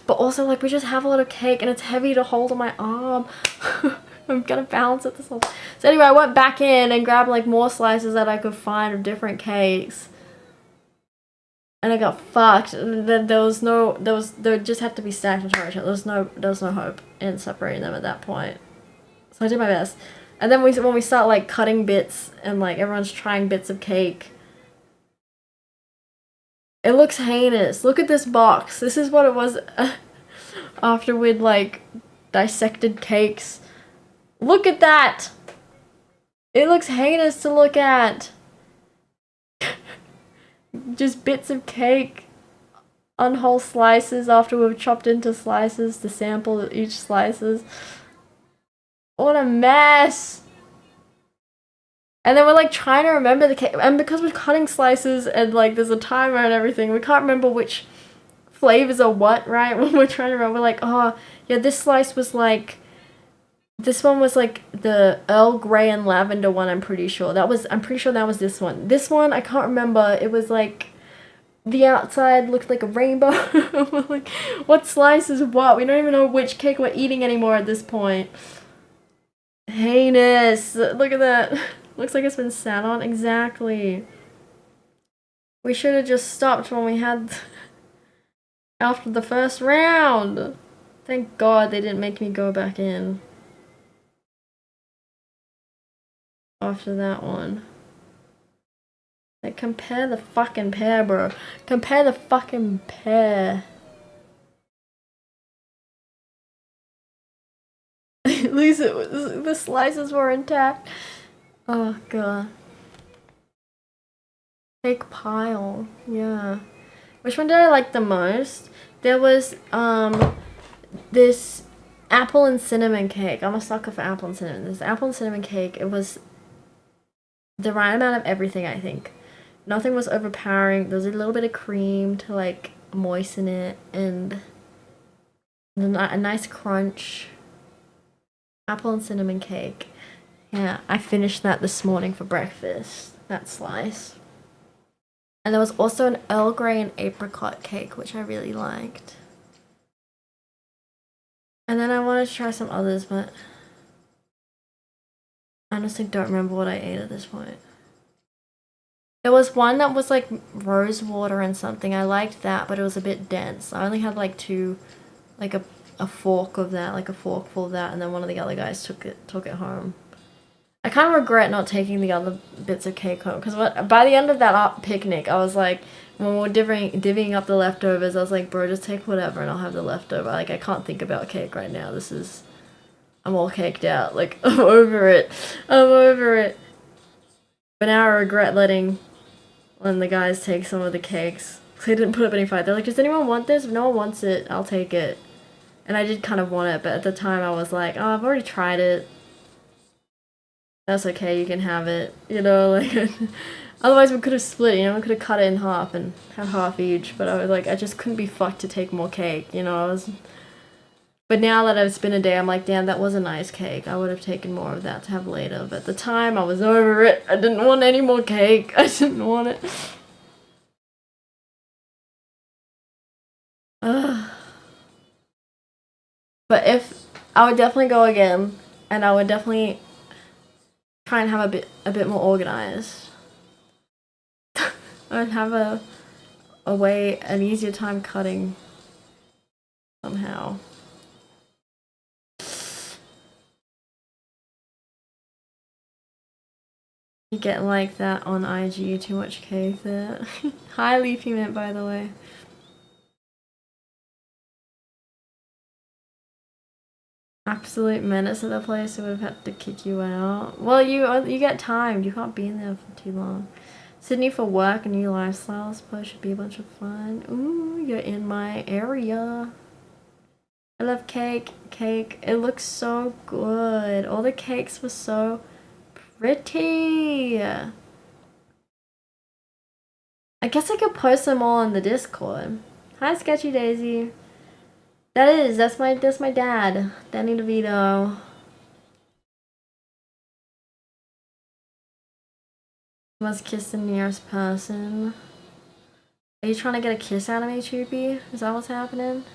But also, like, we just have a lot of cake and it's heavy to hold on my arm. I'm gonna balance it this whole. So anyway, I went back in and grabbed like more slices that I could find of different cakes. And I got fucked. And then there just had to be stacked on top of each other. There was no hope in separating them at that point. So I did my best. And then when we start like cutting bits and like everyone's trying bits of cake, it looks heinous. Look at this box. This is what it was after we'd like dissected cakes. Look at that! It looks heinous to look at. Just bits of cake on whole slices after we've chopped into slices to sample each slices. What a mess! And then we're like trying to remember the cake, and because we're cutting slices and like there's a timer and everything, we can't remember which flavors are what, right? When we're trying to remember, we're like, oh yeah, this slice was like, this one was like the Earl Grey and lavender one, I'm pretty sure that was this one. This one, I can't remember, it was like the outside looked like a rainbow. We're like, what slice is what? We don't even know which cake we're eating anymore at this point. Heinous. Look at that. Looks like it's been sat on. Exactly. We should have just stopped when we had after the first round. Thank God they didn't make me go back in after that one. Like, compare the fucking pair, bro. Compare the fucking pair. At least the slices were intact. Oh god. Cake pile. Yeah. Which one did I like the most? There was this apple and cinnamon cake. I'm a sucker for apple and cinnamon. This apple and cinnamon cake, it was the right amount of everything, I think. Nothing was overpowering. There was a little bit of cream to like moisten it and a nice crunch. Apple and cinnamon cake. Yeah, I finished that this morning for breakfast. That slice. And there was also an Earl Grey and apricot cake, which I really liked. And then I wanted to try some others, but I honestly don't remember what I ate at this point. There was one that was like rose water and something. I liked that, but it was a bit dense. I only had like two, like a fork of that, like a forkful of that, and then one of the other guys took it home. I kind of regret not taking the other bits of cake home, because by the end of that picnic, I was like, when we were divvying up the leftovers, I was like, bro, just take whatever and I'll have the leftover. Like, I can't think about cake right now. I'm all caked out. Like, I'm over it. I'm over it. But now I regret letting the guys take some of the cakes. They didn't put up any fight. They're like, does anyone want this? If no one wants it, I'll take it. And I did kind of want it, but at the time I was like, oh, I've already tried it. That's okay, you can have it. You know, like, otherwise we could have split, you know, we could have cut it in half and had half each, but I was like, I just couldn't be fucked to take more cake, you know, but now that it's been a day, I'm like, damn, that was a nice cake. I would have taken more of that to have later, but at the time, I was over it. I didn't want any more cake. I didn't want it. But if, I would definitely go again, and I would definitely try and have a bit more organized. I'd have an easier time cutting somehow. You get like that on IG, too much cake there. Hi Leafy Mint, by the way. Absolute menace of the place, I would have had to kick you out. Well, you get timed. You can't be in there for too long. Sydney for work, a new lifestyle, I suppose should be a bunch of fun. Ooh, you're in my area. I love cake. It looks so good. All the cakes were so pretty. I guess I could post them all on the Discord. Hi, Sketchy Daisy. That's my dad, Danny DeVito. Must kiss the nearest person. Are you trying to get a kiss out of me, Choopy? Is that what's happening?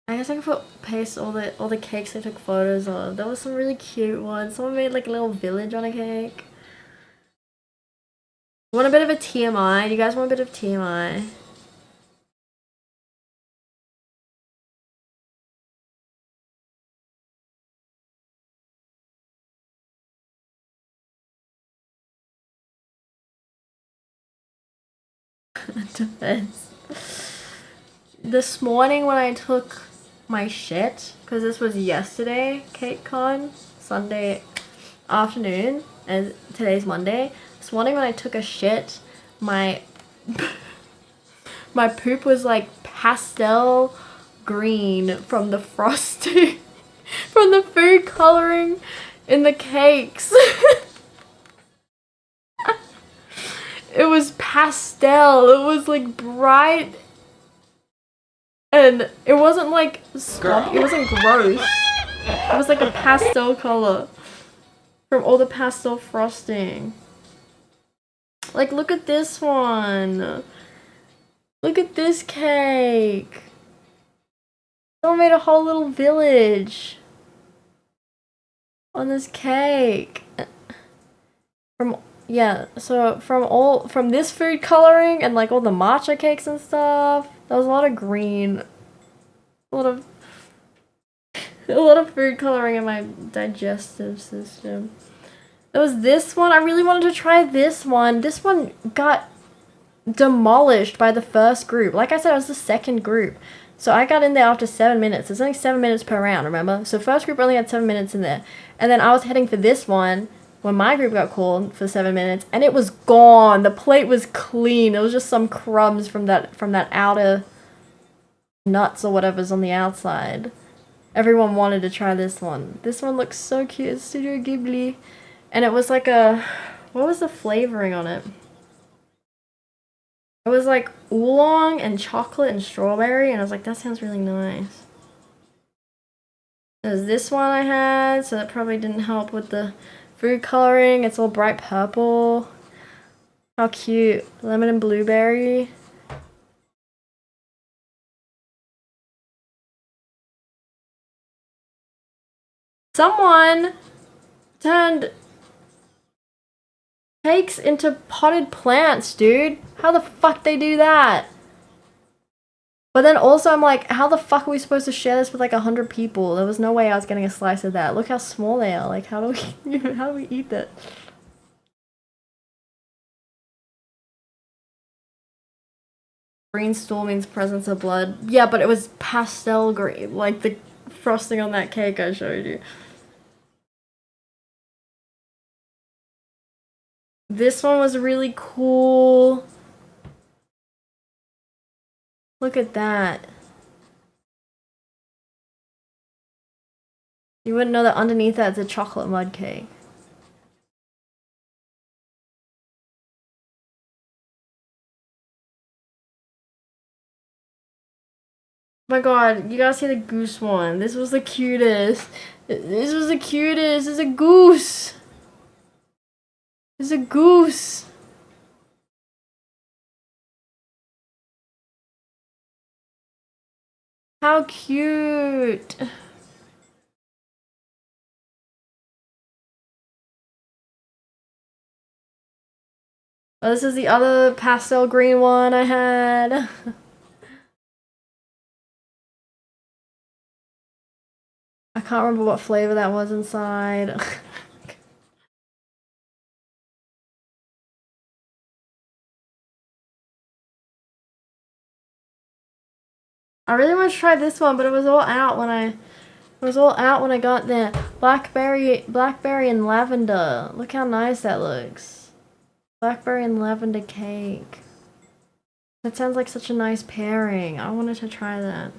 I guess I could paste all the cakes I took photos of. There was some really cute ones. Someone made like a little village on a cake. Want a bit of a TMI? Do you guys want a bit of TMI? Defense. This morning when I took my shit, because this was yesterday, CakeCon, Sunday afternoon, and today's Monday. This morning when I took a shit, my poop was like pastel green from the frosting, from the food coloring in the cakes. It was pastel. It was like bright, and it wasn't like it wasn't gross. It was like a pastel color from all the pastel frosting. Like, look at this one. Look at this cake. Someone made a whole little village on this cake. From this food coloring and like all the matcha cakes and stuff, there was a lot of green. A lot of food coloring in my digestive system. There was this one. I really wanted to try this one. This one got demolished by the first group. Like I said, I was the second group. So I got in there after 7 minutes. There's only 7 minutes per round, remember? So first group only had 7 minutes in there. And then I was heading for this one when my group got called for 7 minutes, and it was gone. The plate was clean. It was just some crumbs from that outer nuts or whatever's on the outside. Everyone wanted to try this one. This one looks so cute. It's Studio Ghibli. And it was like a... What was the flavoring on it? It was like oolong and chocolate and strawberry, and I was like, that sounds really nice. There's this one I had, so that probably didn't help with the food coloring. It's all bright purple. How cute. Lemon and blueberry. Someone turned cakes into potted plants, dude. How the fuck they do that? But then also I'm like, how the fuck are we supposed to share this with like 100 people? There was no way I was getting a slice of that. Look how small they are. Like, how do we eat that? Green stool means presence of blood. Yeah, but it was pastel green, like the frosting on that cake I showed you. This one was really cool. Look at that. You wouldn't know that underneath that's a chocolate mud cake. Oh my god, you gotta see the goose one. This was the cutest. This was the cutest. It's a goose. It's a goose. How cute. Oh, this is the other pastel green one I had. I can't remember what flavor that was inside. I really want to try this one, but it was all out when I got there. Blackberry and lavender. Look how nice that looks. Blackberry and lavender cake. That sounds like such a nice pairing. I wanted to try that.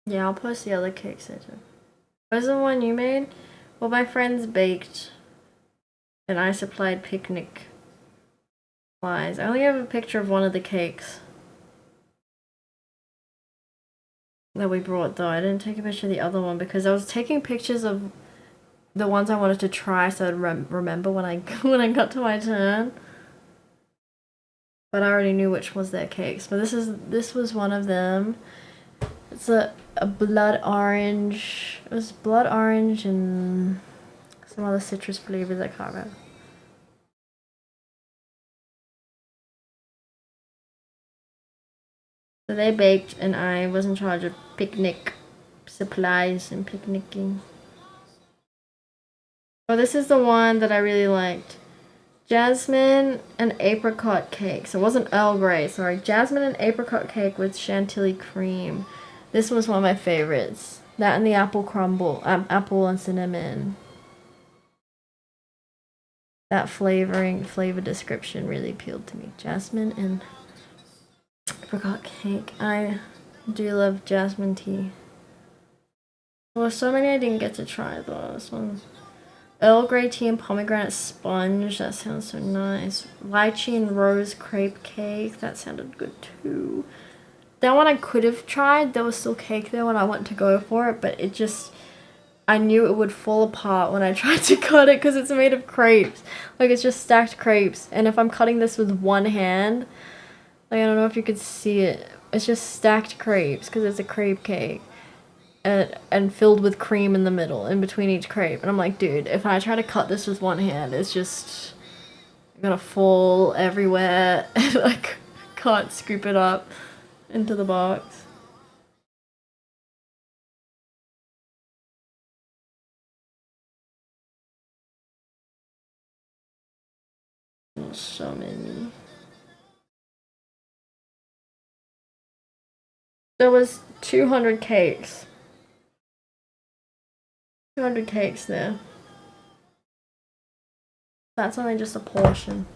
Yeah, I'll post the other cakes later. Where's the one you made? Well, my friends baked, and I supplied picnic supplies. I only have a picture of one of the cakes that we brought, though. I didn't take a picture of the other one because I was taking pictures of the ones I wanted to try so I'd remember when I got to my turn. But I already knew which was their cakes. But this was one of them. It's a blood orange. It was blood orange and some other citrus flavors I can't remember. So they baked and I was in charge of picnic supplies and picnicking. Oh, this is the one that I really liked. Jasmine and apricot cake. So it wasn't Earl Grey, sorry. Jasmine and apricot cake with chantilly cream. This was one of my favorites. That and the apple crumble. Apple and cinnamon. That flavor description really appealed to me. Jasmine and apricot cake. I do love jasmine tea. Well, so many I didn't get to try though. This one Earl Grey tea and pomegranate sponge. That sounds so nice. Lychee and rose crepe cake. That sounded good too. That one I could have tried. There was still cake there when I went to go for it, but it just... I knew it would fall apart when I tried to cut it because it's made of crepes. Like, it's just stacked crepes. And if I'm cutting this with one hand, like, I don't know if you could see it. It's just stacked crepes because it's a crepe cake. And filled with cream in the middle, in between each crepe. And I'm like, dude, if I try to cut this with one hand, it's just gonna fall everywhere. And I can't scoop it up into the box. So many. There was 200 cakes. 200 cakes there. That's only just a portion.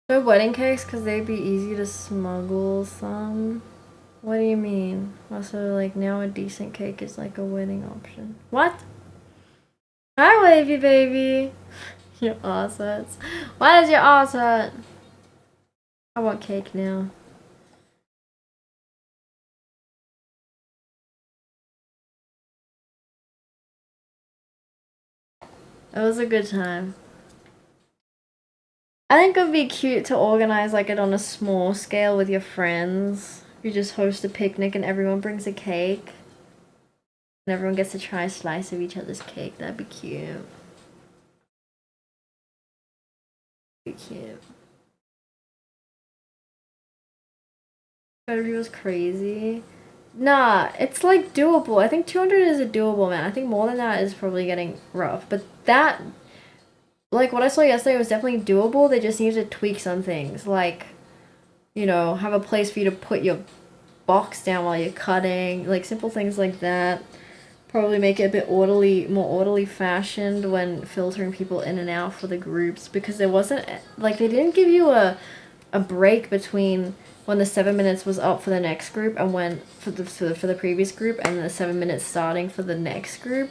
No wedding cakes because they'd be easy to smuggle some. What do you mean? Also, like, now a decent cake is like a wedding option. What? Hi, wavy baby. Your ass hurts. Why does your ass hurt? I want cake now. It was a good time. I think it would be cute to organize like it on a small scale with your friends. You just host a picnic and everyone brings a cake. And everyone gets to try a slice of each other's cake. That'd be cute. Be cute. February was crazy. Nah, it's like doable. I think 200 is a doable amount. I think more than that is probably getting rough. But that, like what I saw yesterday was definitely doable. They just need to tweak some things. Like, you know, have a place for you to put your box down while you're cutting. Like simple things like that. Probably make it a bit orderly, more orderly fashioned when filtering people in and out for the groups. Because there wasn't, like they didn't give you a break between when the 7 minutes was up for the next group and when for the previous group and the 7 minutes starting for the next group.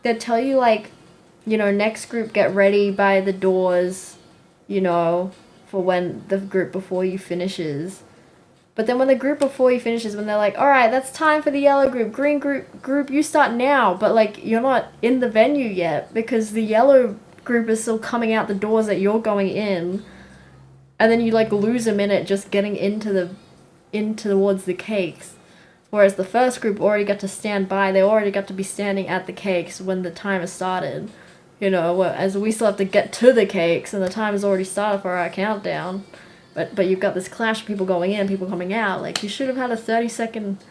They'd tell you like, you know, next group get ready by the doors, you know, for when the group before you finishes. But then when the group before you finishes, when they're like, all right, that's time for the yellow group, green group, you start now. But like you're not in the venue yet because the yellow group is still coming out the doors that you're going in. And then you like lose a minute just getting into towards the cakes. Whereas the first group already got to stand by, they already got to be standing at the cakes when the timer started. You know, as we still have to get to the cakes and the time has already started for our countdown. But you've got this clash of people going in, people coming out. Like you should have had a 30-second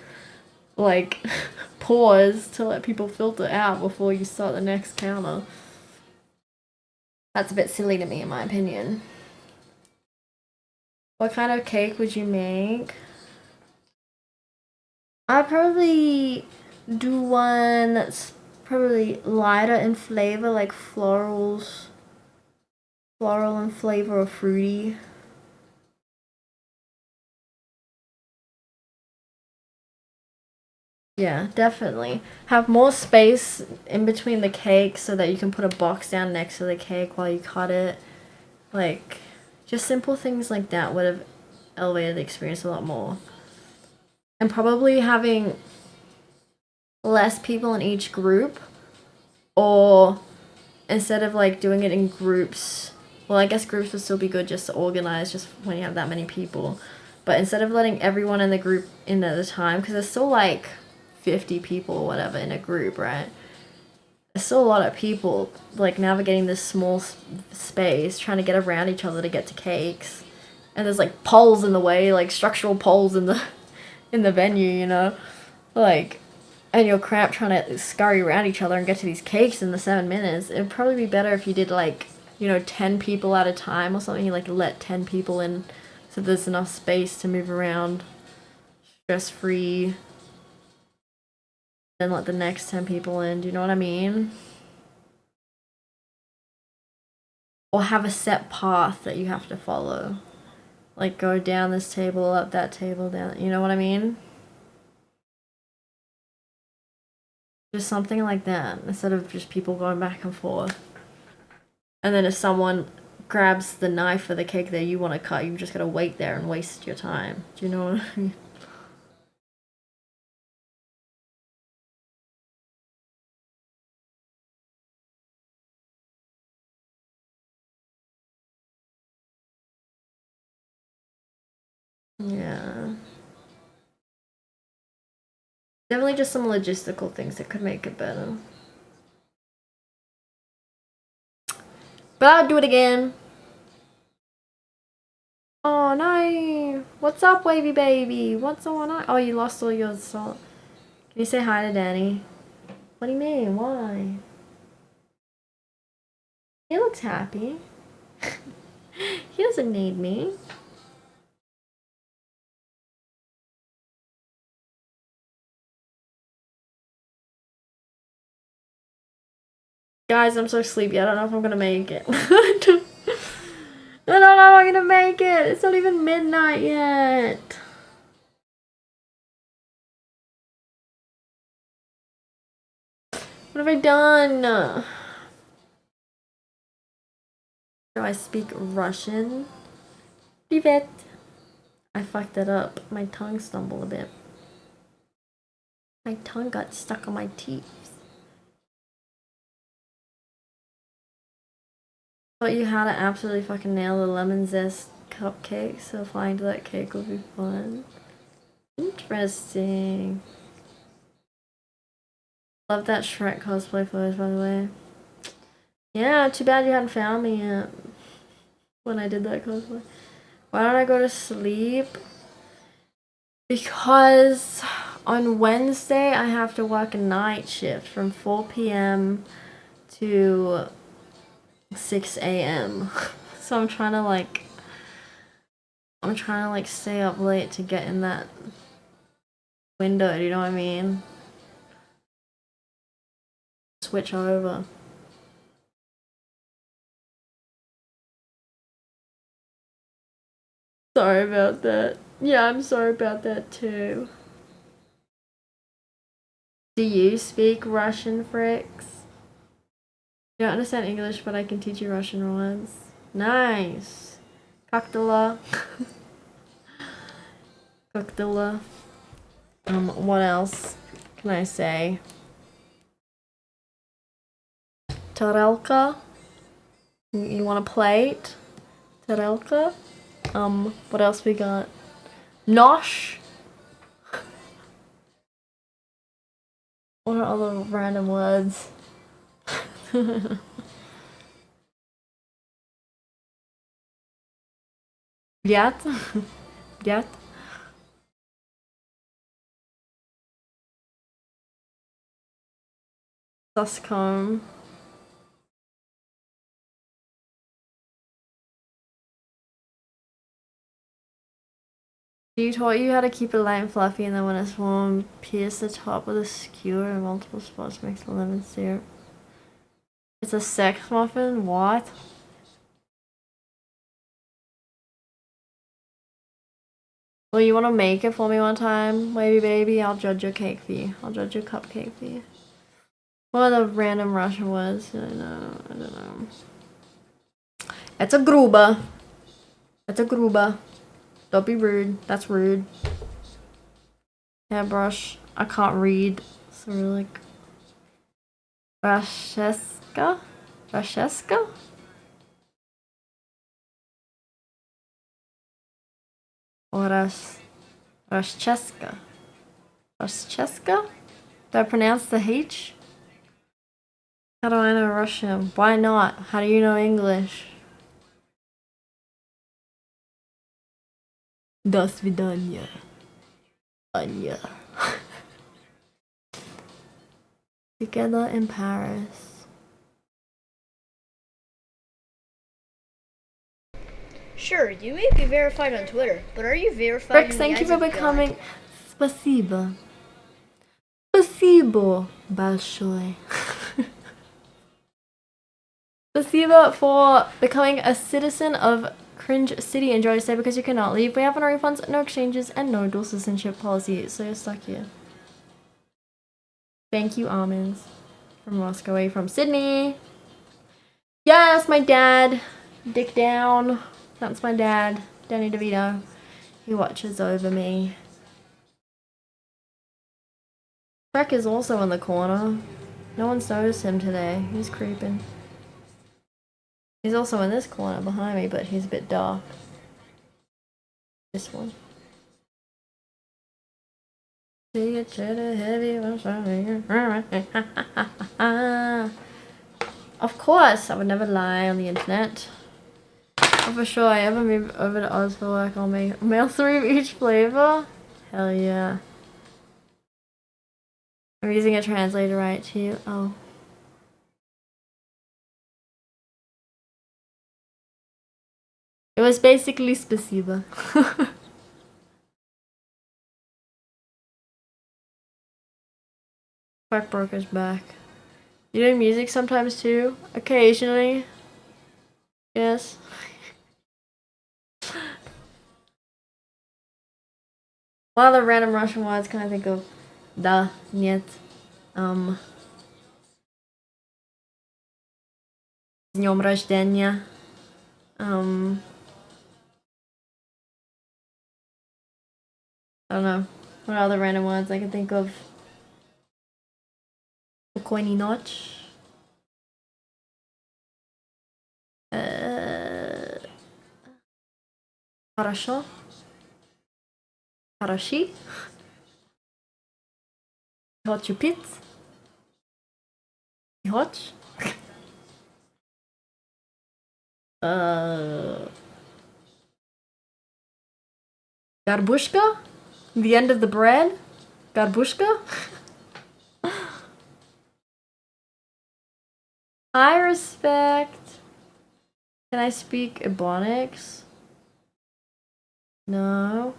like pause to let people filter out before you start the next counter. That's a bit silly to me in my opinion. What kind of cake would you make? I'd probably do one that's probably lighter in flavor, like floral in flavor or fruity. Yeah, definitely. Have more space in between the cake so that you can put a box down next to the cake while you cut it. Like, just simple things like that would have elevated the experience a lot more. And probably having less people in each group, or instead of like doing it in groups, well, I guess groups would still be good just to organize just when you have that many people. But instead of letting everyone in the group in at a time, because there's still like 50 people or whatever in a group, right? There's still a lot of people like navigating this small space, trying to get around each other to get to cakes. And there's like poles in the way, like structural poles in the venue, you know? Like, and you're cramped trying to scurry around each other and get to these cakes in the 7 minutes. It'd probably be better if you did like, you know, 10 people at a time or something. You like let 10 people in so there's enough space to move around stress free. Then let the next 10 people in. Do you know what I mean? Or have a set path that you have to follow. like go down this table, up that table, down, you know what I mean? Just something like that, instead of just people going back and forth. And then if someone grabs the knife for the cake that you want to cut, you just gotta wait there and waste your time. Do you know what I mean? Yeah. Definitely just some logistical things that could make it better. But I'll do it again. Oh no! What's up, wavy baby? What's on? Oh, you lost all your salt. Can you say hi to Danny? What do you mean? Why? He looks happy. He doesn't need me. Guys, I'm so sleepy. I don't know if I'm gonna make it. I don't know if I'm gonna make it. It's not even midnight yet. What have I done? Do I speak Russian? Privet. I fucked it up. My tongue stumbled a bit. My tongue got stuck on my teeth. Thought you had to absolutely fucking nail the lemon zest cupcake, so flying to that cake would be fun. Interesting. Love that Shrek cosplay photos, by the way. Yeah, too bad you hadn't found me yet when I did that cosplay. Why don't I go to sleep? Because on Wednesday I have to work a night shift from 4 p.m. to 6 a.m. So I'm trying to stay up late to get in that window, do you know what I mean? Switch over. Sorry about that. Yeah, I'm sorry about that too. Do you speak Russian, Fricks? I don't understand English, but I can teach you Russian words. Nice. Koktala. Koktala. What else can I say? Tarelka. You want a plate? Tarelka. What else we got? Nosh. What are other random words? Yat? Yat? Suscomb. You taught you how to keep it light and fluffy, and then when it's warm, pierce the top with a skewer in multiple spots, mix the lemon syrup. It's a sex muffin? What? Well, you want to make it for me one time, wavy baby? I'll judge your cake for you. I'll judge your cupcake for you. What are the random Russian words? I don't know. It's a gruba. It's a gruba. Don't be rude. That's rude. Hairbrush. I can't read. So we're like... Rasheska? Rasheska? Or Rascheska? Rascheska? Did I pronounce the H? How do I know Russian? Why not? How do you know English? До свидания. Anya. Together in Paris. Sure, you may be verified on Twitter, but are you verified Rick, in the thank you eyes for of God? becoming... Спасибо. Спасибо большое. Спасибо for becoming a citizen of Cringe City, enjoy stay because you cannot leave. We have no refunds, no exchanges, and no dual citizenship policy, so you're stuck here. Thank you, almonds. From Moscow, away from Sydney. Yes, my dad. Dick down. That's my dad, Danny DeVito. He watches over me. Trek is also in the corner. No one's noticed him today. He's creeping. He's also in this corner behind me, but he's a bit dark. This one. See it heavy. Of course, I would never lie on the internet. Oh, for sure, I ever move over to Oz for work, I'll mail 3 of each flavor. Hell yeah. I'm using a translator right to you. Oh. It was basically spasiba. Fuck Broker's back. You do music sometimes too? Occasionally. Yes. What other random Russian words can I think of? Da, нет, С днём рождения. I don't know. What other random words I can think of? Спокойной ночи. Хорошо. Хороши. Хочу пиццу. Не хочешь? Горбушка? The end of the bread? Горбушка? I respect. Can I speak Ebonics? No.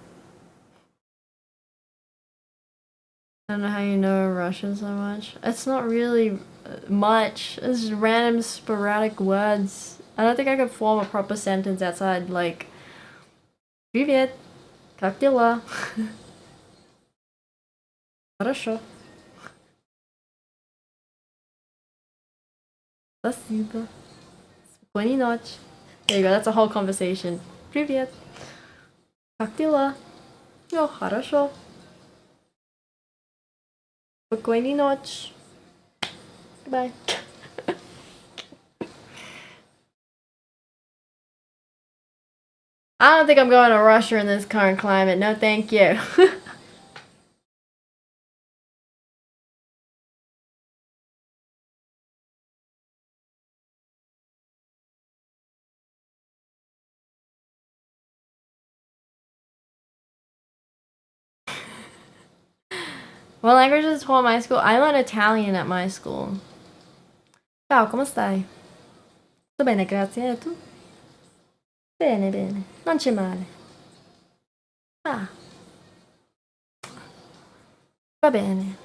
I don't know how you know Russian so much. It's not really much. It's just random sporadic words. I don't think I could form a proper sentence outside like Привет. Как дела? Хорошо. Спасибо. Спокойной ночи. There you go, that's a whole conversation. Привет. Как дела? Oh, хорошо. Спокойной ночи. Goodbye. I don't think I'm going to Russia in this current climate. No, thank you. What languages taught my school? I learned Italian at my school. Ciao, come stai? Sto bene, grazie. E tu? Bene, bene. Non c'è male. Ah. Va bene.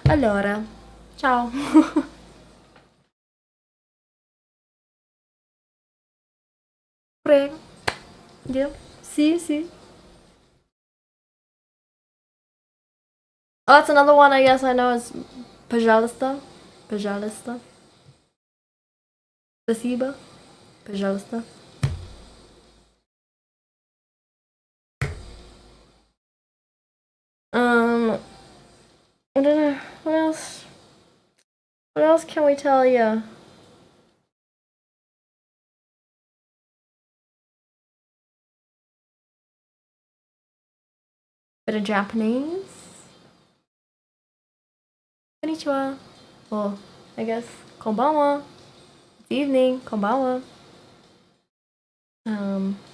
Allora, ciao. Prego. Dio. Sì, sì. Oh, that's another one I guess I know is Пожалуйста. Пожалуйста. Спасибо. Пожалуйста. I don't know. What else? What else can we tell you? Bit of Japanese. Konnichiwa. Well, I guess konbanwa. It's evening. Konbanwa.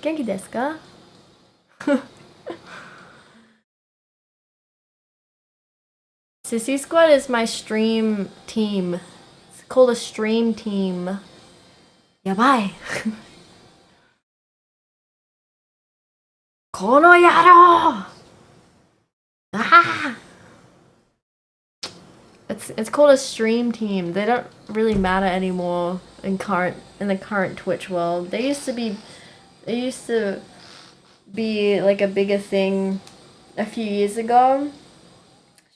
Genki desu ka? Sissy Squad is my stream team. It's called a stream team. Yabai. この野郎! Ah! It's called a stream team. They don't really matter anymore in the current Twitch world. They used to be like a bigger thing a few years ago.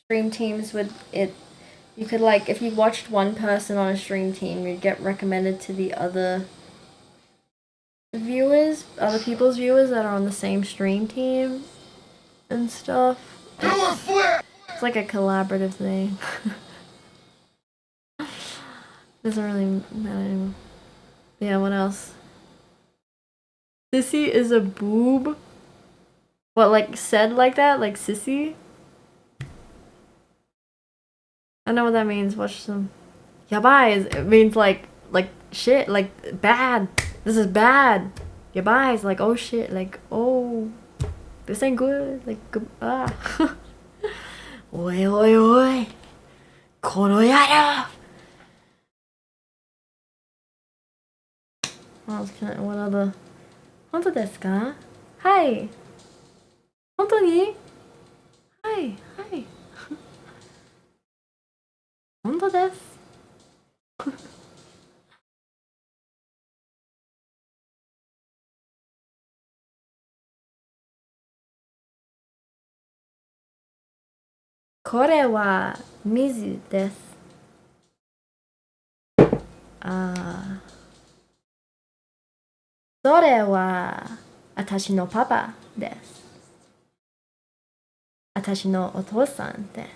Stream teams would you could like if you watched one person on a stream team, you'd get recommended to the other people's viewers that are on the same stream team and stuff. It's like a collaborative thing. Doesn't really matter anymore. Yeah, what else? Sissy is a boob. What, like said like that? Like sissy? I know what that means. Watch some. Yabai it means like shit, like bad. This is bad. Yabai is like oh shit, like oh this ain't good. Like ah. Oi oi oi. Kono yaro. What other? 本当ですか? Hi. 本当に? Hi. Hi. 本当です。これは水です。それは私のパパです。私のお父さんです。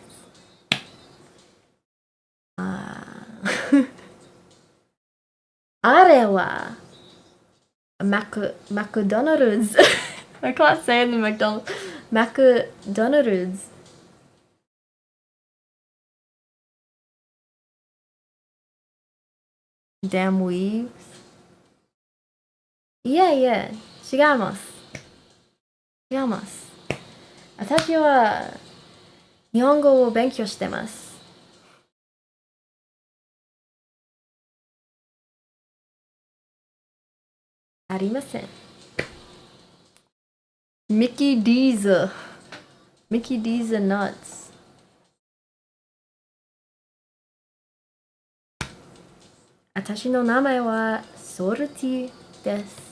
あれはマクドナルド I can't say it in McDonald's. マクドナルド Damn weaves. いやいや、違います。違います。私は日本語を勉強してます。ありません。Mickey D's Mickey D's are nuts. 私の名前はソルティです。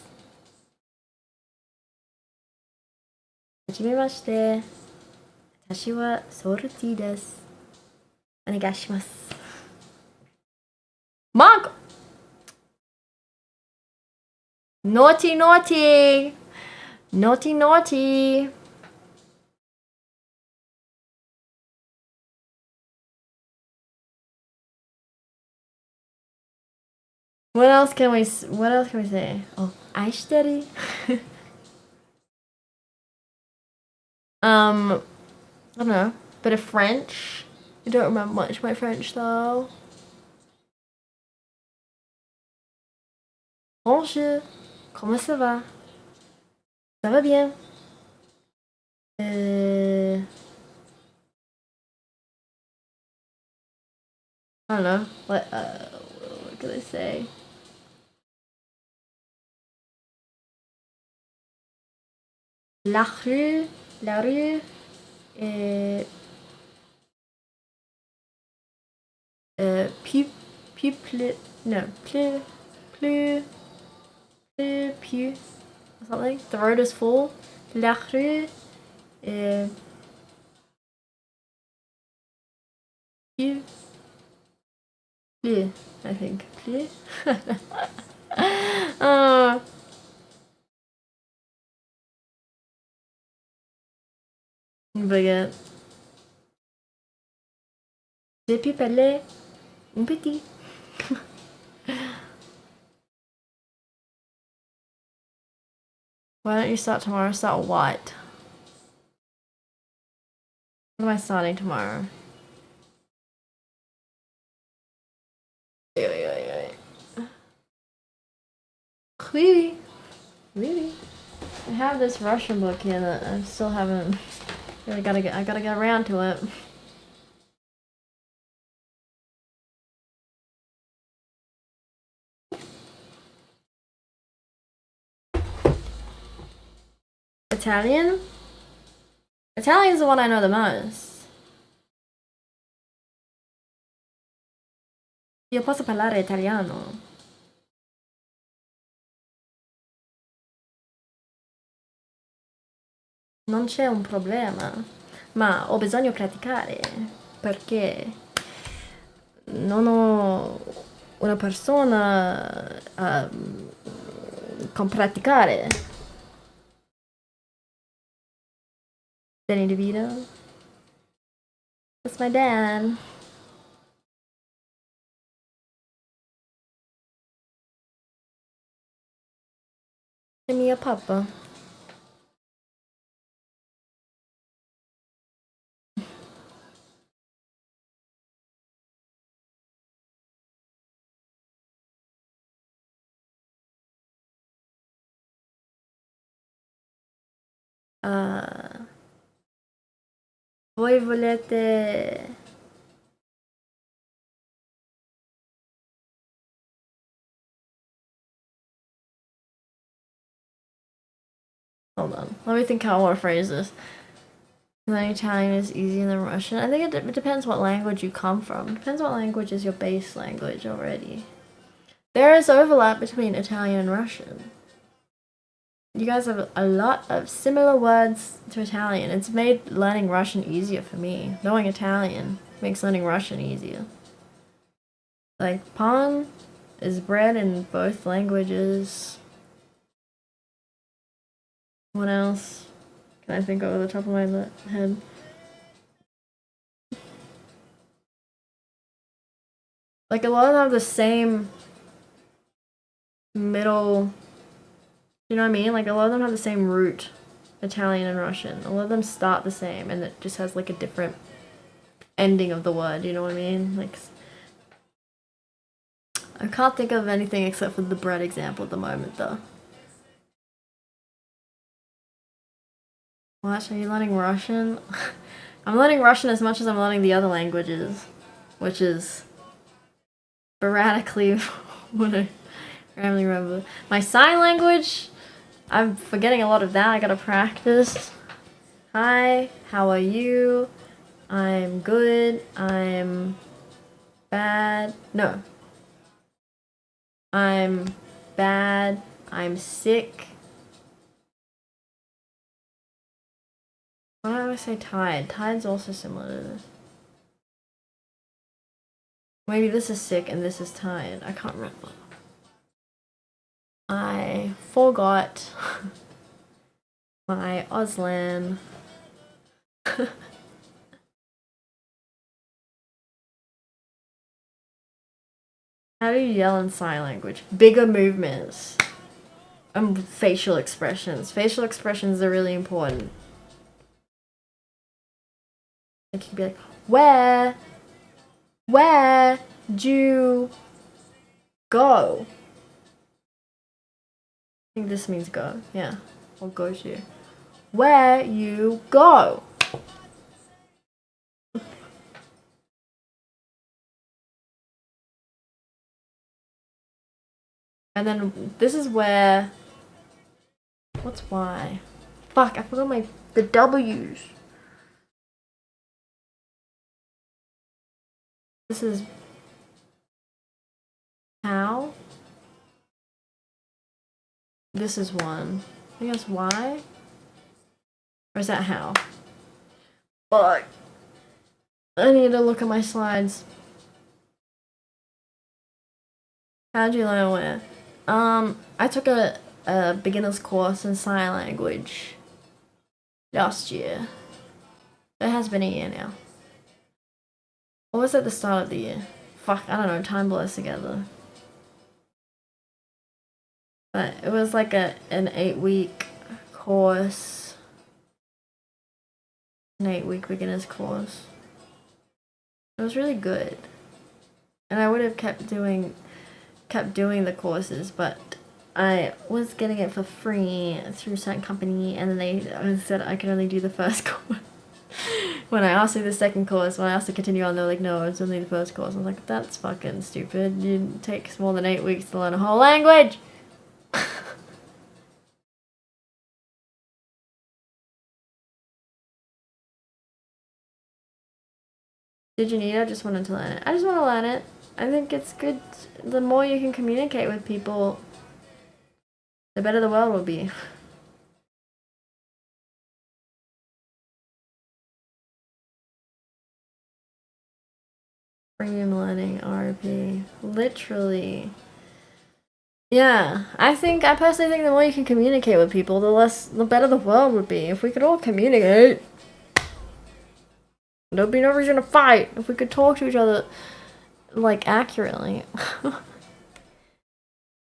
はじめまして。私はソルティです。お願いします。マーク Naughty naughty! Naughty naughty! What else can we say? Oh, 愛してる I don't know. Bit of French. I don't remember much of my French though. Bonjour. Comment ça va? Ça va bien. I don't know. What could I say? La rue. Plus, or something. The road is full. La rue. Plus, I think. Plus. Baguette. J'ai pu parler un petit. Why don't you start tomorrow? Start what? What am I starting tomorrow? Wait. Really? I have this Russian book here that I still haven't. I gotta get around to it. Italian? Italian is the one I know the most. Io posso parlare italiano. Non c'è un problema, ma ho bisogno di praticare perché non ho una persona con praticare. Danny DeVito. That's my dad. È mio papà. Ah, voi volete... Hold on, let me think how I want to phrase this. Learning Italian is easier than Russian. I think it depends what language you come from. Depends what language is your base language already. There is overlap between Italian and Russian. You guys have a lot of similar words to Italian. It's made learning Russian easier for me. Knowing Italian makes learning Russian easier. Like, pan is bread in both languages. What else can I think over the top of my head? Like, a lot of them have the same middle... You know what I mean? Like, a lot of them have the same root, Italian and Russian. A lot of them start the same, and it just has, like, a different ending of the word, you know what I mean? Like, I can't think of anything except for the bread example at the moment, though. What? Are you learning Russian? I'm learning Russian as much as I'm learning the other languages, which is sporadically what I randomly remember. My sign language, I'm forgetting a lot of that. I gotta practice. Hi, how are you? I'm good. I'm bad. No. I'm bad. I'm sick. Why do I say tired? Tired's also similar to this. Maybe this is sick and this is tired. I can't remember. I forgot my Auslan. How do you yell in sign language? Bigger movements. And facial expressions. Facial expressions are really important. Like you could be like, where'd you go? I think this means go, yeah. Or go to. Where you go? And then this is where... What's Y? Fuck, I forgot the W's. This is... How? This is one. I think that's Y? Or is that how? Fuck. I need to look at my slides. How'd you learn where? I took a beginner's course in sign language last year. It has been a year now. Or was it the start of the year? Fuck, I don't know, time blurs together. But it was like an 8-week course. An 8-week beginner's course. It was really good. And I would have kept doing the courses, but I was getting it for free through a certain company, and then they said I could only do the first course. When I asked for the second course, when I asked to continue on, they're like, no, it's only the first course. I was like, that's fucking stupid. It takes more than 8 weeks to learn a whole language! Did you need it? I just wanted to learn it. I just want to learn it. I think it's good. The more you can communicate with people, the better the world will be. Premium learning, RP. Literally. Yeah, I personally think the more you can communicate with people, the better the world would be. If we could all communicate, there'd be no reason to fight. If we could talk to each other, like, accurately.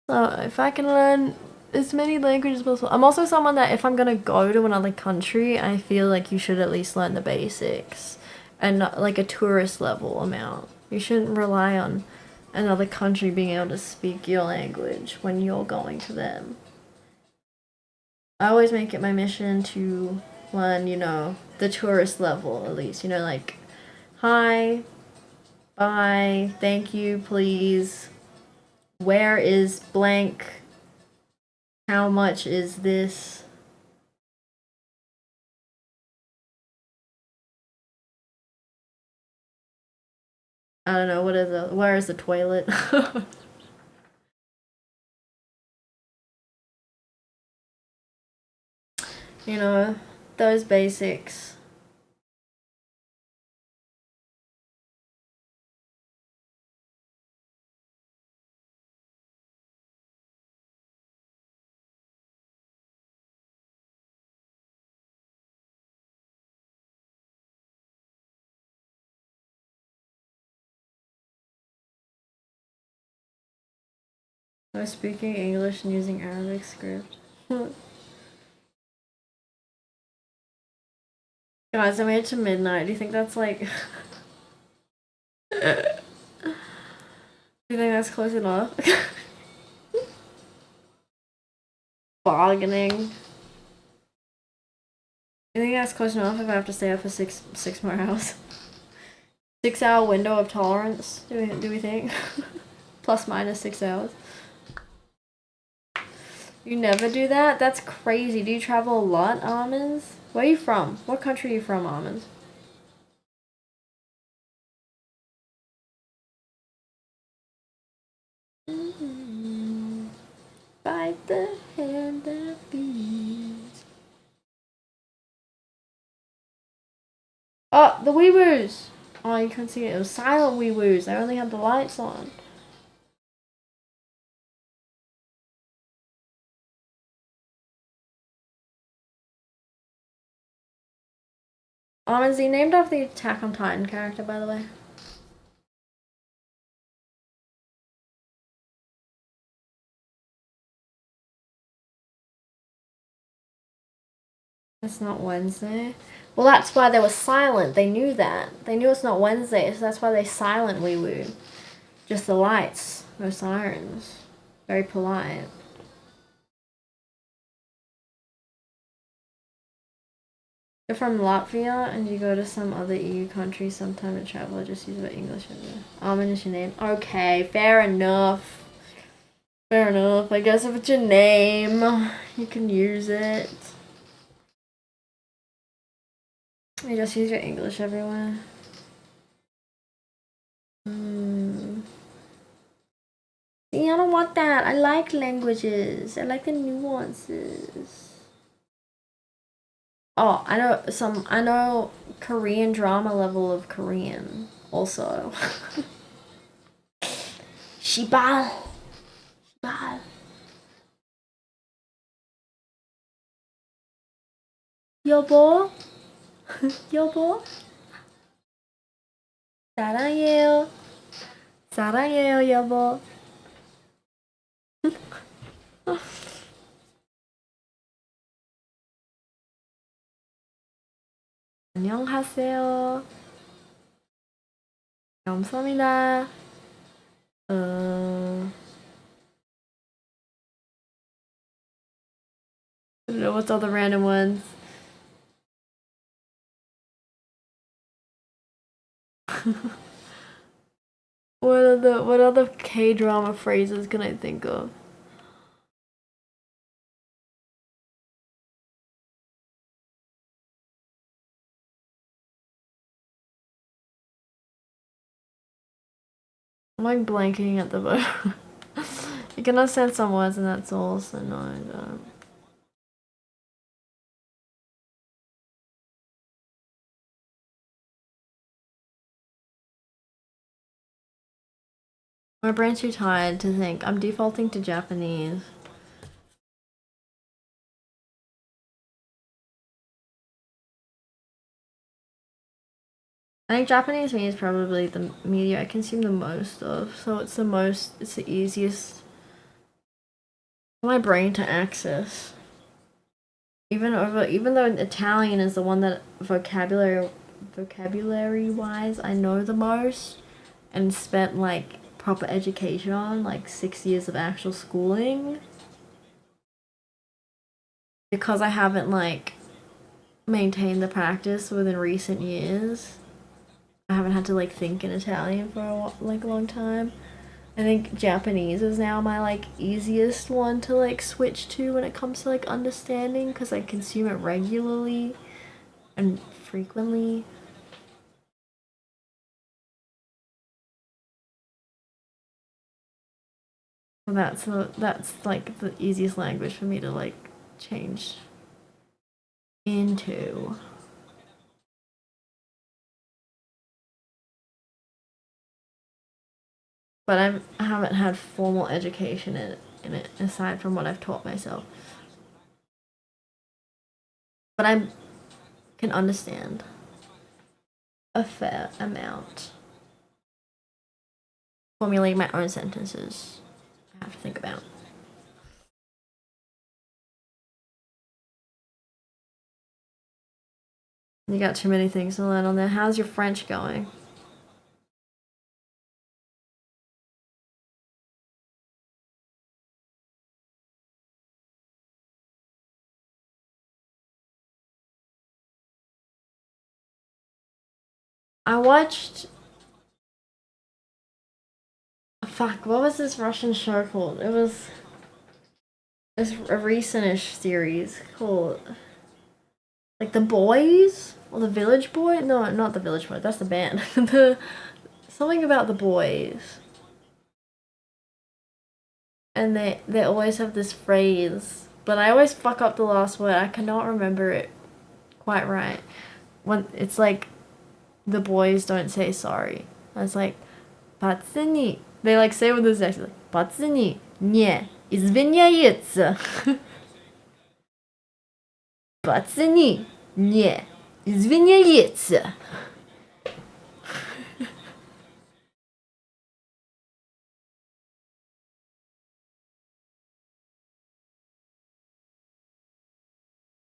So, if I can learn as many languages as possible. I'm also someone that if I'm gonna go to another country, I feel like you should at least learn the basics. And not like a tourist level amount. You shouldn't rely on another country being able to speak your language when you're going to them. I always make it my mission to learn, you know, the tourist level at least. You know, like, hi, bye, thank you, please. Where is blank? How much is this? I don't know, where is the toilet? You know, those basics. I was speaking English and using Arabic script. Guys, I made it to midnight. Do you think that's like... Do you think that's close enough? Bargaining. Do you think that's close enough if I have to stay up for six more hours? 6-hour window of tolerance, do we think? Plus minus 6 hours. You never do that? That's crazy. Do you travel a lot, Almonds? Where are you from? What country are you from, Almonds? Bite the hand that feeds. Oh, the wee woos! Oh, you couldn't see it. It was silent wee woos. I only had the lights on. Almonds, he named after the Attack on Titan character, by the way. It's not Wednesday. Well, that's why they were silent. They knew that. They knew it's not Wednesday, so that's why they silent wee woo. Just the lights, no sirens. Very polite. You're from Latvia and you go to some other EU country sometime to travel, just use what English is. Almond is your name. Okay, fair enough. Fair enough. I guess if it's your name, you can use it. You just use your English everywhere. See, I don't want that. I like languages. I like the nuances. Oh, I know Korean drama level of Korean also. Shibal. Shibal. 여보. 여보. 사랑해요. 사랑해요, 여보. 안녕하세요. 감사합니다. I don't know what's all the random ones. What other K-drama phrases can I think of? I'm like blanking at the moment. You can understand some words and that's all, so no, I don't. My brain's too tired to think. I'm defaulting to Japanese. I think Japanese media is probably the media I consume the most of, so it's the easiest for my brain to access. Even though Italian is the one that vocabulary wise I know the most and spent like proper education on, like 6 years of actual schooling. Because I haven't like maintained the practice within recent years, I haven't had to like think in Italian for a long time. I think Japanese is now my like easiest one to like switch to when it comes to like understanding, because I consume it regularly and frequently. That's like the easiest language for me to like change into. But I haven't had formal education in it aside from what I've taught myself. But I can understand a fair amount. Formulating my own sentences, I have to think about. You got too many things to learn on there. How's your French going? I watched... Fuck, what was this Russian show called? It was... It's a recent-ish series called... Like The Boys? Or The Village Boy? No, not The Village Boy, that's the band. Something about The Boys. And they always have this phrase, but I always fuck up the last word. I cannot remember it quite right. When it's like, the boys don't say sorry. It's like, пацаны. They like say with this accent, like, пацаны, не, извиняется. Пацаны, не, извиняется.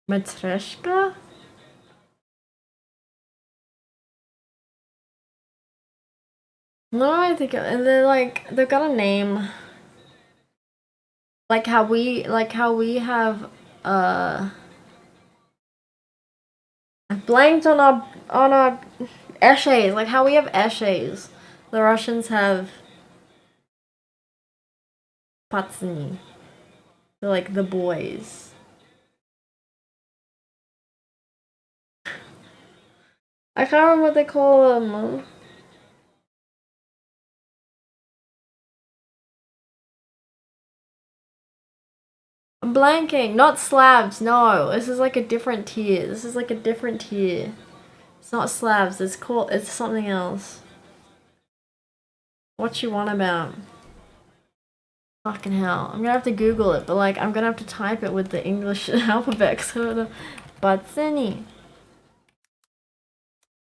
Matryoshka? No, I think, and they're like, they've got a name. Like how we have, I blanked on our essays, like how we have essays. The Russians have patsny. They're like the boys. I can't remember what they call them. I'm blanking. Not Slavs, no. This is like a different tier. This is like a different tier. It's not Slavs, it's something else. What you want about? Fucking hell. I'm gonna have to Google it, but like I'm gonna have to type it with the English alphabet, so I don't know. Batsini.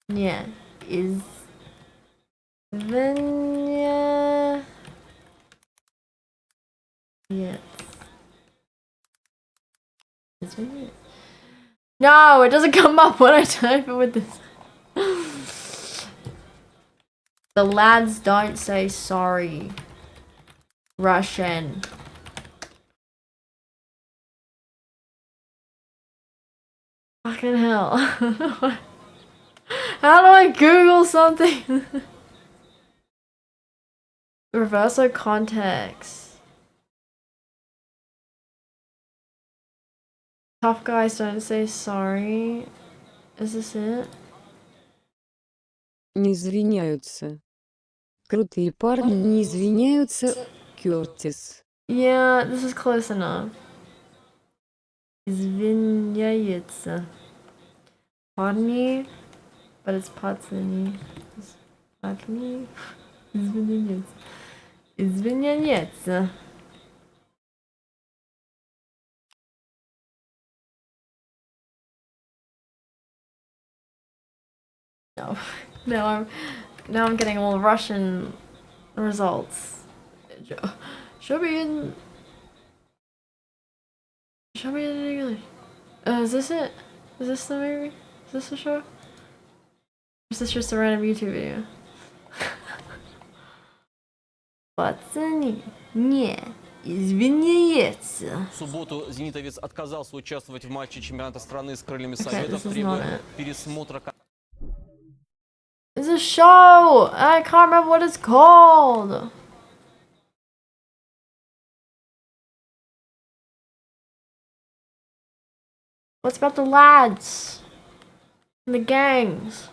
Yeah. Is Venya. Yes. Is Venya. No, it doesn't come up when I type it with this. The lads don't say sorry. Russian. Fucking hell. How do I Google something? Reverso context. Tough guys don't say sorry. Is this it? Не извиняются. Крутые парни не извиняются, Кёртис. Yeah, this is close enough. Извиняется. Парни, but it's пацаны. Парни. Извиняется. Извиняется. No. Now I'm getting all Russian results. Show me in English. Is this it? Is this the movie? Is this the show? Or is this just a random YouTube video? Пацаны, не извиняется. В субботу зенитовец отказался участвовать в матче чемпионата страны с крыльями Okay, Советов, this is not требуя it. пересмотра. It's a show! I can't remember what it's called! What's about the lads? And the gangs?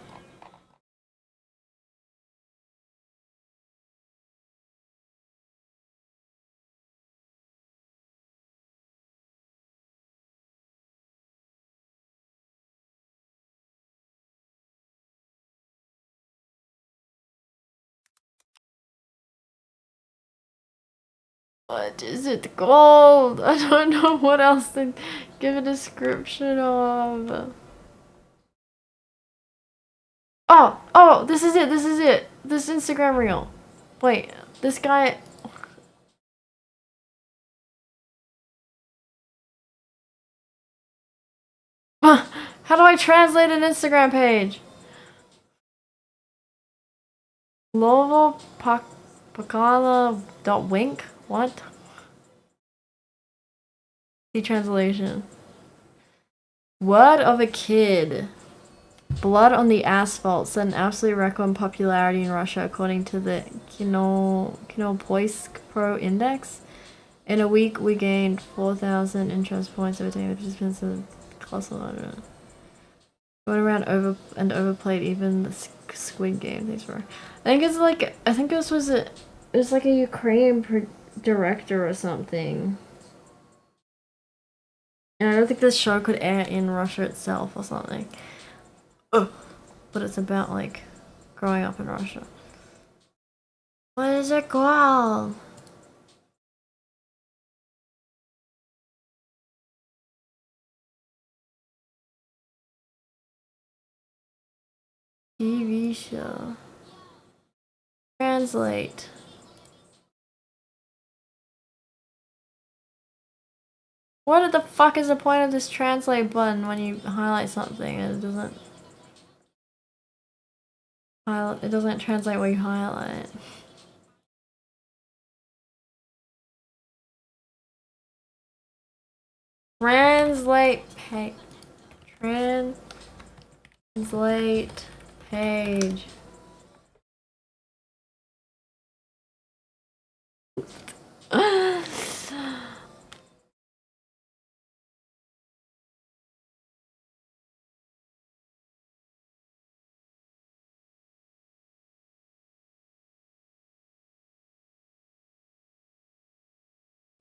What is it called? I don't know what else to give a description of. Oh, this is it, This Instagram reel. Wait, this guy... How do I translate an Instagram page? Lovo Pakala.wink? What? The translation. Word of a kid. Blood on the Asphalt set an absolute record in popularity in Russia according to the Kinopoisk Pro Index. In a week, we gained 4,000 interest points over taking the participants of the class alone. Went around overplayed even the Squid Game. Thanks for. I think this was it was like a Ukrainian director or something. And I don't think this show could air in Russia itself or something. But it's about like growing up in Russia. What is it called? TV show. Translate. What the fuck is the point of this translate button when you highlight something and it doesn't translate what you highlight? Translate page. Translate page.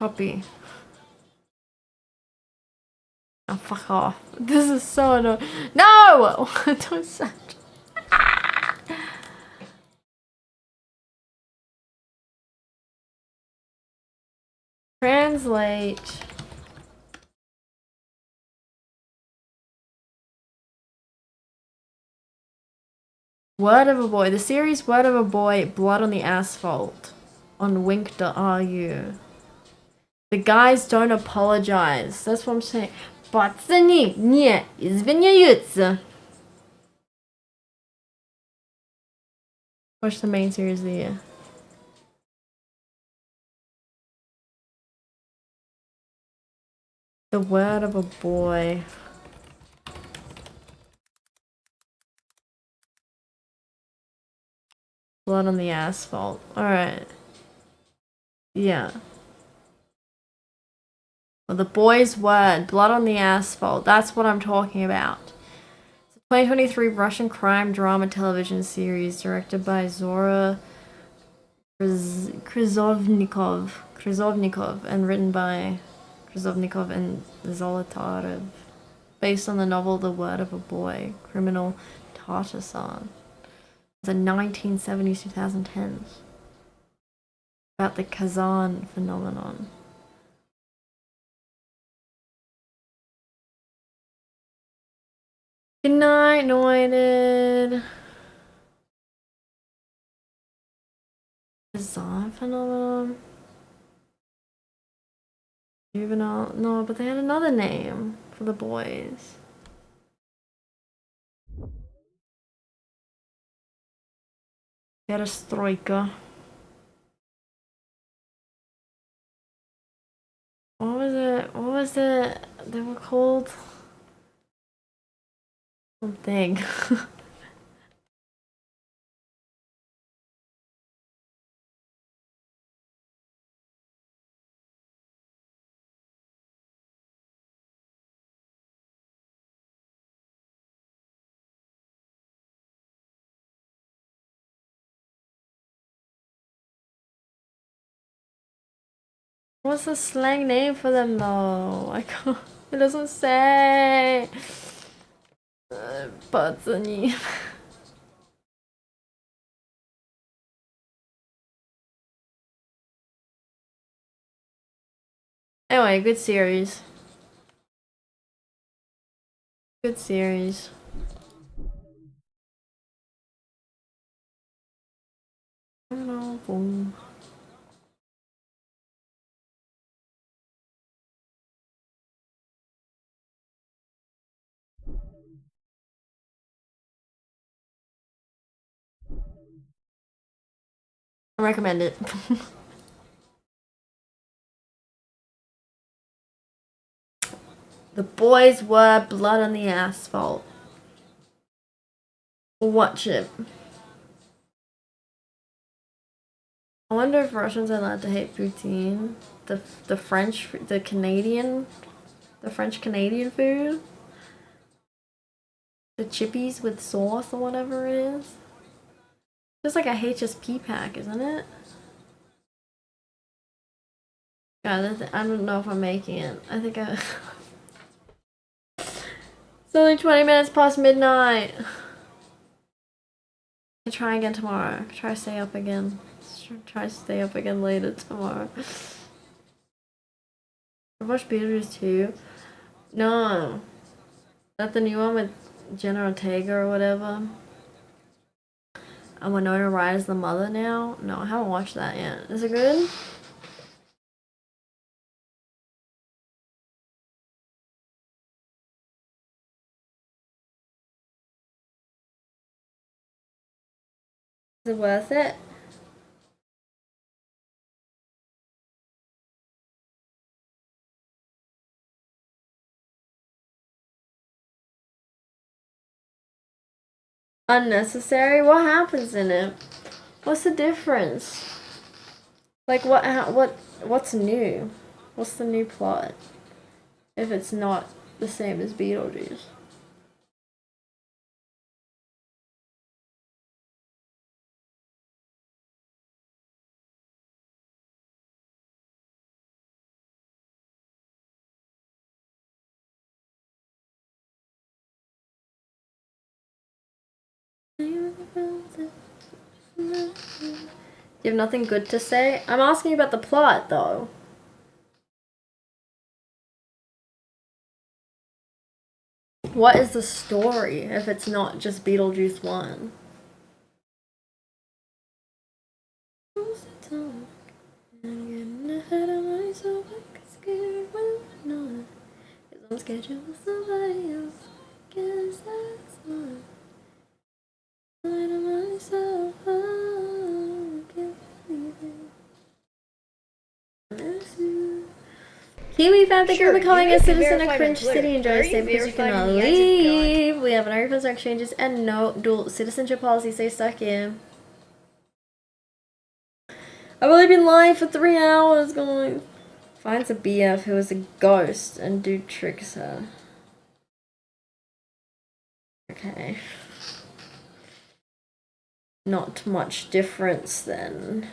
Copy. Oh, fuck off. This is so annoying. No! Don't say. Translate. Word of a Boy. The series Word of a Boy, Blood on the Asphalt on wink.ru. The guys don't apologize. That's what I'm saying. Пацаны не извиняются. Watch the main series of the year. The Word of a Boy. Blood on the Asphalt. Alright. Yeah. Well, the boy's word, Blood on the Asphalt. That's what I'm talking about. It's a 2023 Russian crime drama television series directed by Zora Krizovnikov, and written by Krizovnikov and Zolotarev, based on the novel The Word of a Boy, Criminal Tartasan. The 1970s, 2010s. About the Kazan phenomenon. Good night, Noited. Kazan phenomenon? Juvenile? No, but they had another name for the boys. Perestroika. What was it? What was it? They were called something. What's the slang name for them though? I can't. It doesn't say. Пацани. Anyway, good series. Good series. No, boom. I recommend it. The boys were blood on the asphalt. Watch it. I wonder if Russians are allowed to hate poutine. The French, the French Canadian food. The chippies with sauce or whatever it is. Just like a HSP pack, isn't it? God, I don't know if I'm making it. I think I... It's only 20 minutes past midnight. I'll try again tomorrow. Try to stay up again. Try to stay up again later tomorrow. I watched Beetlejuice 2. No. Is that the new one with Jenna Ortega or whatever? And Winona Ryder's the mother now? No, I haven't watched that yet. Is it good? Is it worth it? Unnecessary? What happens in it? What's the difference? Like what's new? What's the new plot? If it's not the same as Beetlejuice. You have nothing good to say? I'm asking about the plot, though. What is the story if it's not just Beetlejuice 1? I'm scheduled with somebody else. Guess that's not. I to myself. Oh, can't believe it. Kiwi fan, thank you for becoming a citizen of Cringe City. Enjoy stay because you cannot leave. We have no refunds or exchanges and no dual citizenship policy. Stay stuck in. I've only been live for 3 hours, guys. Finds a BF who is a ghost and dude tricks her. Okay. Not much difference then.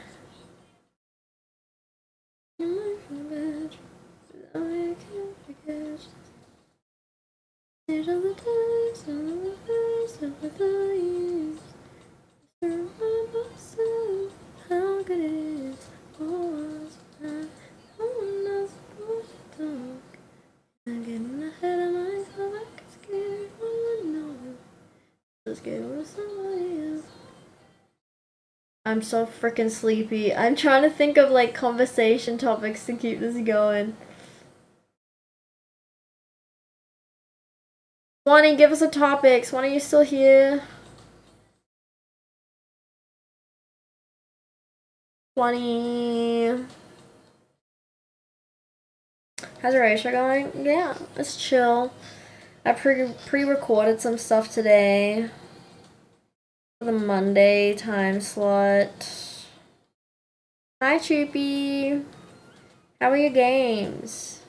How good it is. Oh, I'm not supposed to talk. I'm getting ahead of myself. I can skip on no. Just get over somebody else. I'm so freaking sleepy. I'm trying to think of like conversation topics to keep this going. Swanee, give us a topic. Swanee, you still here? Swanee. How's your Aisha going? Yeah, it's chill. I pre-recorded some stuff today for the Monday time slot. Hi, Choopy. How are your games?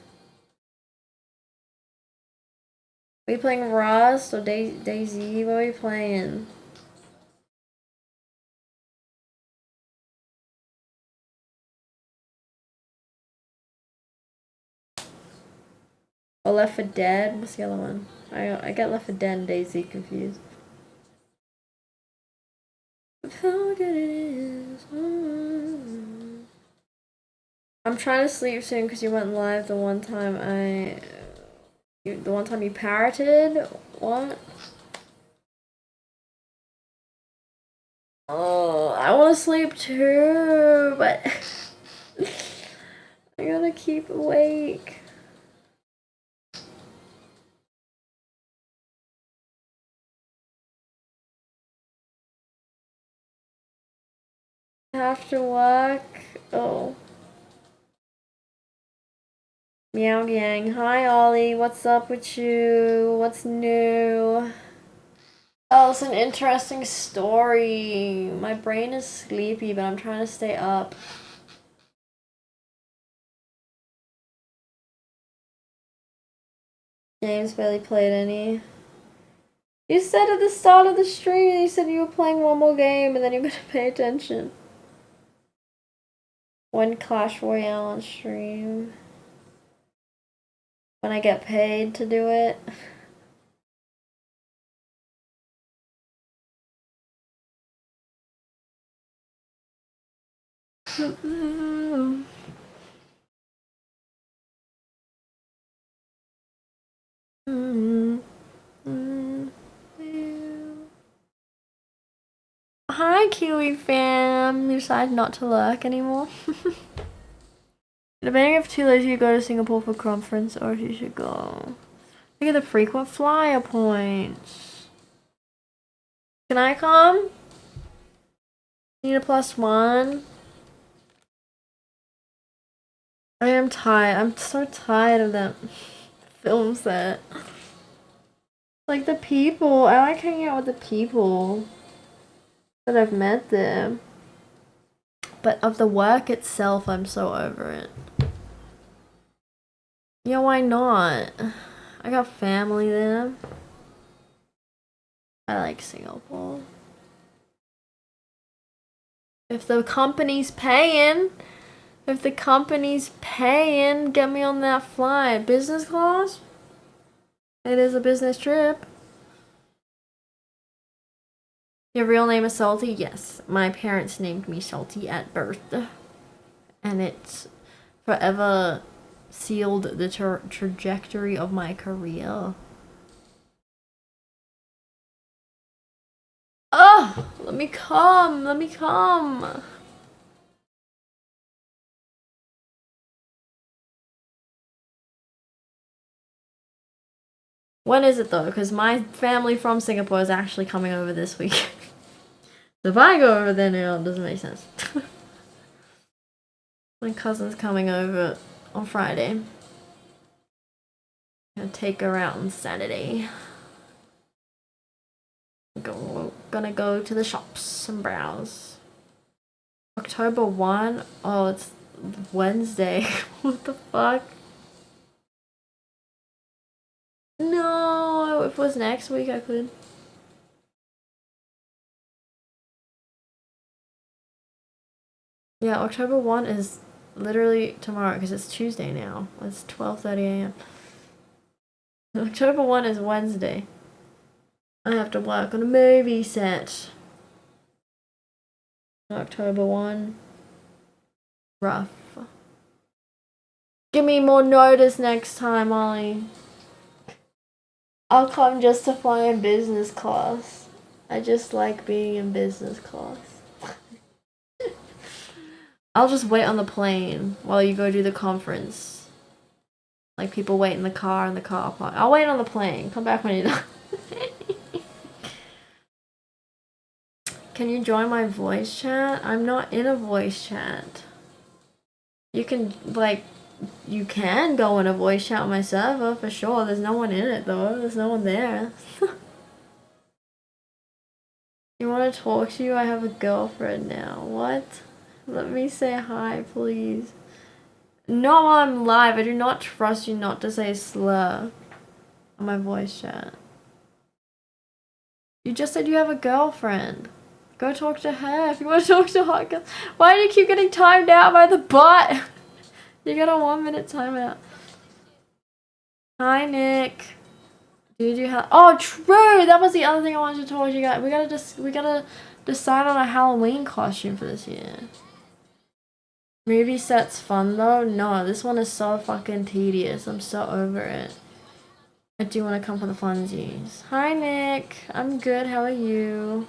Are you playing Rust or DayZ? What are you playing? Or Left 4 Dead? What's the other one? I get Left 4 Dead and DayZ confused. How good it is. I'm trying to sleep soon because you went live the one time the one time you parroted? What? Oh, I want to sleep too, but I gotta keep awake. I have to work. Oh. Meow Yang. Hi Ollie, what's up with you? What's new? Oh, it's an interesting story. My brain is sleepy, but I'm trying to stay up. Games barely played any. You said at the start of the stream, you said you were playing one more game and then you're gonna pay attention. One Clash Royale on stream. When I get paid to do it. Hi Kiwi fam, you decided not to lurk anymore. Depending if too lazy to go to Singapore for conference or if you should go. Look at the frequent flyer points. Can I come? Need a +1? I am tired. I'm so tired of that film set. Like the people. I like hanging out with the people that I've met there. But of the work itself, I'm so over it. Yeah, why not? I got family there. I like Singapore. If the company's paying, get me on that flight. Business class? It is a business trip. Your real name is Salty? Yes. My parents named me Salty at birth. And it's forever sealed the trajectory of my career. Oh, let me come. When is it though? Because my family from Singapore is actually coming over this week. So if I go over there now, it doesn't make sense. My cousin's coming over on Friday. I'm gonna take her out on Saturday. Gonna go to the shops and browse. October 1? Oh, it's Wednesday. What the fuck? No, if it was next week, I could. Yeah, October 1 is Literally tomorrow, because it's Tuesday now. It's 12:30 a.m. October 1 is Wednesday. I have to work on a movie set. October 1. Rough. Give me more notice next time, Ollie. I'll come just to fly in business class. I just like being in business class. I'll just wait on the plane while you go do the conference. Like people wait in the car park. I'll wait on the plane. Come back when you're done. Can you join my voice chat? I'm not in a voice chat. You can, like, you can go in a voice chat on my server for sure. There's no one in it though. There's no one there. You want to talk to you? I have a girlfriend now. What? Let me say hi, please. No, I'm live. I do not trust you not to say slur on my voice chat. You just said you have a girlfriend. Go talk to her if you want to talk to hot girl. Why do you keep getting timed out by the bot? You got a 1 minute timeout. Hi, Nick. Did you have? Oh, true. That was the other thing I wanted to talk to you guys. We gotta decide on a Halloween costume for this year. Movie set's fun though. No, this one is so fucking tedious. I'm so over it. I do want to come for the funsies. Hi, Nick. I'm good. How are you?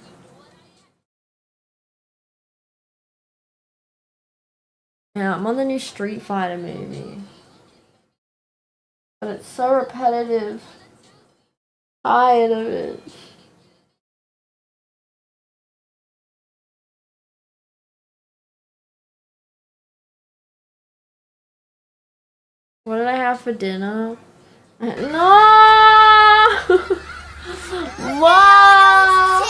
Yeah, I'm on the new Street Fighter movie. But it's so repetitive. Tired of it. What did I have for dinner? No! Why?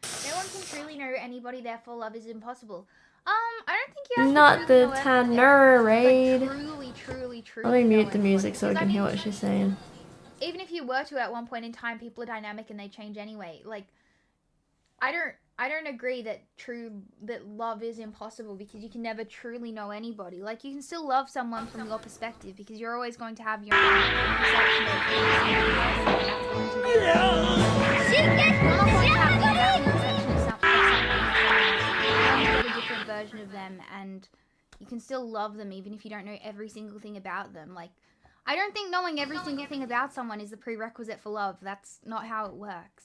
No one can truly know anybody therefore love is impossible. I don't think you have Not to truly the know everyone, Tanner raid. like, truly Let me know mute the anybody. music so I Because, can hear what she's saying. even if you were to at one point in time, people are dynamic and they change anyway. Like, I don't agree that love is impossible, because you can never truly know anybody. Like, you can still love someone from your perspective, because you're always going to have your own perception of a different version of them, and you can still love them even if you don't know every single thing about them. Like, I don't think knowing every single thing about someone is the prerequisite for love. That's not how it works.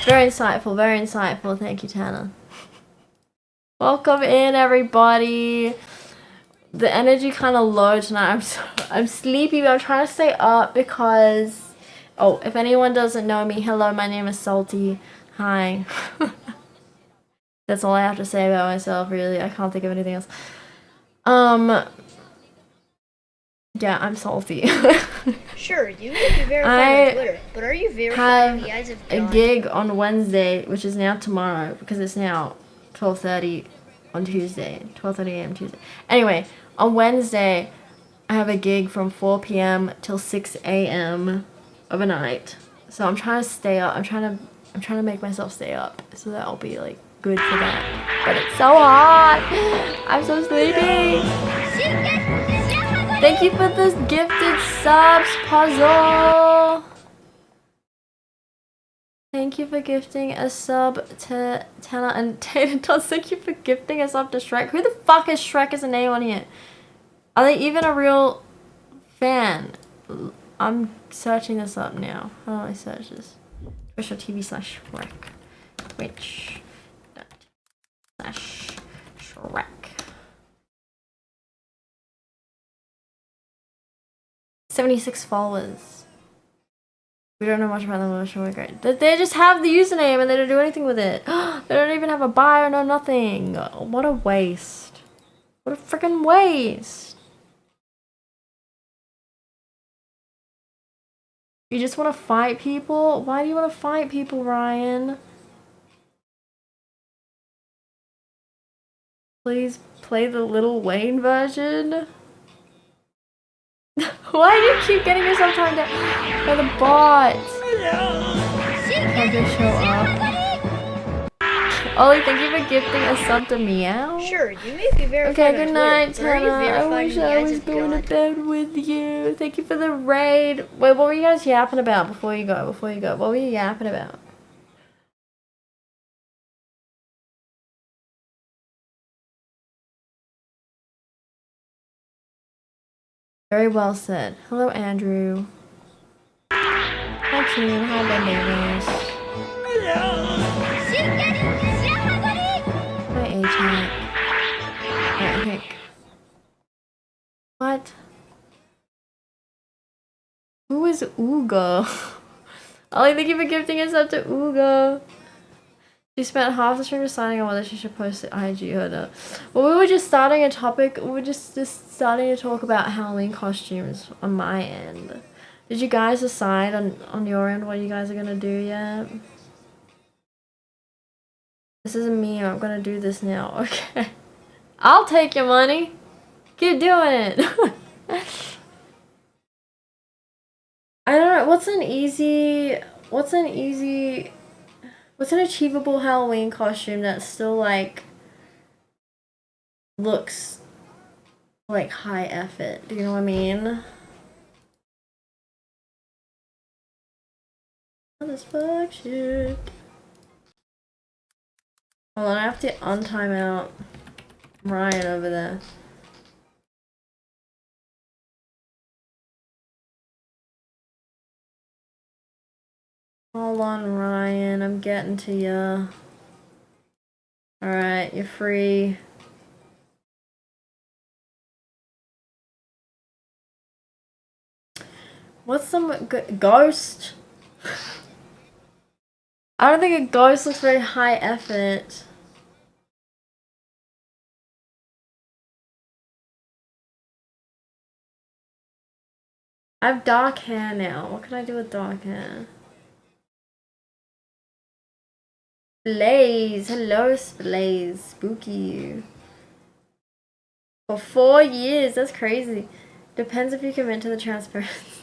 Very insightful, very insightful. Thank you, Tanner. Welcome in, everybody. The energy kind of low tonight. I'm sleepy, but I'm trying to stay up because... Oh, if anyone doesn't know me, hello, my name is Salty. Hi. That's all I have to say about myself, really. I can't think of anything else. Yeah, I'm salty. Sure, you can be verified on Twitter, but are you verified in the eyes of God? A gig on Wednesday, which is now tomorrow, because it's now 12:30 on Tuesday, 12:30 a.m. Tuesday. Anyway, on Wednesday, I have a gig from 4 p.m. till 6 a.m. of a night. So I'm trying to stay up. I'm trying to make myself stay up, so that I'll be like good for that. But it's so hot. I'm so sleepy. Thank you for this gifted subs, Puzzle. Thank you for gifting a sub to Tanner and Tater Tots. Thank you for gifting a sub to Shrek. Who the fuck is Shrek as a name on here? Are they even a real fan? I'm searching this up now. How do I search this? Twitch.tv/Shrek. Twitch.tv/Shrek. 76 followers. We don't know much about them, but I'm sure we're great. They just have the username and they don't do anything with it. They don't even have a bio, no nothing. What a waste. What a freaking waste. You just want to fight people? Why do you want to fight people, Ryan? Please play the Lil Wayne version. Why do you keep getting yourself timed out by the bots? Can't just show up. Ollie, thank you for gifting a sub to Meow. Sure, you may be verified Okay, on good Twitter, night, but are you Tana. I verified wish in the I eyes was of going God? to bed with you. Thank you for the raid. Wait, what were you guys yapping about before you go? What were you yapping about? Very well said. Hello, Andrew. Hi, team. Hi, Ben Davis. Hi, A-Tech. Alright, okay. What? Who is Uga? Ollie, thank you for gifting us up to Uga. She spent half the stream deciding on whether she should post it IG or not. Well, we were just starting a topic. We were just starting to talk about Halloween costumes on my end. Did you guys decide on your end what you guys are gonna do yet? This isn't me. I'm gonna do this now. Okay. I'll take your money. Keep doing it. I don't know. What's an achievable Halloween costume that still like looks like high effort? Do you know what I mean? Oh, this fuck shit. Hold on, I have to untime out Ryan over there. Hold on, Ryan. I'm getting to ya. Alright, you're free. What's some ghost? I don't think a ghost looks very high effort. I have dark hair now. What can I do with dark hair? Blaze, hello Blaze, spooky you. For 4 years, that's crazy. Depends if you commit to the transparency.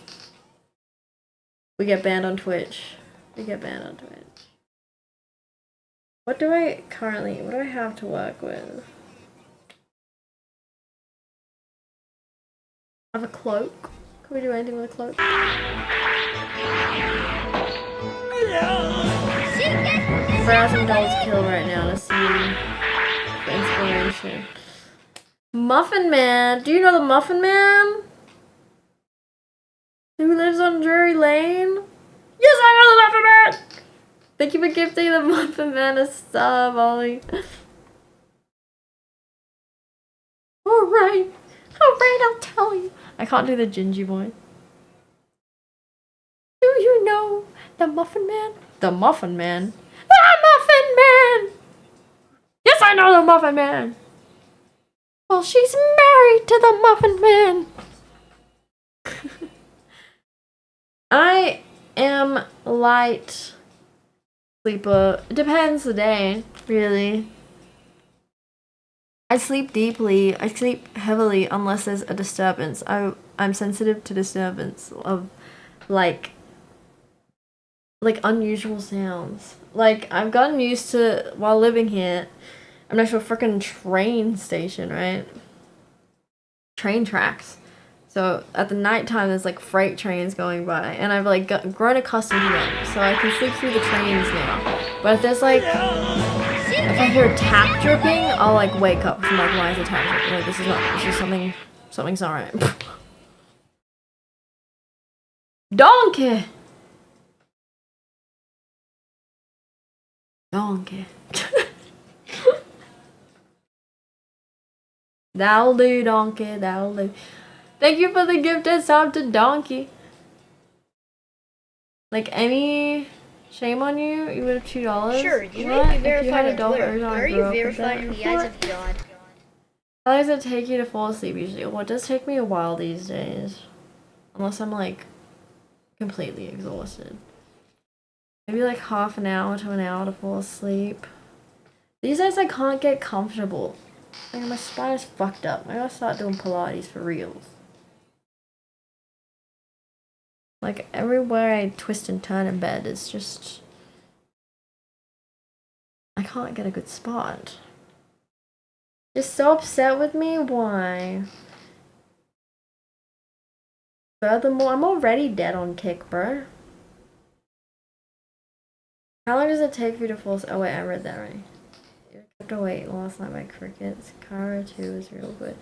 We get banned on Twitch. What do I have to work with? I have a cloak. Can we do anything with a cloak? Browsing Dolls Kill right now to see for inspiration. Muffin Man! Do you know the Muffin Man? Who lives on Drury Lane? Yes, I know the Muffin Man! Thank you for gifting the Muffin Man a sub, Ollie. Alright, I'll tell you. I can't do the Gingy boy. Do you know the Muffin Man? The Muffin Man? The Muffin Man! Yes, I know the Muffin Man! Well, she's married to the Muffin Man! I am light sleeper. It depends the day, really. I sleep deeply. I sleep heavily unless there's a disturbance. I'm sensitive to disturbance of like unusual sounds. Like I've gotten used to while living here. I'm next to a freaking train station, right? Train tracks. So at the nighttime, there's like freight trains going by, and I've like grown accustomed to them, so I can sleep through the trains now. But if there's like, if I hear tap dripping, I'll like wake up from like, why is the tap dripping? Like this is something's not right. Donkey. That'll do, Donkey. That'll do. Thank you for the gifted sub to Donkey. Like any shame on you, you would have $2. Sure, you may be verified on $1 Twitter, version, but I are grew you up with verified that. in the eyes of God? How long does it take you to fall asleep usually? Well, it does take me a while these days. Unless I'm like completely exhausted. Maybe like half an hour to an hour to fall asleep. These days I can't get comfortable. Like my spine is fucked up. I gotta start doing Pilates for reals. Like everywhere I twist and turn in bed, it's just I can't get a good spot. You're so upset with me? Why? Furthermore, I'm already dead on Kick, bro. How long does it take for you to fall? Oh wait, I read that right. You kept awake last night by crickets. Kara 2 is real good.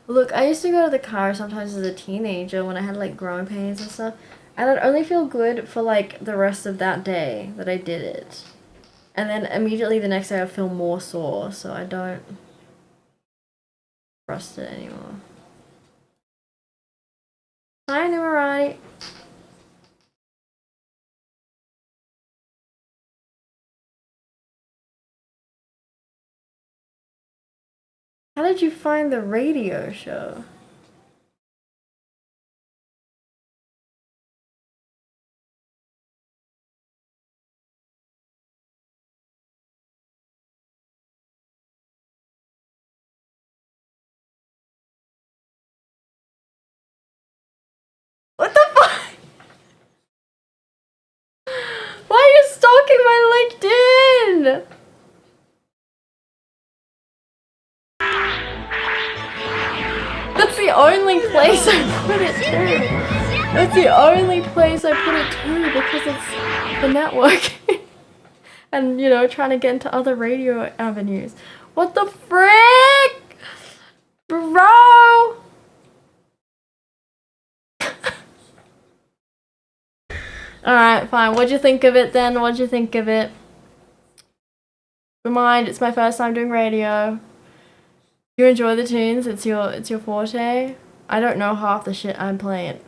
Look, I used to go to the car sometimes as a teenager when I had like growing pains and stuff. And I'd only feel good for like the rest of that day that I did it. And then immediately the next day I feel more sore, so I don't trust it anymore. Hi, Numerati. How did you find the radio show? What the fuck? Why are you stalking my LinkedIn? That's the only place I put it to. That's the only place I put it to because it's the network. And, you know, trying to get into other radio avenues. What the frick? Bro! Alright, fine. What'd you think of it then? What'd you think of it? Remind, it's my first time doing radio. You enjoy the tunes? It's your forte? I don't know half the shit I'm playing.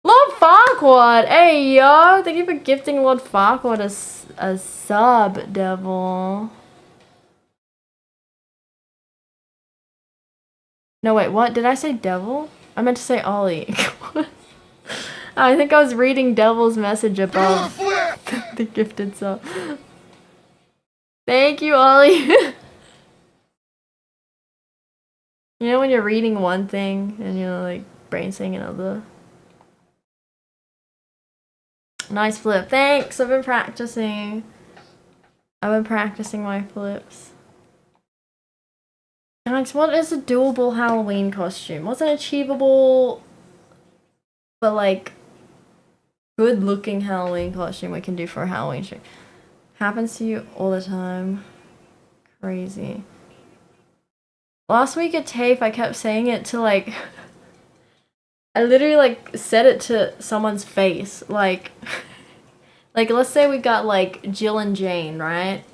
Lord Farquaad! Hey yo! Thank you for gifting Lord Farquaad a sub, devil. No wait, what? Did I say devil? I meant to say Ollie. I think I was reading Devil's message above the gifted sub. Thank you, Ollie. You know when you're reading one thing and you're like brain saying another? Nice flip. Thanks. I've been practicing my flips. Alex, what is a doable Halloween costume? What's an achievable but like good looking Halloween costume we can do for a Halloween show? Happens to you all the time. Crazy. Last week at TAFE I kept saying it to like I literally like said it to someone's face. Like let's say we got like Jill and Jane, right?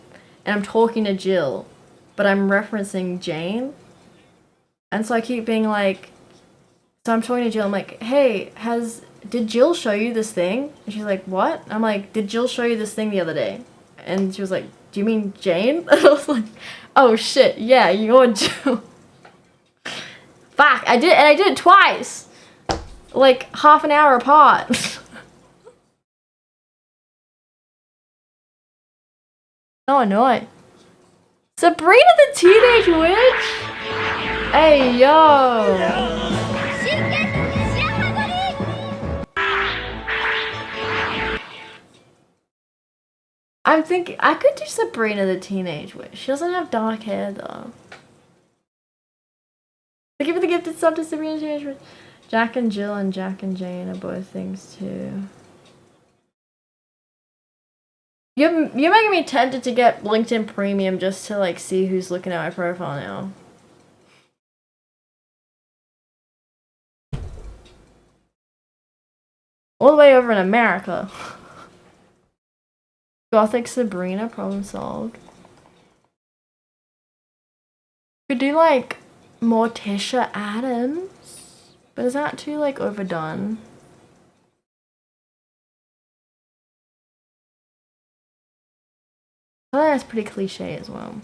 And I'm talking to Jill, but I'm referencing Jane. And so I keep being like, so I'm talking to Jill, I'm like, hey, did Jill show you this thing? And she's like, what? I'm like, did Jill show you this thing the other day? And she was like, do you mean Jane? And I was like, oh shit, yeah, you're Jill. Fuck, I did it twice. Like half an hour apart. So annoying. Sabrina the Teenage Witch? Hey, yo. I'm thinking I could do Sabrina the Teenage Witch. She doesn't have dark hair though. Thank you for the gifted sub to Sabrina the Teenage Witch. Jack and Jill and Jack and Jane are both things too. You're making me tempted to get LinkedIn Premium just to like see who's looking at my profile now. All the way over in America. Gothic Sabrina, problem solved. Could do like Morticia Adams, but is that too like overdone? I think that's pretty cliche as well.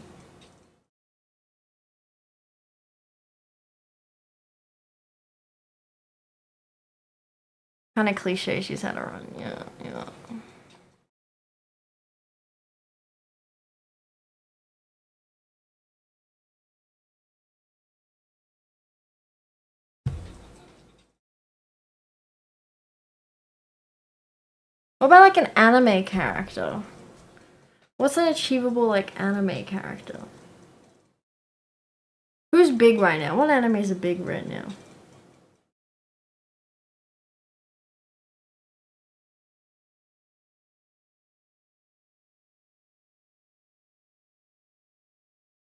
Kind of cliche she's had a run, yeah. What about like an anime character? What's an achievable like anime character? Who's big right now? What animes are big right now?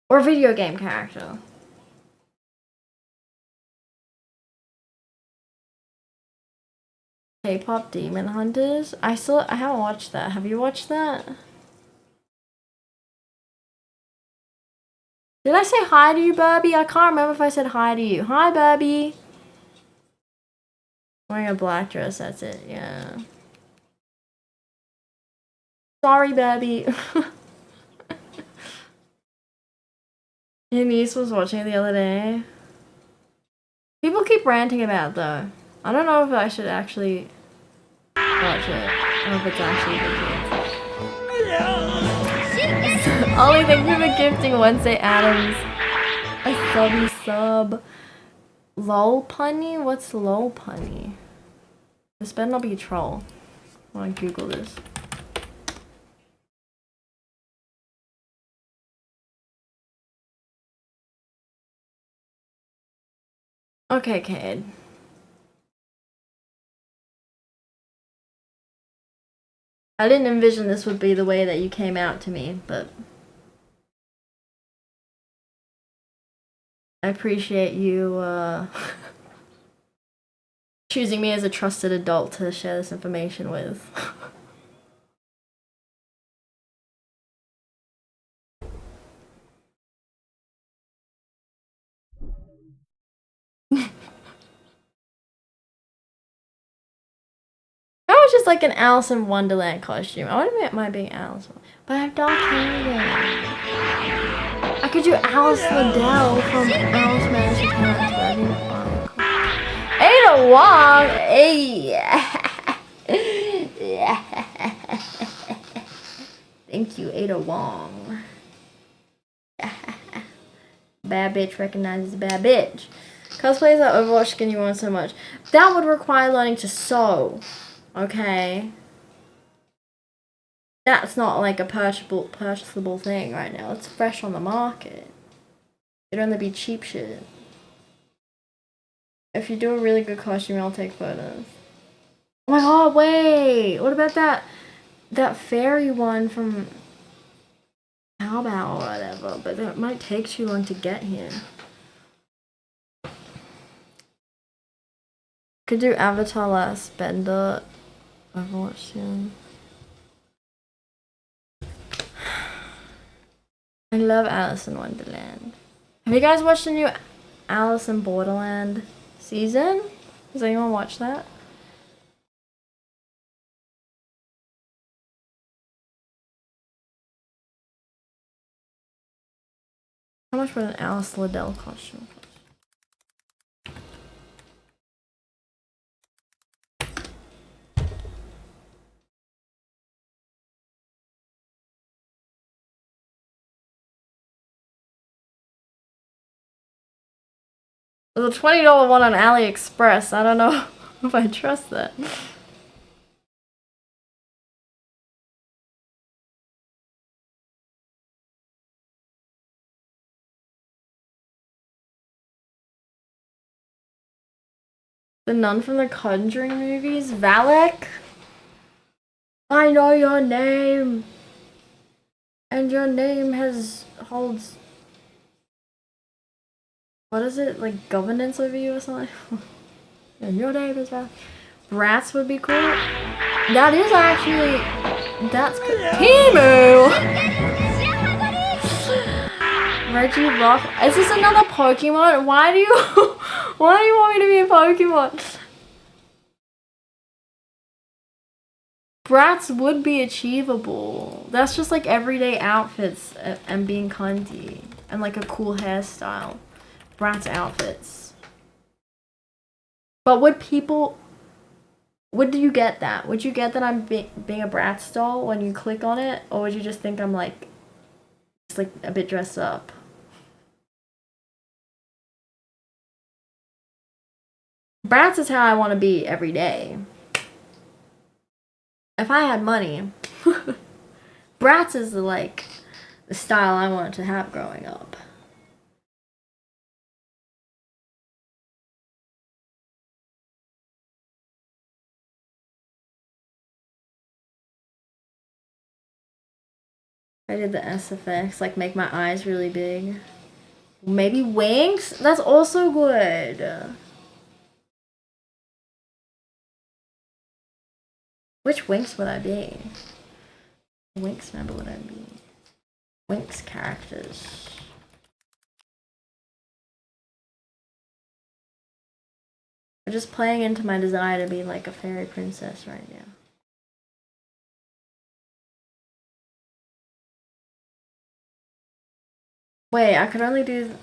Or video game character? K-pop Demon Hunters? I haven't watched that. Have you watched that? Did I say hi to you, Burby? I can't remember if I said hi to you. Hi, Burby. Wearing a black dress, that's it, yeah. Sorry, Burby. Your niece was watching it the other day. People keep ranting about it, though. I don't know if I should actually watch it. Or if it's actually for kids. Ollie, thank you for gifting Wednesday Adams a subby sub. Lol punny? What's lol punny? This better not be a troll. I want to Google this. Okay, Cade. I didn't envision this would be the way that you came out to me, but I appreciate you choosing me as a trusted adult to share this information with. That was just like an Alice in Wonderland costume. I would admit it might be Alice, but I have dark hair then. I could do Alice Liddell from Alice Madison Parents, but I didn't find Ada Wong! Hey! Thank you, Ada Wong. Bad bitch recognizes a bad bitch. Cosplays that Overwatch skin you want so much. That would require learning to sew. Okay? That's not like a purchasable thing right now. It's fresh on the market. It'd only be cheap shit. If you do a really good costume, I'll take photos. Oh my god, wait! What about that fairy one from Taobao or whatever? But that might take too long to get here. Could do Avatar Last Bender. Overwatch soon. I love Alice in Wonderland. Have you guys watched the new Alice in Borderland season? Does anyone watch that? How much would an Alice Liddell costume cost? There's a $20 one on AliExpress. I don't know if I trust that. The nun from the Conjuring movies? Valak? I know your name! And your name holds... What is it? Like governance over you or something? And your name is Valak. Bratz would be cool. That is actually... That's cool. Timu! Reggie Rock. Is this another Pokemon? Why do you want me to be a Pokemon? Bratz would be achievable. That's just like everyday outfits and being cunty and like a cool hairstyle. Bratz outfits. But would you get that? Would you get that I'm being a Bratz doll when you click on it? Or would you just think I'm like, just like a bit dressed up? Bratz is how I want to be every day. If I had money, Bratz is the style I wanted to have growing up. I did the SFX, like make my eyes really big. Maybe wings? That's also good. Which Winx would I be? Winx member would I be? Winx characters. I'm just playing into my desire to be like a fairy princess right now. Wait, I could only do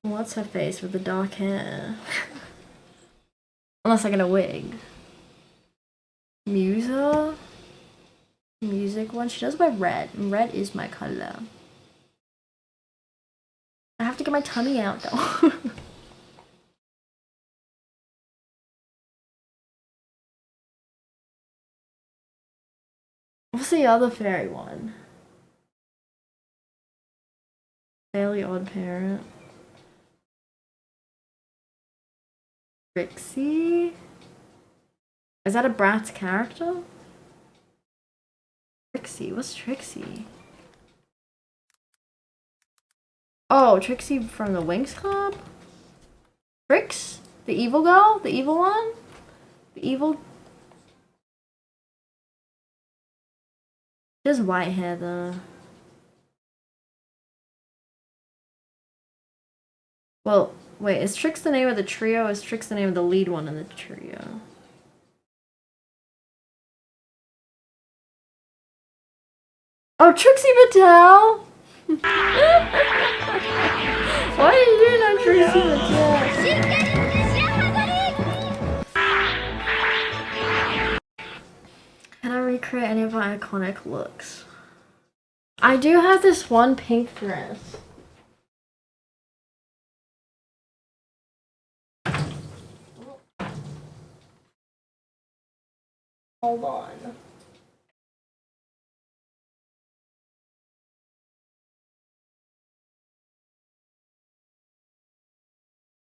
what's her face with the dark hair. Unless I get a wig. Musa? Music one? She does wear red, and red is my color. I have to get my tummy out though. What's the other fairy one? Fairly Odd Parent. Trixie? Is that a Bratz character? Trixie? What's Trixie? Oh, Trixie from the Winx Club? Trix? The evil girl? The evil one? The evil... She has white hair though. Well, wait, is Trix the name of the trio, or is Trix the name of the lead one in the trio? Oh, Trixie Mattel! Why are you doing on Trixie Mattel? Can I recreate any of my iconic looks? I do have this one pink dress. Hold on.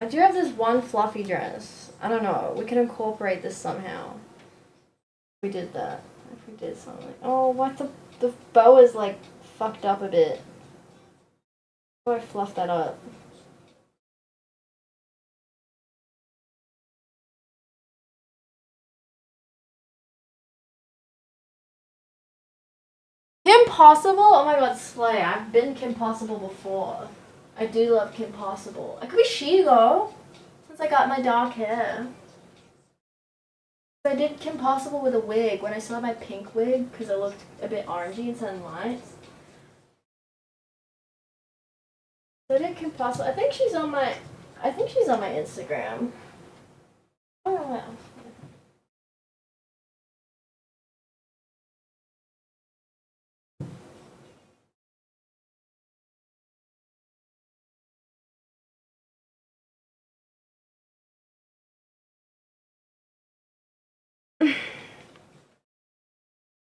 I do have this one fluffy dress. I don't know. We can incorporate this somehow. We did that. If we did something. Oh, what the bow is like fucked up a bit. How do I fluff that up? Kim Possible? Oh my god, slay. I've been Kim Possible before. I do love Kim Possible. I could be Shigo, since I got my dark hair. I did Kim Possible with a wig when I still had my pink wig, because it looked a bit orangey and sun lights. So I did Kim Possible. I think she's on my Instagram. Oh wow.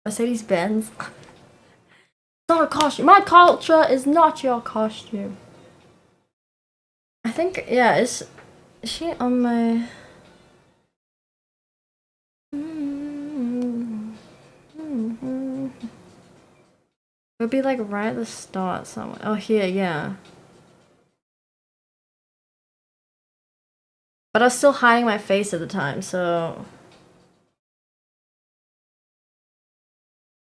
Mercedes-Benz. It's not a costume. My culture is not your costume. I think, yeah, is she on my... It would be like right at the start somewhere. Oh, here, yeah. But I was still hiding my face at the time, so...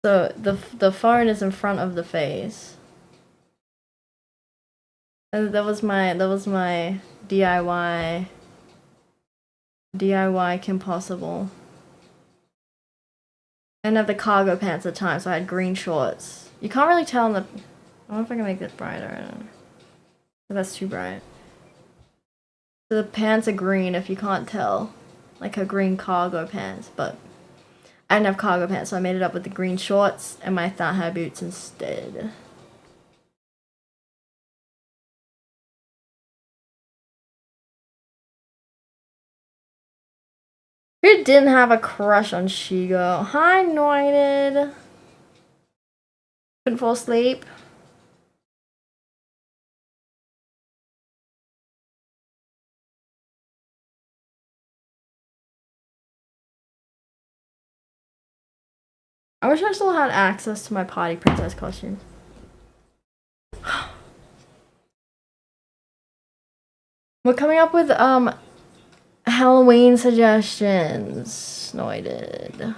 So the phone is in front of the face. And that was my DIY Kim Possible. I didn't have the cargo pants at the time, so I had green shorts. You can't really tell in the... I don't know if I can make this brighter. That's too bright. So the pants are green if you can't tell. Like her green cargo pants, but I didn't have cargo pants, so I made it up with the green shorts and my thigh high boots instead. Who Who didn't have a crush on Shigo? Hi, Noited. Couldn't fall asleep. I wish I still had access to my potty princess costume. We're coming up with Halloween suggestions. Noited.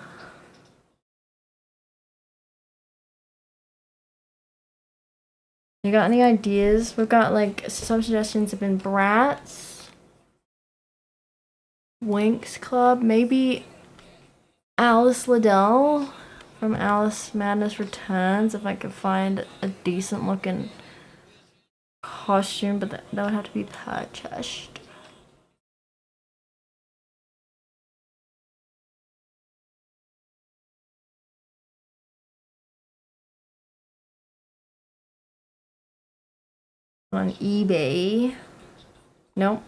You got any ideas? We've got like some suggestions have been Bratz, Winx Club, maybe Alice Liddell from Alice Madness Returns, if I could find a decent looking costume, but that would have to be purchased. On eBay. Nope.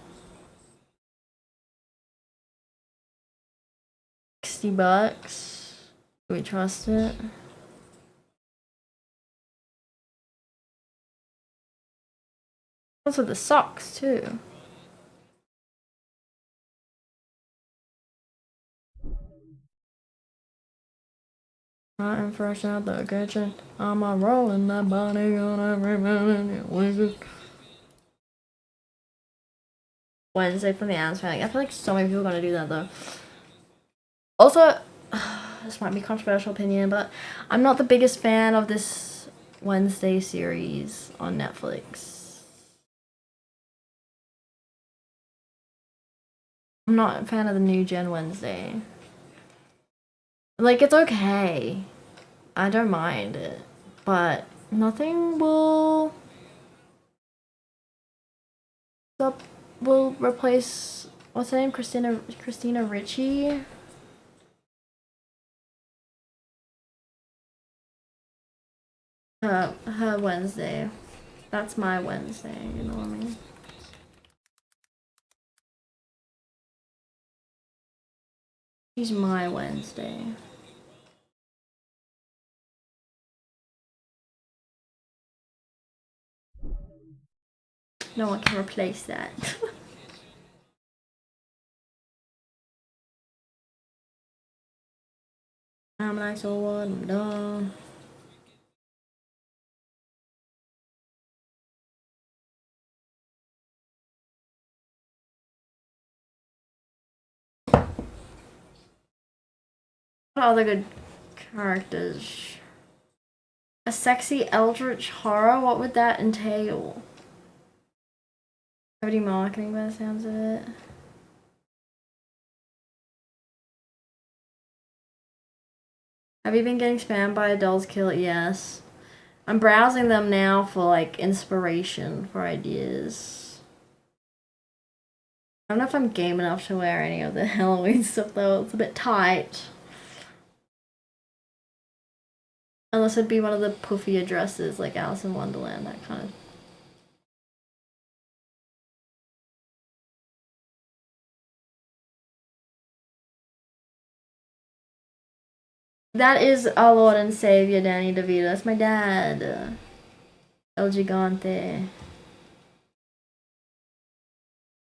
$60. Do we trust it? Also the socks too. I am fresh out the kitchen. I'm a rolling that body on every minute. Wednesday from the Addams Family. I feel like so many people are gonna do that though. Also, this might be a controversial opinion, but I'm not the biggest fan of this Wednesday series on Netflix. I'm not a fan of the new Gen Wednesday. Like, it's okay. I don't mind it. But nothing will replace, what's her name? Christina Ricci. Her Wednesday. That's my Wednesday, you know what I mean? She's my Wednesday. No one can replace that. I'm like, so what? I'm done. What other good characters? A sexy eldritch horror? What would that entail? Heavy marketing by the sounds of it. Have you been getting spammed by a Dolls Kill? Yes. I'm browsing them now for like inspiration for ideas. I don't know if I'm game enough to wear any of the Halloween stuff though. It's a bit tight. Unless it'd be one of the puffier dresses like Alice in Wonderland, that kind of. That is our Lord and Savior, Danny DeVito. That's my dad. El Gigante.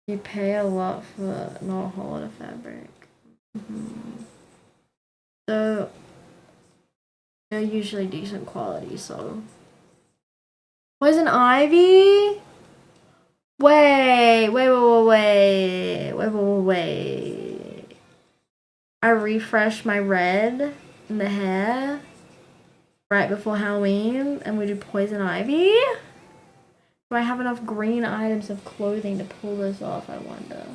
You pay a lot for not a whole lot of fabric. So they're usually decent quality, so. Poison Ivy? Wait. I refresh my red in the hair right before Halloween and we do Poison Ivy? Do I have enough green items of clothing to pull this off, I wonder?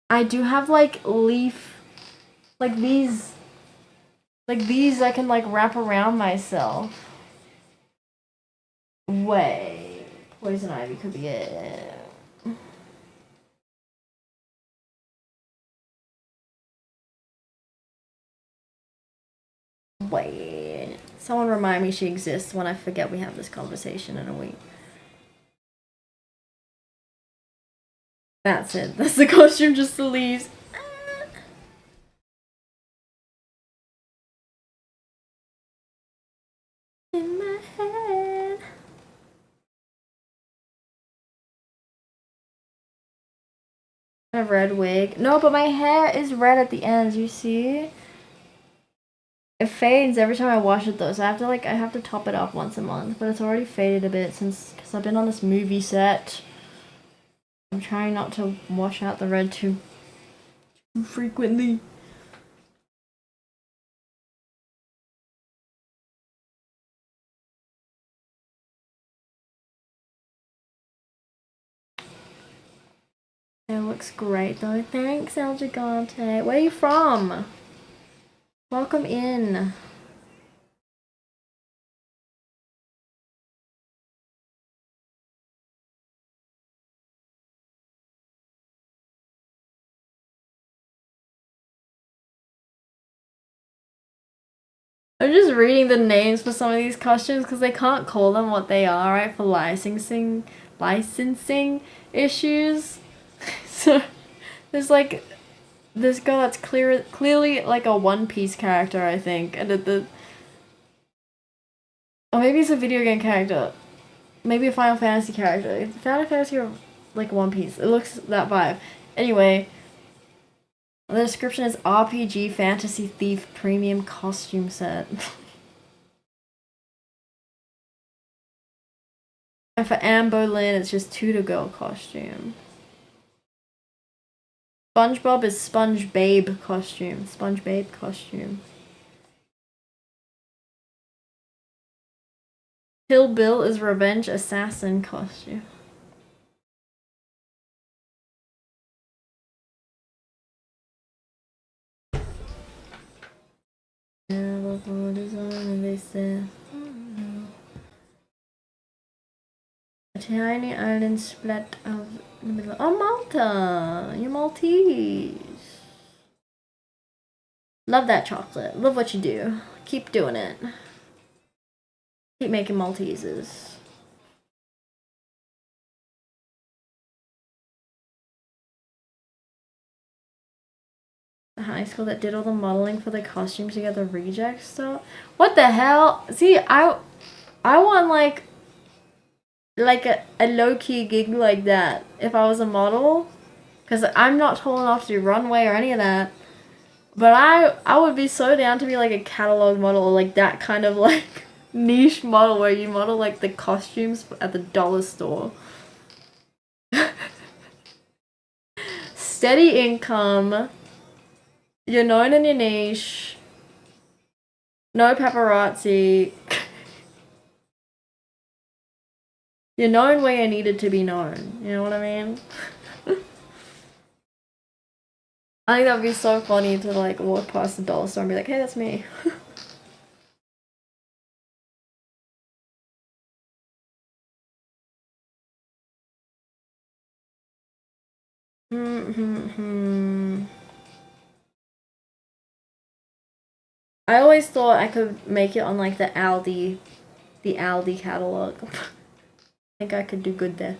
I do have like leaf, like these I can like wrap around myself. Wait, Poison Ivy could be it. Wait, someone remind me she exists when I forget we have this conversation in a week. That's it. That's the costume, just the leaves. In my head. A red wig. No, but my hair is red at the ends, you see? It fades every time I wash it though, so I have to top it up once a month, but it's already faded a bit because I've been on this movie set. I'm trying not to wash out the red too frequently. It looks great though. Thanks, El Gigante. Where are you from? Welcome in. I'm just reading the names for some of these costumes because they can't call them what they are, right? For licensing issues. So there's like this girl that's clearly like a One Piece character, I think, and or maybe it's a video game character, maybe a Final Fantasy character. Final Fantasy or like One Piece. It looks that vibe. Anyway, the description is RPG Fantasy Thief Premium Costume Set. And for Anne Boleyn, it's just Tudor Girl costume. SpongeBob is Sponge Babe costume. Sponge Babe costume. Kill Bill is Revenge Assassin costume. And they said, a tiny island split of the middle. Oh, Malta! You're Maltese. Love that chocolate. Love what you do. Keep doing it. Keep making Maltesers. The high school that did all the modeling for the costumes to get the reject stuff. What the hell? See, I want like a low-key gig like that if I was a model, because I'm not tall enough to do runway or any of that. But I would be so down to be like a catalog model, or like that kind of like niche model where you model like the costumes at the dollar store. Steady income. You're known in your niche. No paparazzi. You're known where you're needed to be known. You know what I mean? I think that would be so funny to like walk past the dollar store and be like, hey, that's me. I always thought I could make it on like the Aldi catalog. I think I could do good there.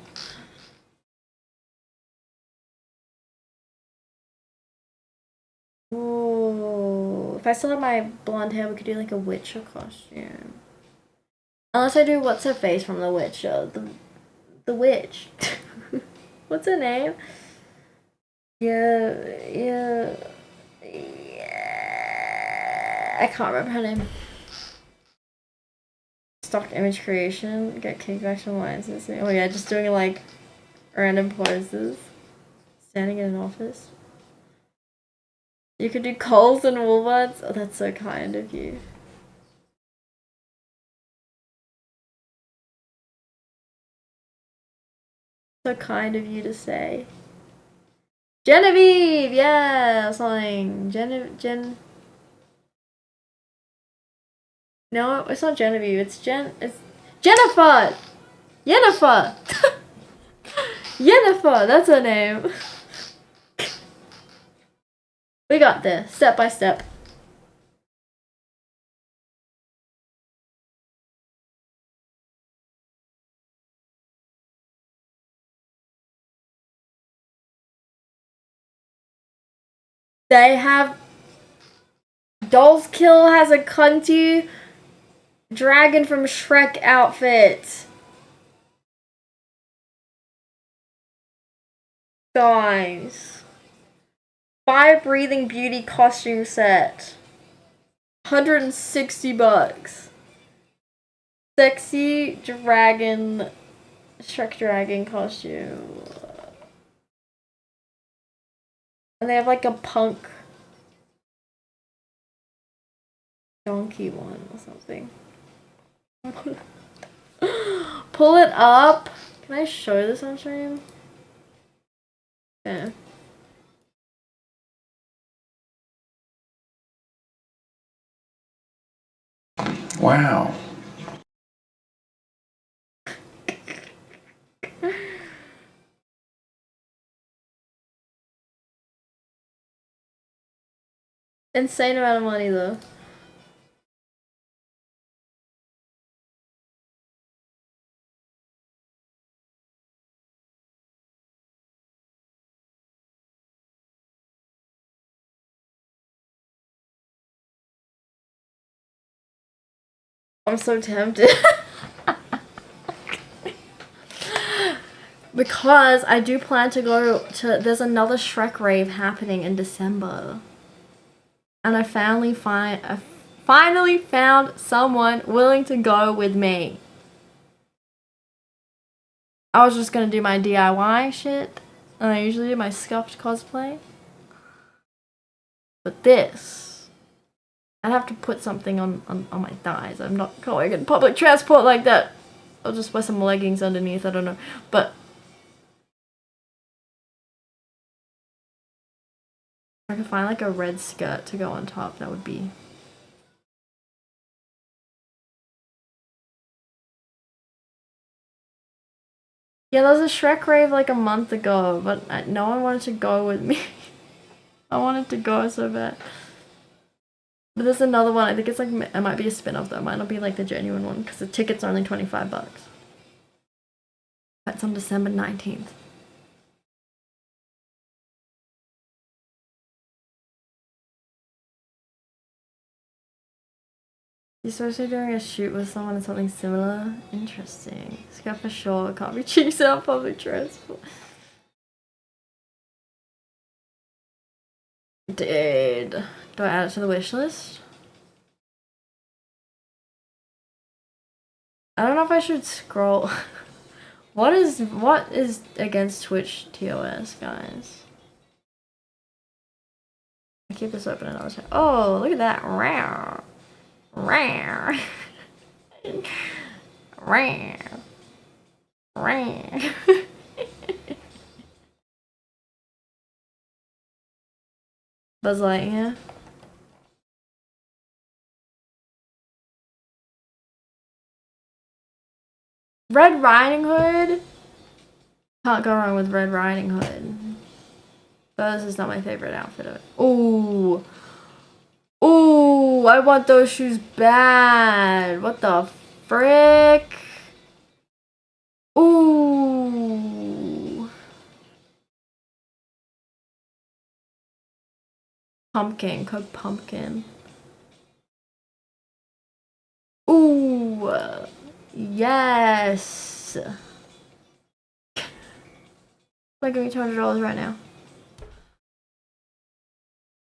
Ooh, if I still had my blonde hair, we could do like a Witcher costume. Unless I do what's her face from The Witcher, the witch. What's her name? Yeah. I can't remember her name. Stock image creation, get kickbacks from licensing. Oh yeah, just doing like random poses. Standing in an office. You could do Coles and Woolworths. Oh, that's so kind of you. So kind of you to say. Genevieve! Yeah, something. No, it's not Genevieve. It's Jennifer! Yennefer! Yennefer! That's her name. We got this. Step by step. They have Dolls Kill has a cunty dragon from Shrek outfit. Guys. Fire Breathing Beauty costume set. $160. Sexy dragon, Shrek dragon costume. And they have like a punk donkey one or something. Pull it up. Can I show this on stream? Yeah. Wow. Insane amount of money though. I'm so tempted. Because I do plan to go to, there's another Shrek rave happening in December. And I finally found someone willing to go with me. I was just gonna do my DIY shit, and I usually do my scuffed cosplay. But this, I'd have to put something on my thighs. I'm not going in public transport like that. I'll just wear some leggings underneath, I don't know. But if I could find like a red skirt to go on top, that would be... Yeah, there was a Shrek rave like a month ago, but no one wanted to go with me. I wanted to go so bad. But there's another one, I think it's like, it might be a spin-off though, it might not be like the genuine one, because the ticket's only $25. That's on December 19th. You're supposed to be doing a shoot with someone and something similar? Interesting. Scrap for sure, can't be cheesed out public transport. Dude. Do I add it to the wish list? I don't know if I should scroll. What is against Twitch TOS, guys? I keep this open another time. Oh, look at that. Rare. Rare. Rare. Rare. Buzz Lightyear. Red Riding Hood. Can't go wrong with Red Riding Hood. This is not my favorite outfit. Ooh. Ooh, I want those shoes bad. What the frick? Ooh. Pumpkin, code pumpkin. Ooh. Yes. Like, give me $200 right now.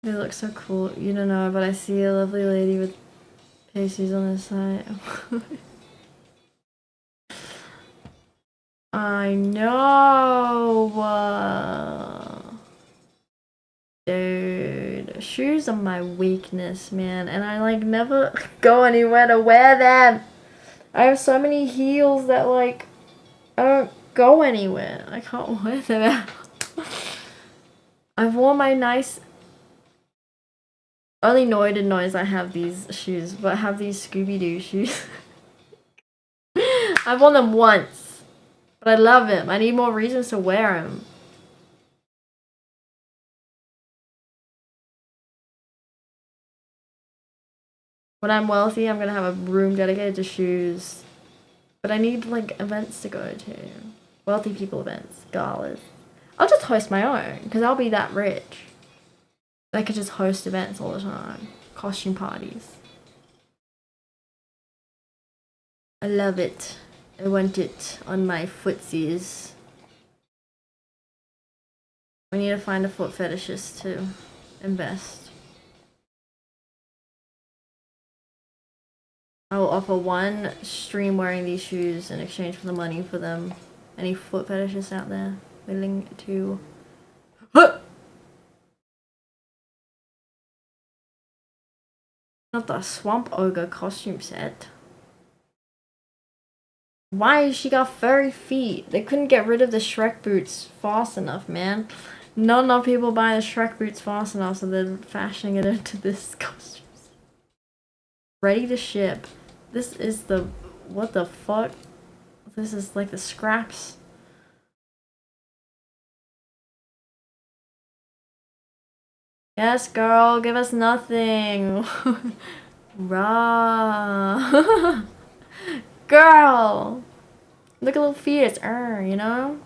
They look so cool. You don't know, but I see a lovely lady with pasties on this side. I know. Dude, shoes are my weakness, man. And I like never go anywhere to wear them. I have so many heels that like, I don't go anywhere. I can't wear them out. I've worn my nice... Only Noid and Noise I have these shoes, but I have these Scooby-Doo shoes. I've worn them once, but I love them. I need more reasons to wear them. When I'm wealthy, I'm gonna have a room dedicated to shoes. But I need like events to go to. Wealthy people events, galas. I'll just host my own, because I'll be that rich. They could just host events all the time. Costume parties. I love it. I want it on my footsies. We need to find a foot fetishist to invest. I will offer one stream wearing these shoes in exchange for the money for them. Any foot fetishists out there willing to... Not the Swamp Ogre costume set. Why she got furry feet? They couldn't get rid of the Shrek boots fast enough, man. Not enough people buy the Shrek boots fast enough, so they're fashioning it into this costume. Ready to ship. This is the... What the fuck? This is like the scraps. Yes, girl, give us nothing. Raw. Girl. Look at little feet, it's you know?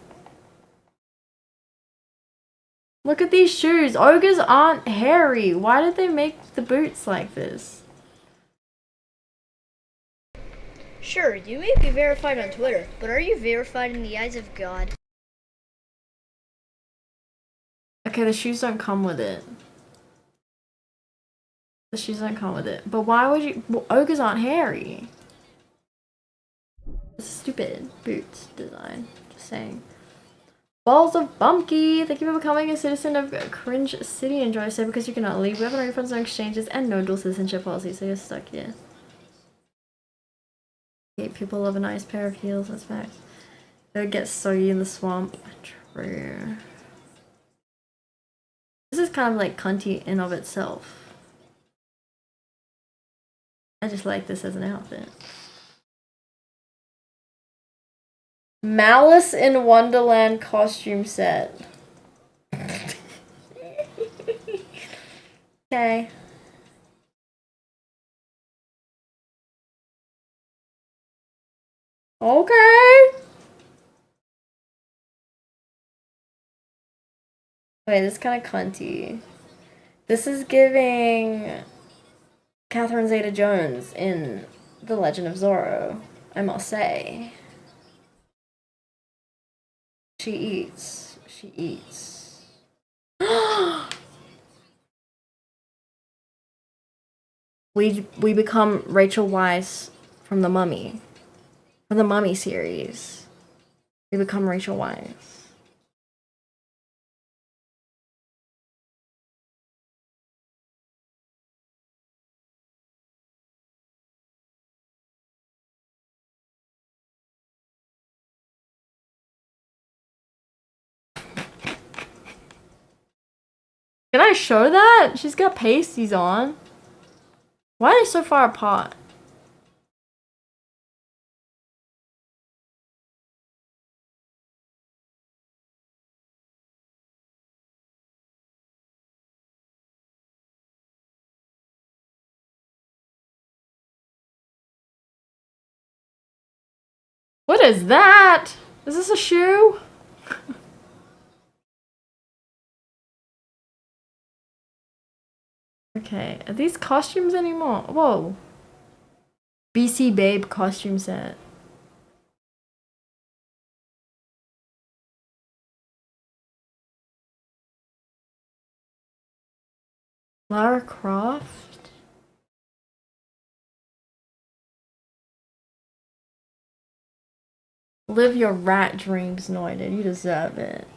Look at these shoes. Ogres aren't hairy. Why did they make the boots like this? Sure, you may be verified on Twitter, but are you verified in the eyes of God? Okay, the shoes don't come with it. The shoes don't come with it. But why would you... Well, ogres aren't hairy. Stupid boots design. Just saying. Balls of Bumpky! Thank you for becoming a citizen of Cringe City. Enjoy stay because you cannot leave. We have no refunds, no exchanges, and no dual citizenship policy, so you're stuck here. Okay, people love a nice pair of heels, that's facts. They would get soggy in the swamp. True. This is kind of like cunty in of itself. I just like this as an outfit. Malice in Wonderland costume set. Okay. Okay. Wait, this is kind of cunty. This is giving Catherine Zeta-Jones in The Legend of Zorro, I must say. She eats. She eats. We become Rachel Weisz from The Mummy. From the Mummy series. We become Rachel Weisz. Can I show that? She's got pasties on. Why are they so far apart? What is that? Is this a shoe? Okay, are these costumes anymore? Whoa. BC Babe costume set. Lara Croft? Live your rat dreams, Noided. You deserve it.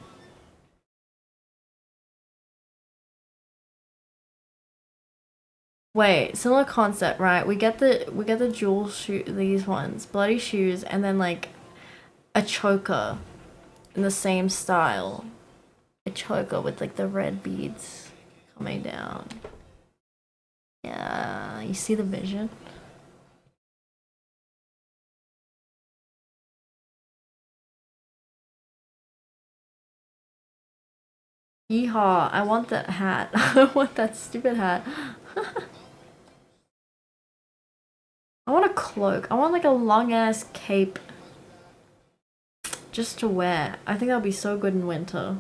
Wait, similar concept, right? We get the jewel shoe, these ones, bloody shoes, and then like a choker in the same style. A choker with like the red beads coming down. Yeah, you see the vision? Yeehaw, I want that hat. I want that stupid hat. I want a cloak. I want like a long ass cape just to wear. I think that'll be so good in winter.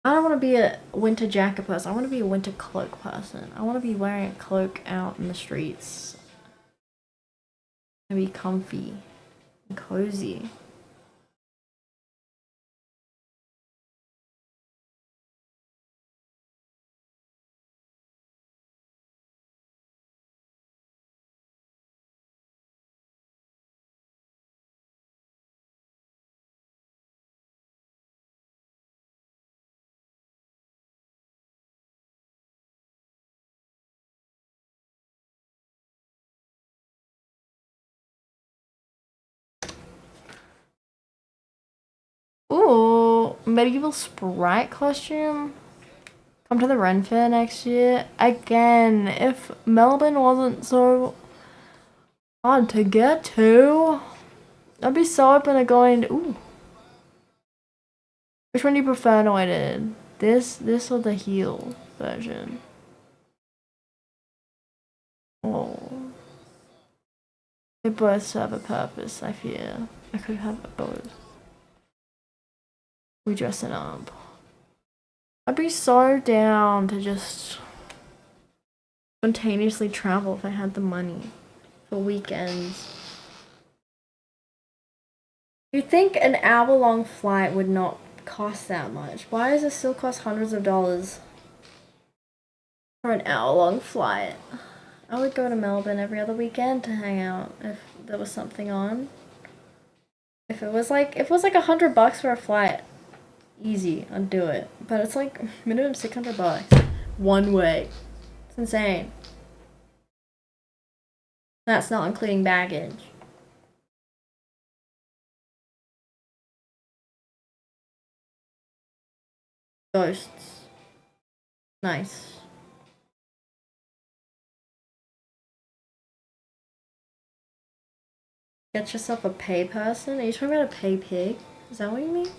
I don't want to be a winter jacket person. I want to be a winter cloak person. I want to be wearing a cloak out in the streets. And be comfy and cozy. Ooh, medieval sprite costume. Come to the Ren Fair next year. Again, if Melbourne wasn't so hard to get to, I'd be so open to going to, ooh. Which one do you prefer, Noited? This or the heel version? Oh. They both serve a purpose, I fear. I could have both. We dressing up. I'd be so down to just spontaneously travel if I had the money for weekends. You'd think an hour-long flight would not cost that much. Why does it still cost hundreds of dollars for an hour-long flight? I would go to Melbourne every other weekend to hang out if there was something on. If it was like $100 for a flight, easy, I'd do it. But it's like minimum $600 one way. It's insane. That's not including baggage. Ghosts. Nice. Get yourself a pay person? Are you talking about a pay pig? Is that what you mean?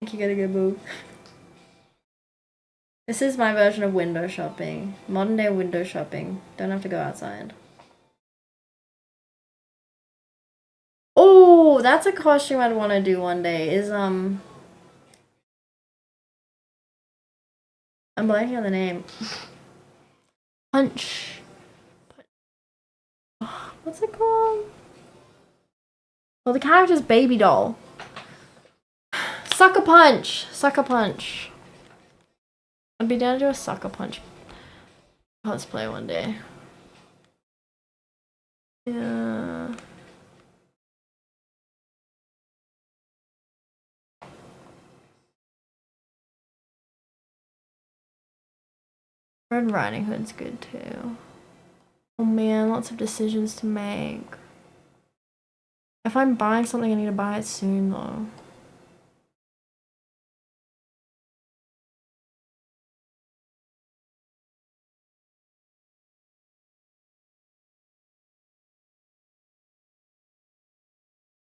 I think you gotta go move. This is my version of window shopping. Modern day window shopping. Don't have to go outside. Oh, that's a costume I'd want to do one day. I'm blanking on the name. Punch. What's it called? Well, the character's Baby Doll. Sucker Punch. Sucker Punch. I'd be down to do a Sucker Punch cosplay one day. Yeah. Red Riding Hood's good too. Oh man, lots of decisions to make. If I'm buying something, I need to buy it soon though.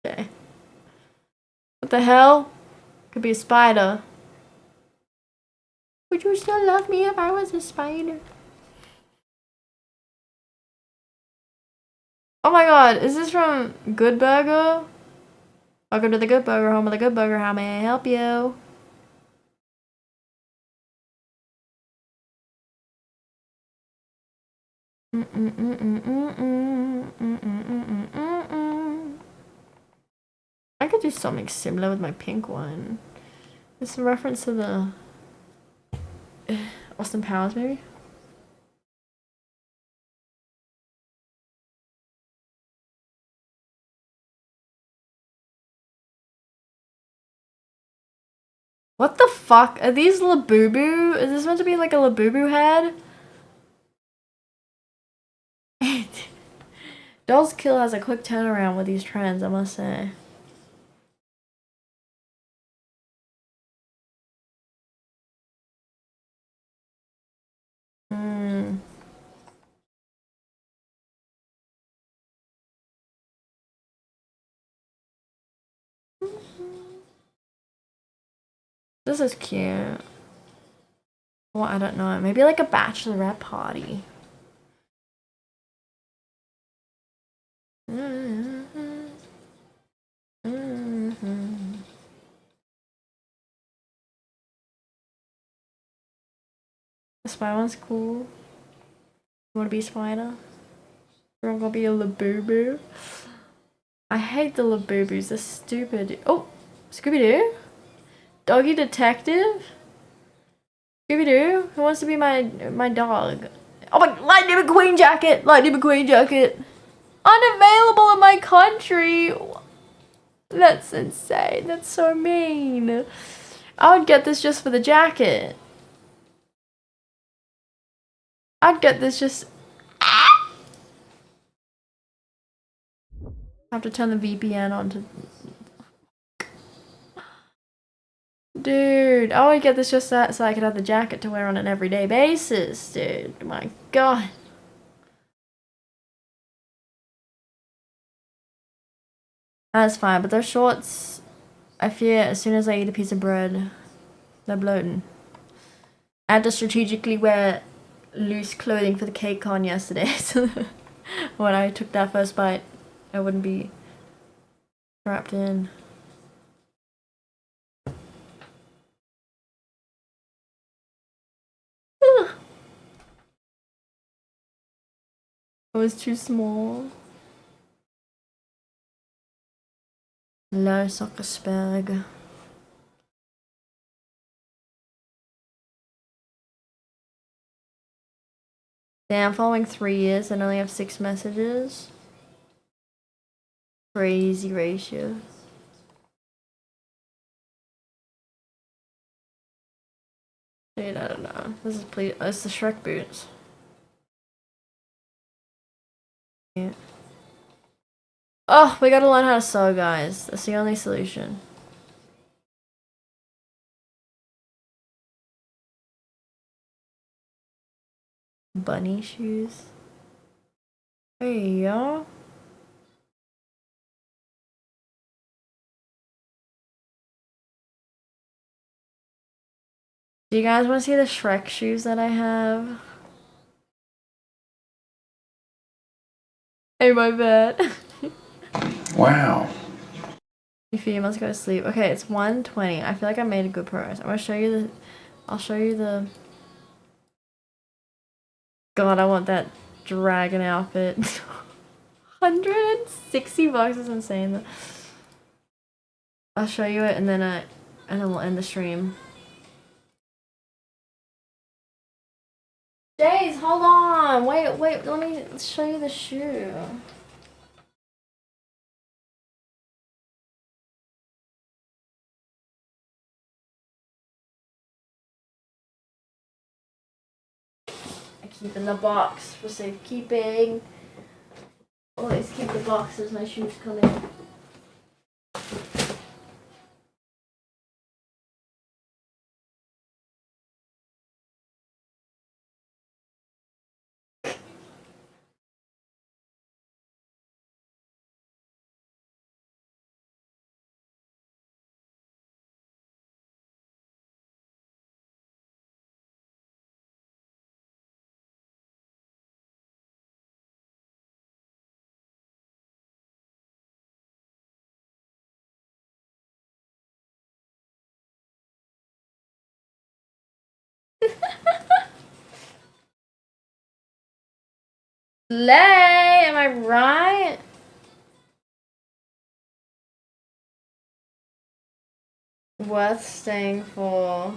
Okay. What the hell? Could be a spider. Would you still love me if I was a spider? Oh my god, is this from Good Burger? Welcome to the Good Burger, home of the Good Burger. How may I help you? I could do something similar with my pink one. It's a reference to the Austin Powers movie. What the fuck? Are these Labubu? Is this meant to be like a Labubu head? Dolls Kill has a quick turnaround with these trends, I must say. This is cute. Well, I don't know. Maybe like a bachelorette party. The spider one's cool. You wanna be a spider? You're gonna be a Labubu? I hate the Labubus, they're stupid. Oh! Scooby-Doo? Doggy detective? Scooby-Doo? Who wants to be my dog? Oh my, Lightning McQueen jacket! Lightning McQueen jacket! Unavailable in my country! That's insane, that's so mean. I would get this just for the jacket. I'd get this just... I have to turn the VPN on to... Dude, I would get this just so I could have the jacket to wear on an everyday basis, dude. My god. That's fine, but those shorts, I fear as soon as I eat a piece of bread, they're bloating. I had to strategically wear loose clothing for the cake con yesterday, so when I took that first bite, I wouldn't be wrapped in. It was too small. Hello, Zuckerberg. Damn, following 3 years and only have 6 messages. Crazy ratio. Dude, I don't know. This is it's the Shrek boots. Yeah. Oh, we gotta learn how to sew, guys. That's the only solution. Bunny shoes. Hey, y'all. Do you guys want to see the Shrek shoes that I have? Hey, my bad. Wow. You must go to sleep. Okay, it's 1:20. I feel like I made a good progress. I'm gonna show you the... I'll show you the... God, I want that dragon outfit. 160 bucks is insane though. I'll show you it and then we'll end the stream. Jays, hold on. Wait, let me show you the shoe. I keep in the box for safekeeping. Always keep the box as my shoes come in. Lay, am I right? Worth staying for.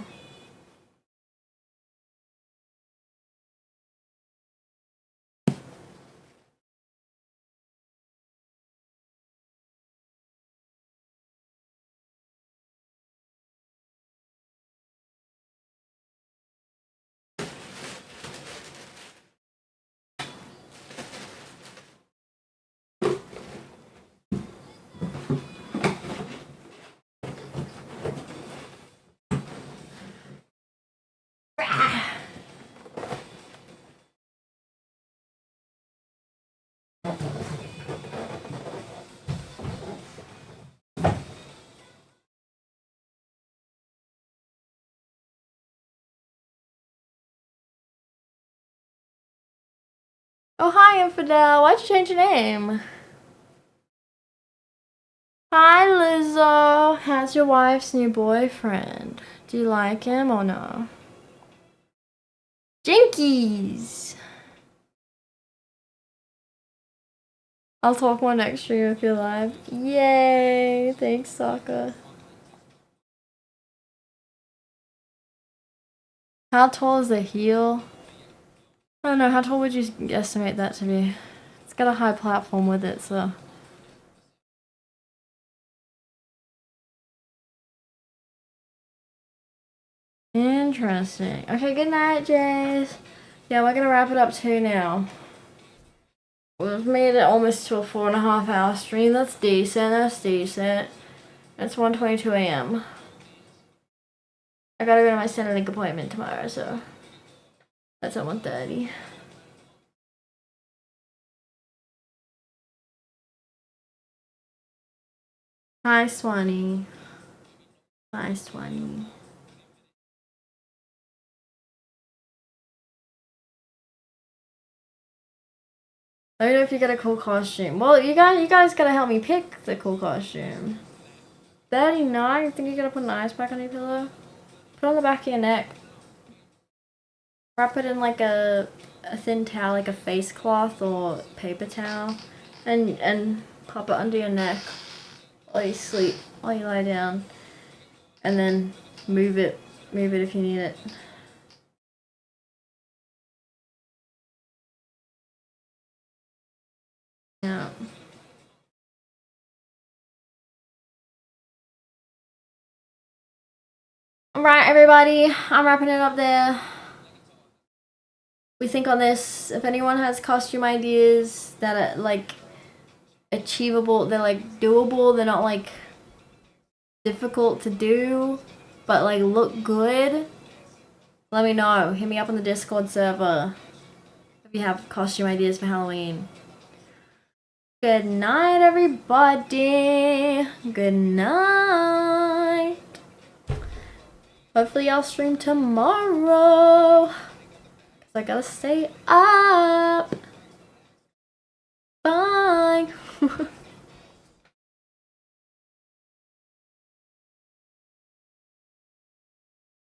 Oh, hi, Infidel. Why'd you change your name? Hi Lizzo, how's your wife's new boyfriend? Do you like him or no? Jinkies! I'll talk more next stream if you're live. Yay! Thanks, Sokka. How tall is the heel? I don't know, how tall would you estimate that to be? It's got a high platform with it, so... Interesting. Okay, good night, Jace. Yeah, we're gonna wrap it up too now. We've made it almost to a 4.5 hour stream. That's decent, that's decent. It's 1:22 a.m. I gotta go to my Centrelink appointment tomorrow, so... That's at 1:30. Hi, Swanee. Hi, Swanee. I don't know if you get a cool costume. Well, you guys gotta help me pick the cool costume. 39? You think you're gonna put an ice pack on your pillow? Put it on the back of your neck. Wrap it in like a thin towel, like a face cloth or paper towel, and pop it under your neck while you sleep, while you lie down, and then move it if you need it. Yeah. Alright, everybody, I'm wrapping it up there. We think on this. If anyone has costume ideas that are like achievable, they're like doable, they're not like difficult to do, but like look good, let me know. Hit me up on the Discord server if you have costume ideas for Halloween. Good night, everybody. Good night. Hopefully I'll stream tomorrow, 'cause I gotta stay up. Bye.